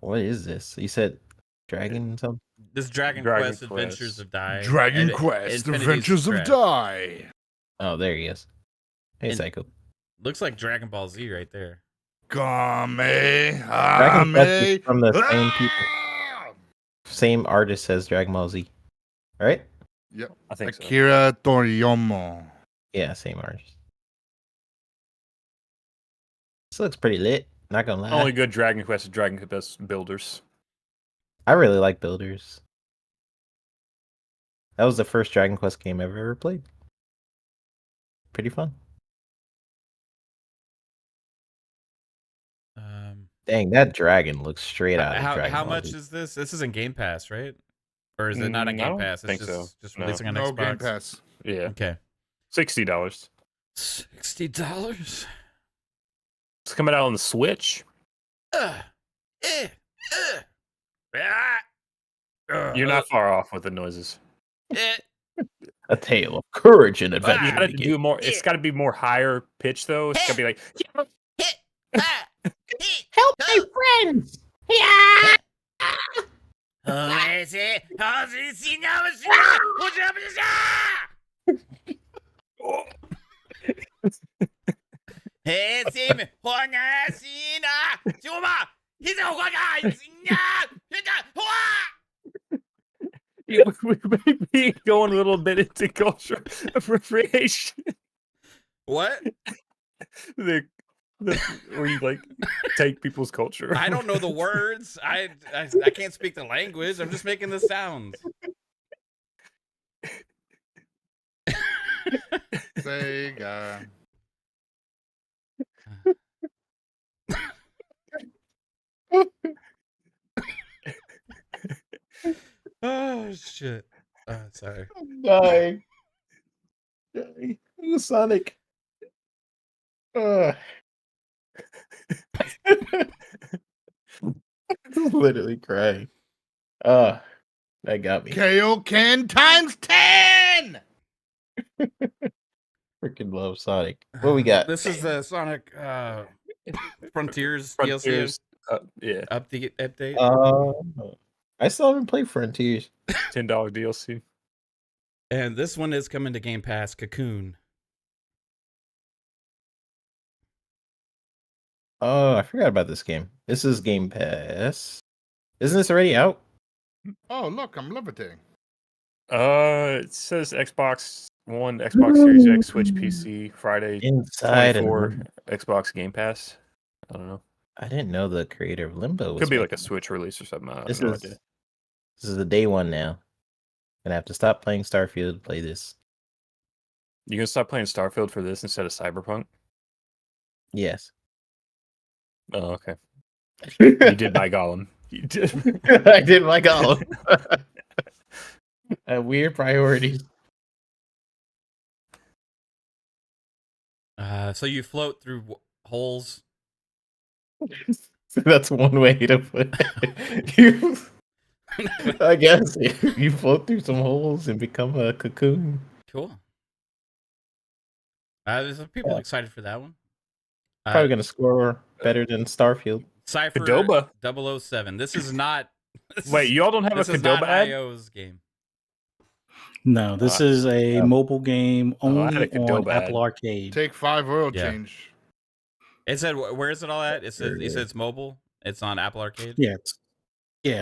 What is this? You said dragon something? This Dragon Dragon Quest Adventures Quest. of Dai. Dragon and Quest, Infinity's Adventures of Strash. Die. Oh, there he is. Hey, And- Psycho. Looks like Dragon Ball Z right there. Kame, Dragon Quest is from the same people, Ah! same artist as Dragon Ball Z, right? Yep. I think so. Akira Toriyama. Yeah, same artist. This looks pretty lit. Not gonna lie. Only good Dragon Quest is Dragon Quest Builders. I really like Builders. That was the first Dragon Quest game I've ever played. Pretty fun. Dang, that dragon looks straight out of Dragon How Ball much Z. is this? This isn't Game Pass, right? Or is it not on I Game don't Pass? It's think just, so. just No. releasing on No Xbox. Game Pass. Yeah, Okay. $60. $60. It's coming out on the Switch. You're not far off with the noises. A tale of courage and You adventure. gotta do more. It's got to be more higher pitch though. It's gotta be like. Help my friends! Yeah! we may be going a little bit into culture appropriation. What? Where you like take people's culture. I don't know the words. I can't speak the language. I'm just making the sounds. Sega. Oh shit. Sorry. Die. Sonic. Literally crying. That got me. KO Ken times 10! Freaking love Sonic. What we got? This is the Sonic Frontiers Frontiers, DLC yeah, update. I still haven't played Frontiers. $10 DLC. And this one is coming to Game Pass, Cocoon. Oh, I forgot about this game. This is Game Pass. Isn't this already out? Oh, look, I'm levitating. It says Xbox One, Xbox Series X, Switch, PC, Friday, Inside 24, Xbox Game Pass. I don't know. I didn't know the creator of Limbo was Could be like a making it. Switch release or something. I have This no is idea. this is the day one now. Gonna have to stop playing Starfield to play this. You gonna stop playing Starfield for this instead of Cyberpunk? Yes. Oh, okay. You did my Gollum. You did. I did my goal. Weird priorities. So you float through holes. That's one way to put it. I guess you float through some holes and become a cocoon. Cool. There's some people excited for that one. Probably gonna score better than Starfield. Cypher Kadoba. 007. This is not. Wait, y'all don't have a this is not Kadoba ad? IO's game. No, this is a mobile game I had a only on Kadoba ad. Apple Arcade. Take 5 oil Yeah. change. It said, where is it all at? It said, you said it's mobile. It's on Apple Arcade. Yeah,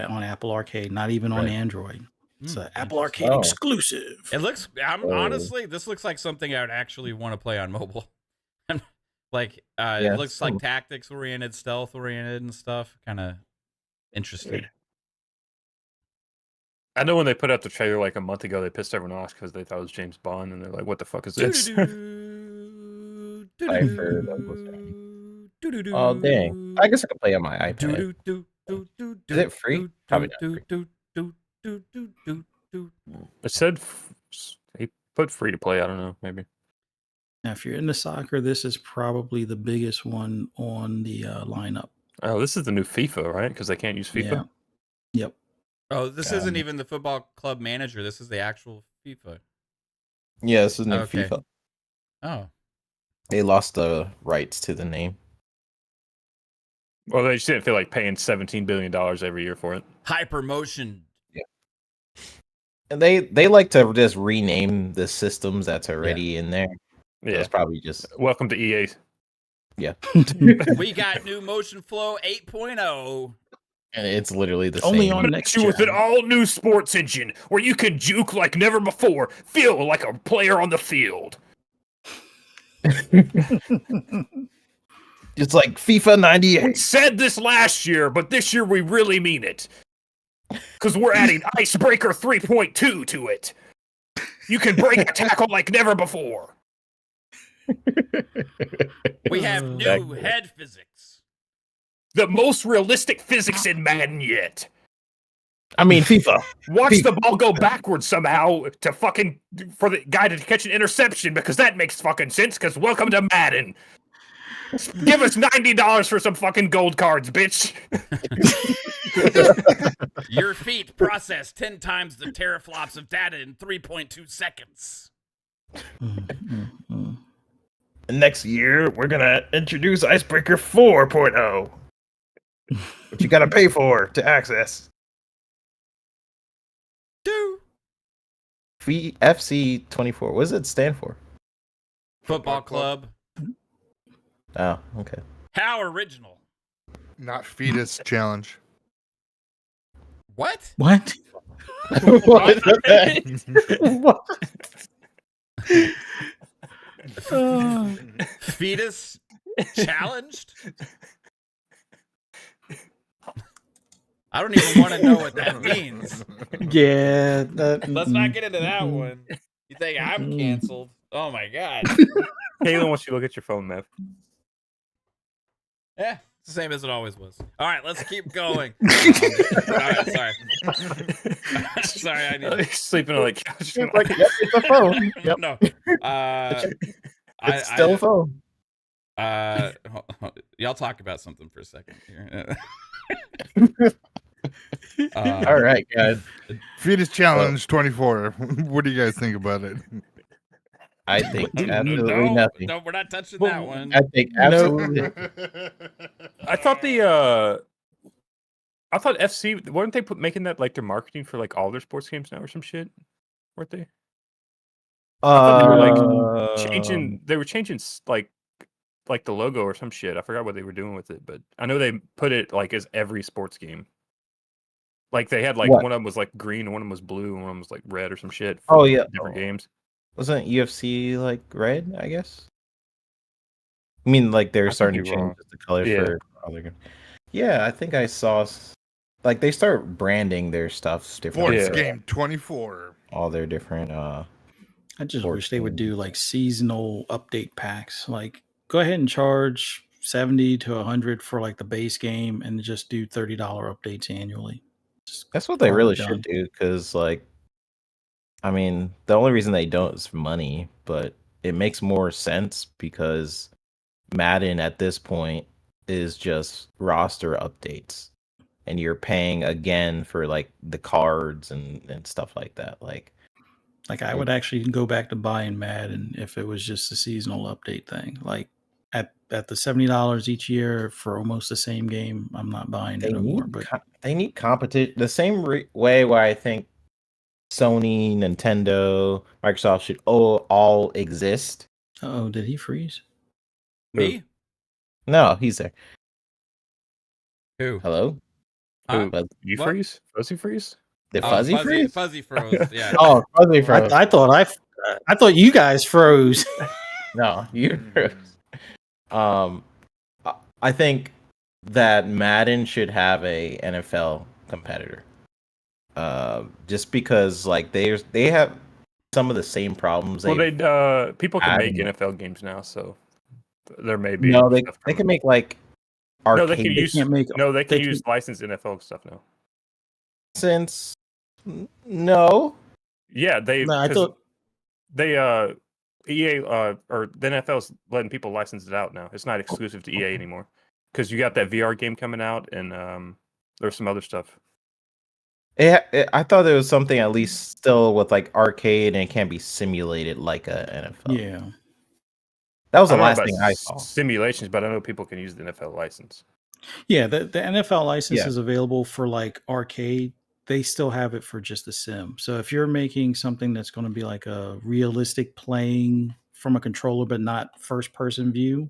on Apple Arcade, not even on Right. Android. It's an Apple Interesting. Arcade Oh. exclusive. It looks. Honestly, this looks like something I would actually want to play on mobile. Like, it looks like tactics oriented, stealth oriented, and stuff. Kind of interesting. I know when they put out the trailer like a month ago, they pissed everyone off because they thought it was James Bond, and they're like, "What the fuck is this?" Cypher, oh dang! I guess I can play on my iPad. Is it free? Probably not free. It said he put free to play. I don't know, maybe. Now, if you're into soccer, this is probably the biggest one on the lineup. Oh, this is the new FIFA, right? Because they can't use FIFA. Yeah. Yep. Oh, this isn't even the football club manager. This is the actual FIFA. Yeah, this is new Okay. FIFA. Oh, They lost the rights to the name. Well, they just didn't feel like paying $17 billion every year for it. Hypermotion. And they like to just rename the systems that's already in there. So Yeah, it's probably just welcome to EA. We got new Motion Flow 8.0. and it's literally the Only same. on next You with an gen. all-new sports engine where you can juke like never before, feel like a player on the field. It's like FIFA We 98. said this last year, but this year we really mean it. Because we're adding Icebreaker 3.2 to it. You can break a tackle like never before. We have new head physics. The most realistic physics in Madden yet. I mean FIFA. Watch the ball go backwards somehow to fucking for the guy to catch an interception because that makes fucking sense. Because welcome to Madden. Give us $90 for some fucking gold cards, bitch. Your feet process 10 times the teraflops of data in 3.2 seconds. Next year we're gonna introduce Icebreaker 4.0. What you gotta pay for to access. FC 24. What does it stand for? Football club. Oh, okay. How original. Not fetus challenge. What? What? What the heck? Fetus challenged? I don't even want to know what that means. Yeah. Let's not get into that one. You think I'm canceled? Oh my god. Kaylin wants you to look at your phone, Mev. Yeah, it's the same as it always was. All right, let's keep going. All right, sorry. Sorry, I need He's sleeping on the couch. Like, yep, it's a phone. Yep. no. It's still a phone. Y'all talk about something for a second here. All right, guys. Fetus Challenge 24. What do you guys think about it? I think absolutely no, nothing. no, we're not touching that one. I think absolutely. I thought FC weren't they making that like their marketing for like all their sports games now or some shit? Weren't they? I thought they were like changing. They were changing like the logo or some shit. I forgot what they were doing with it, but I know they put it like as every sports game. Like they had like What? one of them was like green, and one of them was blue, and one of them was like red or some shit. Oh yeah, different games. Wasn't UFC like red? I guess. I mean, like they're starting to change the color for other games. Yeah, I think I saw like they start branding their stuff different. Sports game 24. All their different. I just wish they would do like seasonal update packs. Like, go ahead and charge $70 to $100 for like the base game, and just do $30 updates annually. That's what they really should do, because like, I mean, the only reason they don't is money, but it makes more sense because Madden at this point is just roster updates, and you're paying again for like the cards and stuff like that. Like I would actually go back to buying Madden if it was just a seasonal update thing. Like at the $70 each year for almost the same game, I'm not buying it anymore. But they need competition the same way where I think Sony, Nintendo, Microsoft should all exist. Oh, did he freeze? Me? No, he's there. Who? Hello? You What? freeze? Fuzzy freeze? The fuzzy freeze? Fuzzy froze. Yeah. Oh, fuzzy froze. I thought you guys froze. No, you froze. I think that Madden should have a NFL competitor. Just because like they have some of the same problems. Well, people can make NFL games now, so there may be. No, they can make like arcade. No, they can use. They can use licensed NFL stuff now. Since no, yeah, I thought EA or the NFL's letting people license it out now. It's not exclusive to EA anymore because you got that VR game coming out, and there's some other stuff. I thought there was something at least still with like arcade and it can't be simulated like a NFL. Yeah, that was the last thing I saw. Simulations, but I know people can use the NFL license. Yeah, the NFL license is available for like arcade. They still have it for just the sim. So if you're making something that's going to be like a realistic playing from a controller but not first person view,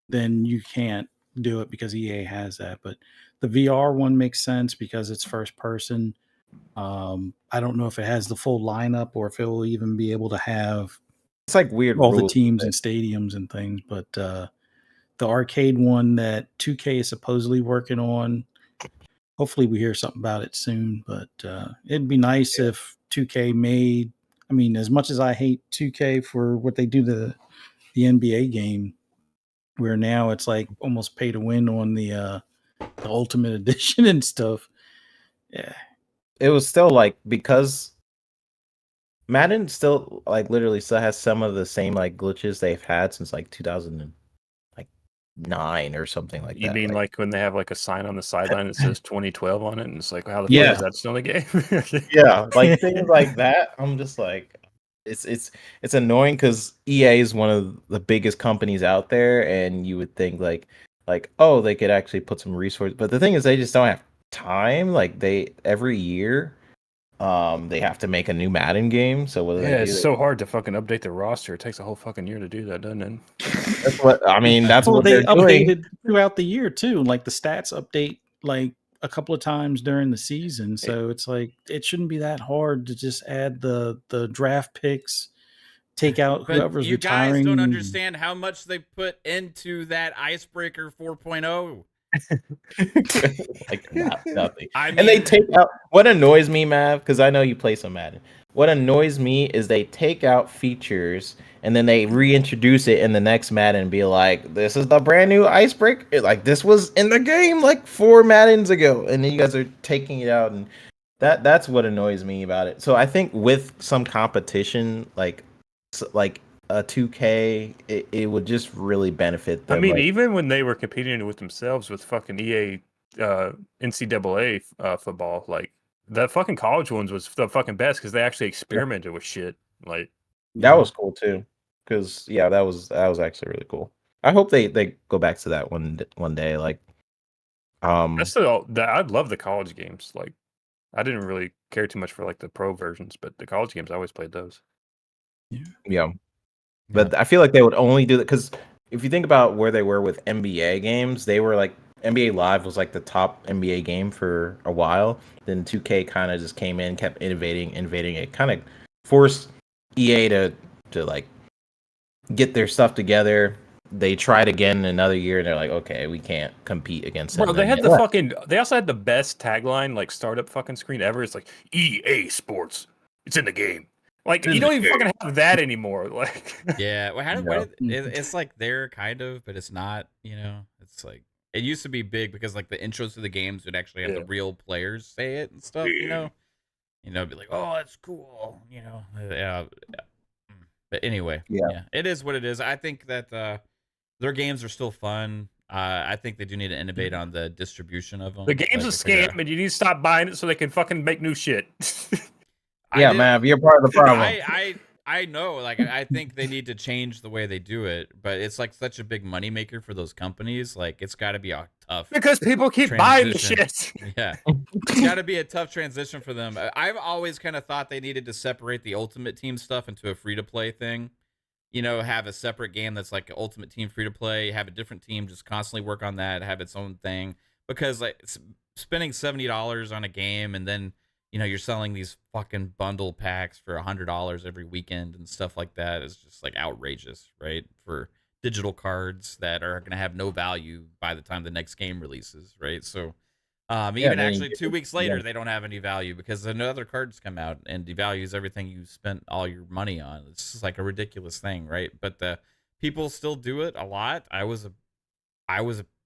then you can't do it because EA has that. But the VR one makes sense because it's first person. I don't know if it has the full lineup or if it will even be able to have it's like weird all the teams and stadiums and things. But the arcade one that 2K is supposedly working on, hopefully we hear something about it soon. But it'd be nice if 2K made, I mean, as much as I hate 2K for what they do to the NBA game, where now it's like almost pay to win on the Ultimate Edition and stuff. Yeah. It was still like, because Madden still like literally still has some of the same like glitches they've had since like 2009 or something like that. You mean like when they have like a sign on the sideline that says 2012 on it, and it's like, how the fuck is that still in the game? Yeah, like things like that. I'm just like, it's annoying because EA is one of the biggest companies out there, and you would think like oh, they could actually put some resources, but the thing is they just don't have time. Like they every year they have to make a new Madden game, so what it's so hard to fucking update the roster. It takes a whole fucking year to do that, doesn't it? That's what I mean. That's what they they're updated doing throughout the year too. Like the stats update like a couple of times during the season, so it's like it shouldn't be that hard to just add the draft picks, take out But whoever's you guys retiring. don't understand how much they put into that Icebreaker 4.0. Like nothing. I mean, And they take out what annoys me, Mav, because I know you play some Madden. What annoys me is they take out features and then they reintroduce it in the next Madden and be like, "This is the brand new Icebreaker." Like this was in the game like 4 Maddens ago, and then you guys are taking it out, and that's what annoys me about it. So I think with some competition, like a 2K, it would just really benefit them. I mean, like, even when they were competing with themselves with fucking EA, NCAA football, like the fucking college ones was the fucking best because they actually experimented with shit. Like that was cool too, because that was actually really cool. I hope they go back to that one day. Like, that's still I'd love the college games. Like, I didn't really care too much for like the pro versions, but the college games I always played those. yeah. But I feel like they would only do that because if you think about where they were with NBA games, they were like NBA Live was like the top NBA game for a while. Then 2K kind of just came in, kept innovating. It kind of forced EA to like get their stuff together. They tried again in another year, and they're like, okay, we can't compete against them. Bro, they had the fucking. They also had the best tagline, like startup fucking screen ever. It's like EA Sports. It's in the game. Like you don't even fucking have that anymore. Like yeah, it's like they're kind of, but it's not. You know, it's like it used to be big because like the intros to the games would actually have the real players say it and stuff. You know, be like, oh, that's cool. You know, but anyway, yeah, it is what it is. I think that their games are still fun. I think they do need to innovate on the distribution of them. The game's a scam, and you need to stop buying it so they can fucking make new shit. Yeah, Mav, you're part of the problem. I know, like I think they need to change the way they do it, but it's like such a big moneymaker for those companies. Like it's got to be a tough because people keep buying the shit. Yeah, it's got to be a tough transition for them. I've always kind of thought they needed to separate the Ultimate Team stuff into a free-to-play thing. You know, have a separate game that's like Ultimate Team free-to-play. Have a different team just constantly work on that. Have its own thing because like spending $70 on a game and then you're selling these fucking bundle packs for $100 every weekend and stuff like that is just like outrageous, right? For digital cards that are going to have no value by the time the next game releases, right? So even actually 2 weeks later, they don't have any value because another card's come out and devalues everything you spent all your money on. It's just like a ridiculous thing, right? But the people still do it a lot. I was a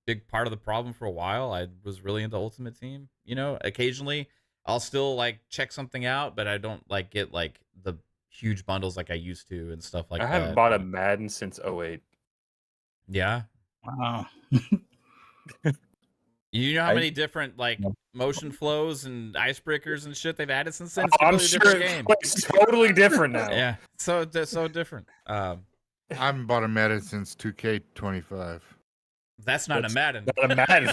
big part of the problem for a while. I was really into Ultimate Team. Occasionally I'll still like check something out, but I don't like get like the huge bundles like I used to and stuff like that. I haven't bought a Madden since 2008. Yeah. Wow. You know how many different like motion flows and icebreakers and shit they've added since then? I'm sure it's totally different now. Yeah, so different. I haven't bought a Madden since 2K25. That's not a Madden. Not a Madden.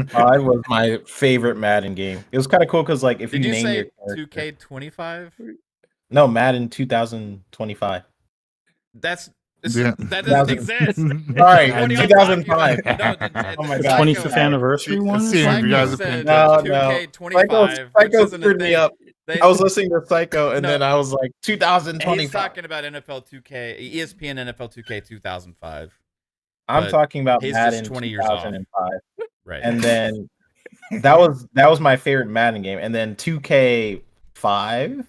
5 was my favorite Madden game. It was kind of cool because, like, if Did you you name say your 2K25? No, Madden 2025. That doesn't exist. Sorry, 2005. Oh my god, 25th anniversary one. See if you guys said no. 2K25. Psycho screwed me up. I was listening to Psycho, and then I was like, 2025. He's talking about NFL 2K, ESPN NFL 2K 2005. I'm talking about he's Madden just 20 years off. 2005. Right. And then that was my favorite Madden game. And then 2K5,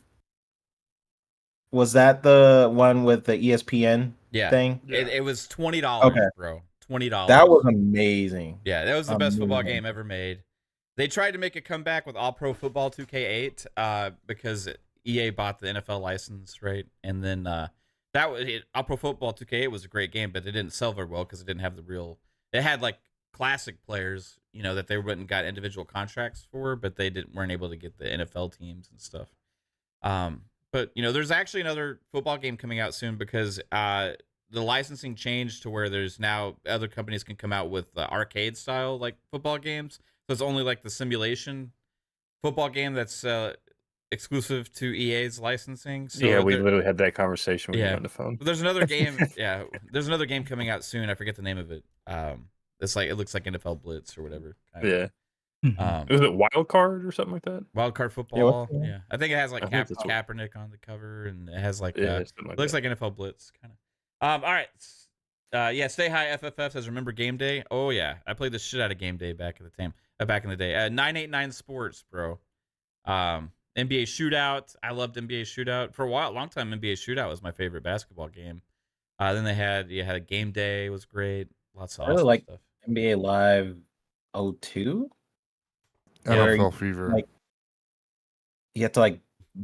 was that the one with the ESPN thing? It was $20, okay. bro. $20. That was amazing. Yeah, that was the best football game ever made. They tried to make a comeback with All Pro Football 2K8 because EA bought the NFL license, right? And then All Pro Football 2K8 was a great game, but it didn't sell very well because it didn't have the real. It had like classic players, that they went and got individual contracts for, but they weren't able to get the NFL teams and stuff. But there's actually another football game coming out soon because the licensing changed to where there's now other companies can come out with arcade style like football games. So it's only like the simulation football game that's exclusive to EA's licensing. So yeah, we literally had that conversation when you were on the phone. But there's another game. There's another game coming out soon. I forget the name of it. It looks like NFL Blitz or whatever. Yeah. Was it Wild Card or something like that? Wild Card Yeah, Football. what's Yeah, I think it has like I think that's what- Kaepernick on the cover, and it has like Yeah, something like looks that. like NFL Blitz kind of. All right. Yeah, Stay High FFF says remember Game Day. Oh yeah, I played the shit out of Game Day back in the day. 989 Sports, bro. NBA Shootout. I loved NBA Shootout for a long time. NBA Shootout was my favorite basketball game. Then they had a Game Day was great. Lots of I really awesome like stuff. NBA Live 02. NFL Fever. Like, you have to like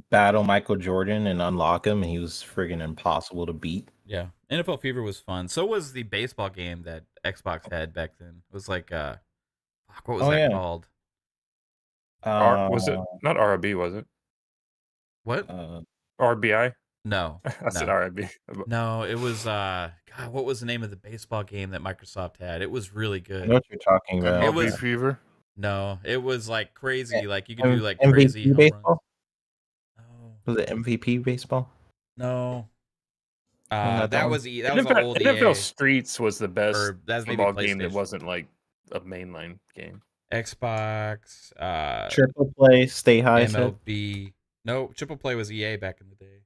battle Michael Jordan and unlock him, and he was friggin' impossible to beat. Yeah, NFL Fever was fun. So was the baseball game that Xbox had back then. It was like, fuck, what was that called? Was it not RB? Was it What? RBI? No, I said RB. No, it was God. What was the name of the baseball game that Microsoft had? It was really I good. know what you're talking about. It MLB was- Fever. No, it was like crazy. Like you could M- do like MVP crazy home baseball? runs. Was it MVP baseball? No. not that That one. was that was an old NFL EA. Streets was the best Or that's maybe football game that PlayStation. wasn't like a mainline game. Xbox. Triple play, stay high. Said? MLB. No, Triple Play was EA back in the day.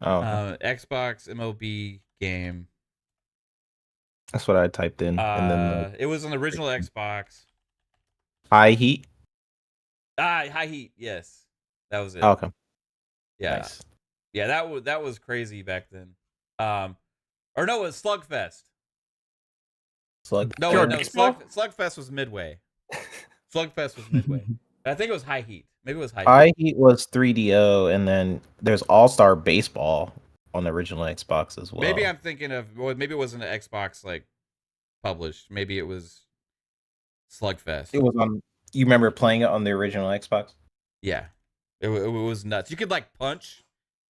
Oh, okay. Xbox MLB game. That's what I typed in. And then It was on the original Xbox. High Heat. High Heat. Yes, that was it. Oh, okay. Yeah, Nice. yeah. That was crazy back then. Or no, it was Slugfest. Slug. No, Jordan, no, baseball? Slugfest was Midway. Slugfest was Midway. I think it was High Heat. Maybe it was High Heat. High Heat was 3DO, and then there's All Star Baseball on the original Xbox as well. Maybe I'm thinking of. Well, maybe it wasn't an Xbox like published. Maybe it was Slugfest. It was on. You remember playing it on the original Xbox? Yeah, it was nuts. You could like punch,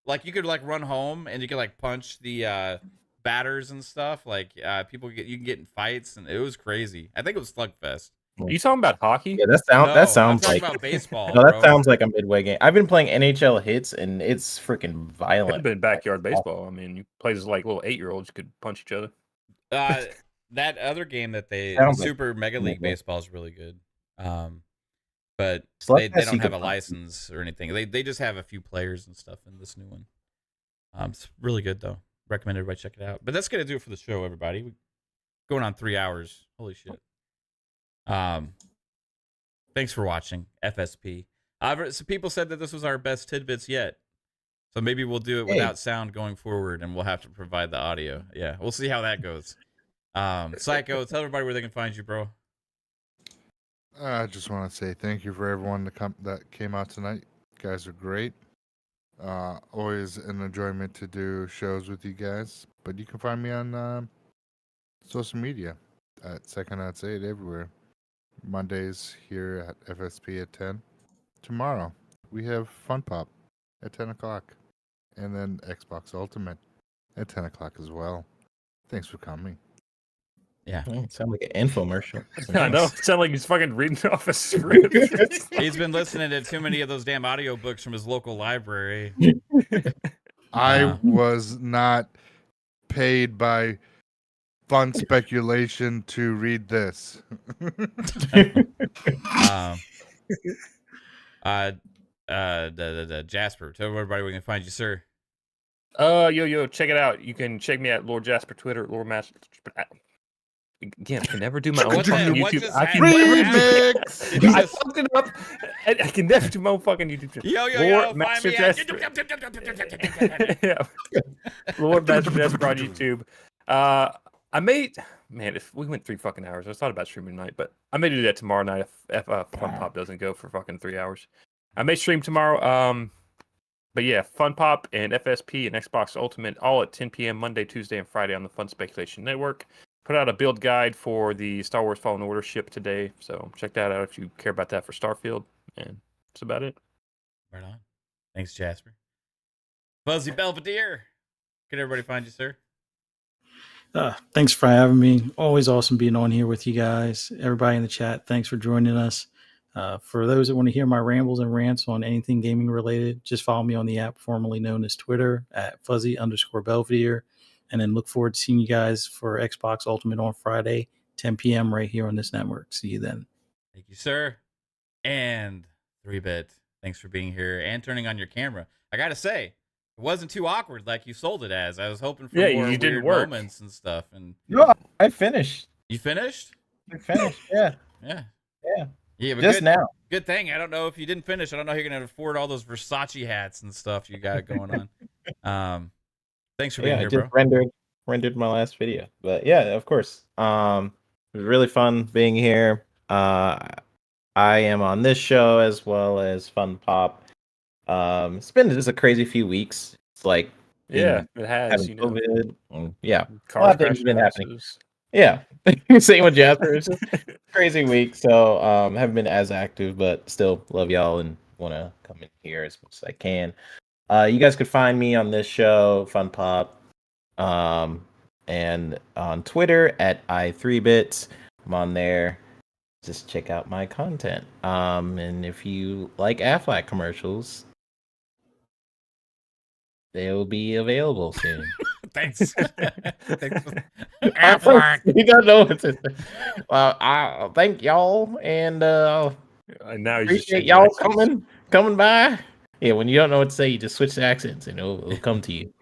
like you could like run home and you could like punch the batters and stuff. Like you can get in fights, and it was crazy. I think it was Slugfest. Are you talking about hockey? Yeah, that No, sounds I'm talking like about baseball. no, that bro. sounds like a midway game. I've been playing NHL Hits, and it's freaking Could have violent. been backyard baseball. I mean, you play as like little 8-year-olds, you could punch each other. That other game that Sounds like Super Mega League midway. Baseball is really good. But Slugfest they you don't could have a punch. license or anything. They just have a few players and stuff in this new one. It's really good though. Recommend everybody check it out. But that's gonna do it for the show, everybody. We're going on 3 hours. Holy shit. Thanks for watching, FSP. So people said that this was our best tidbits yet. So maybe we'll do it without sound going forward, and we'll have to provide the audio. Yeah, we'll see how that goes. Psycho, tell everybody where they can find you, bro. I just want to say thank you for everyone that came out tonight. You guys are great. Always an enjoyment to do shows with you guys. But you can find me on social media at Psychonauts 8 everywhere. Mondays here at FSP at 10. Tomorrow we have Fun Pop at 10 o'clock. And then Xbox Ultimate at 10 o'clock as well. Thanks for coming. Yeah. Sound like an infomercial. I know. It sounds like he's fucking reading off a script. He's been listening to too many of those damn audiobooks from his local library. I was not paid by fun speculation to read this. Jasper, tell everybody where we can find you, sir. Yo, check it out. You can check me at Lord Jasper Twitter, Lord Master. Again, I can never do my own What fucking what YouTube. just I can happened? Remix! Did you I just- fucked it up. I can never do my own fucking YouTube. Yo, find Master me at... Jasper. Yeah. Lord Master Jasper on YouTube. I may, man, if we went 3 fucking hours, I thought about streaming tonight, but I may do that tomorrow night if Fun Pop doesn't go for fucking 3 hours. I may stream tomorrow. But yeah, Fun Pop and FSP and Xbox Ultimate all at 10 p.m. Monday, Tuesday, and Friday on the Fun Speculation Network. Put out a build guide for the Star Wars Fallen Order ship today, so check that out if you care about that for Starfield. And that's about it. Right on. Thanks, Jasper. Fuzzy Belvedere. Can everybody find you, sir? Thanks for having me. Always awesome being on here with you guys. Everybody in the chat, thanks for joining us. For those that want to hear my rambles and rants on anything gaming related, just follow me on the app formerly known as Twitter at fuzzy_Belvedere. And then look forward to seeing you guys for Xbox Ultimate on Friday, 10 p.m. right here on this network. See you then. Thank you, sir. And 3-Bit, thanks for being here and turning on your camera. I gotta say, it wasn't too awkward like you sold it as. I was hoping for more weird moments and stuff. And no, I finished. You finished? I finished. Yeah. Yeah. Yeah. Yeah, but Just now. Good thing. I don't know if you didn't finish. I don't know how you're gonna afford all those Versace hats and stuff you got going on. Thanks for being here, just bro. rendered my last video. But yeah, of course. It was really fun being here. I am on this show as well as Fun Pop. It's been just a crazy few weeks. It's like it has. COVID. Yeah, a Car lot of things have been happening. Yeah, same with Jasper. It's just a crazy week. So haven't been as active, but still love y'all and want to come in here as much as I can. You guys could find me on this show, Fun Pop, and on Twitter at i3bits. I'm on there. Just check out my content. And if you like Aflac commercials, they'll be available soon. Thanks. Aflac. You don't know what to say. I thank y'all and now appreciate y'all coming by. Yeah, when you don't know what to say, you just switch the accents and it'll come to you.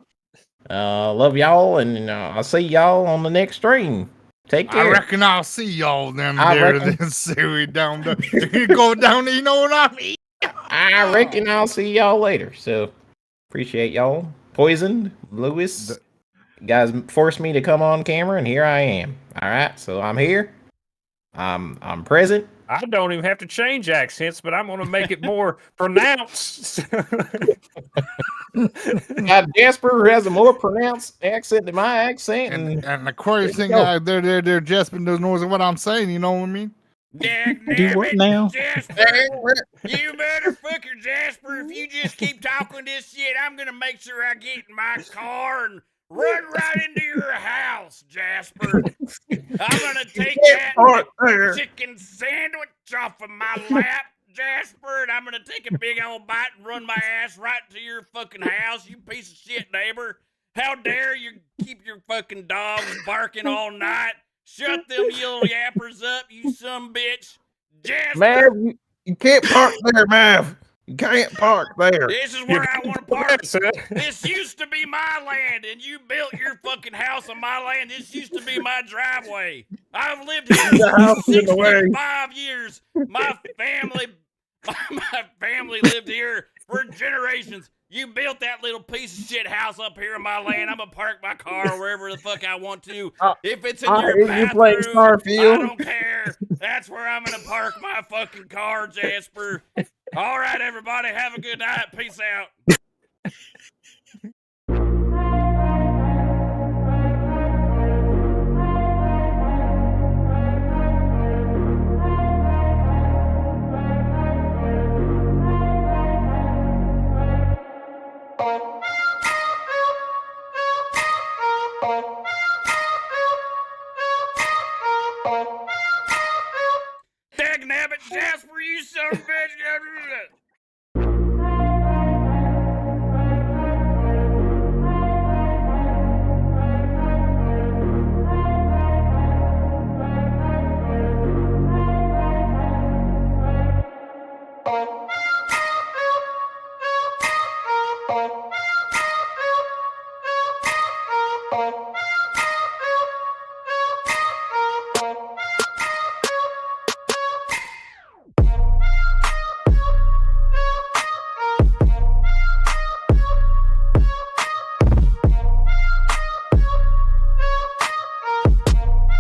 Love y'all, and I'll see y'all on the next stream. Take care. I reckon I'll see y'all down there then series down there. You go down there, you know what I mean? I reckon I'll see y'all later. So appreciate y'all. Poison, Lewis. You guys forced me to come on camera and here I am. All right, so I'm here. I'm present. I don't even have to change accents, but I'm gonna make it more pronounced. Jasper has a more pronounced accent than my accent, and the crazy thing, there, Jasper doesn't know what I'm saying. You know what I mean? Do what now? Jasper, you motherfucker, Jasper! If you just keep talking this shit, I'm gonna make sure I get in my car and run right into your house, Jasper. I'm gonna take that chicken sandwich off of my lap, Jasper, and I'm gonna take a big old bite and run my ass right to your fucking house, you piece of shit neighbor. How dare you keep your fucking dogs barking all night? Shut them little yappers up, you son bitch. Jasper. Mav, you can't park there, Mav. You can't park there. This is where I want to park. This used to be my land, and you built your fucking house on my land. This used to be my driveway. I've lived here 65 years. My family lived here for generations. You built that little piece of shit house up here in my land. I'm gonna park my car wherever the fuck I want to. If it's in your bathroom, I don't care. That's where I'm gonna park my fucking car, Jasper. All right, everybody, have a good night. Peace out.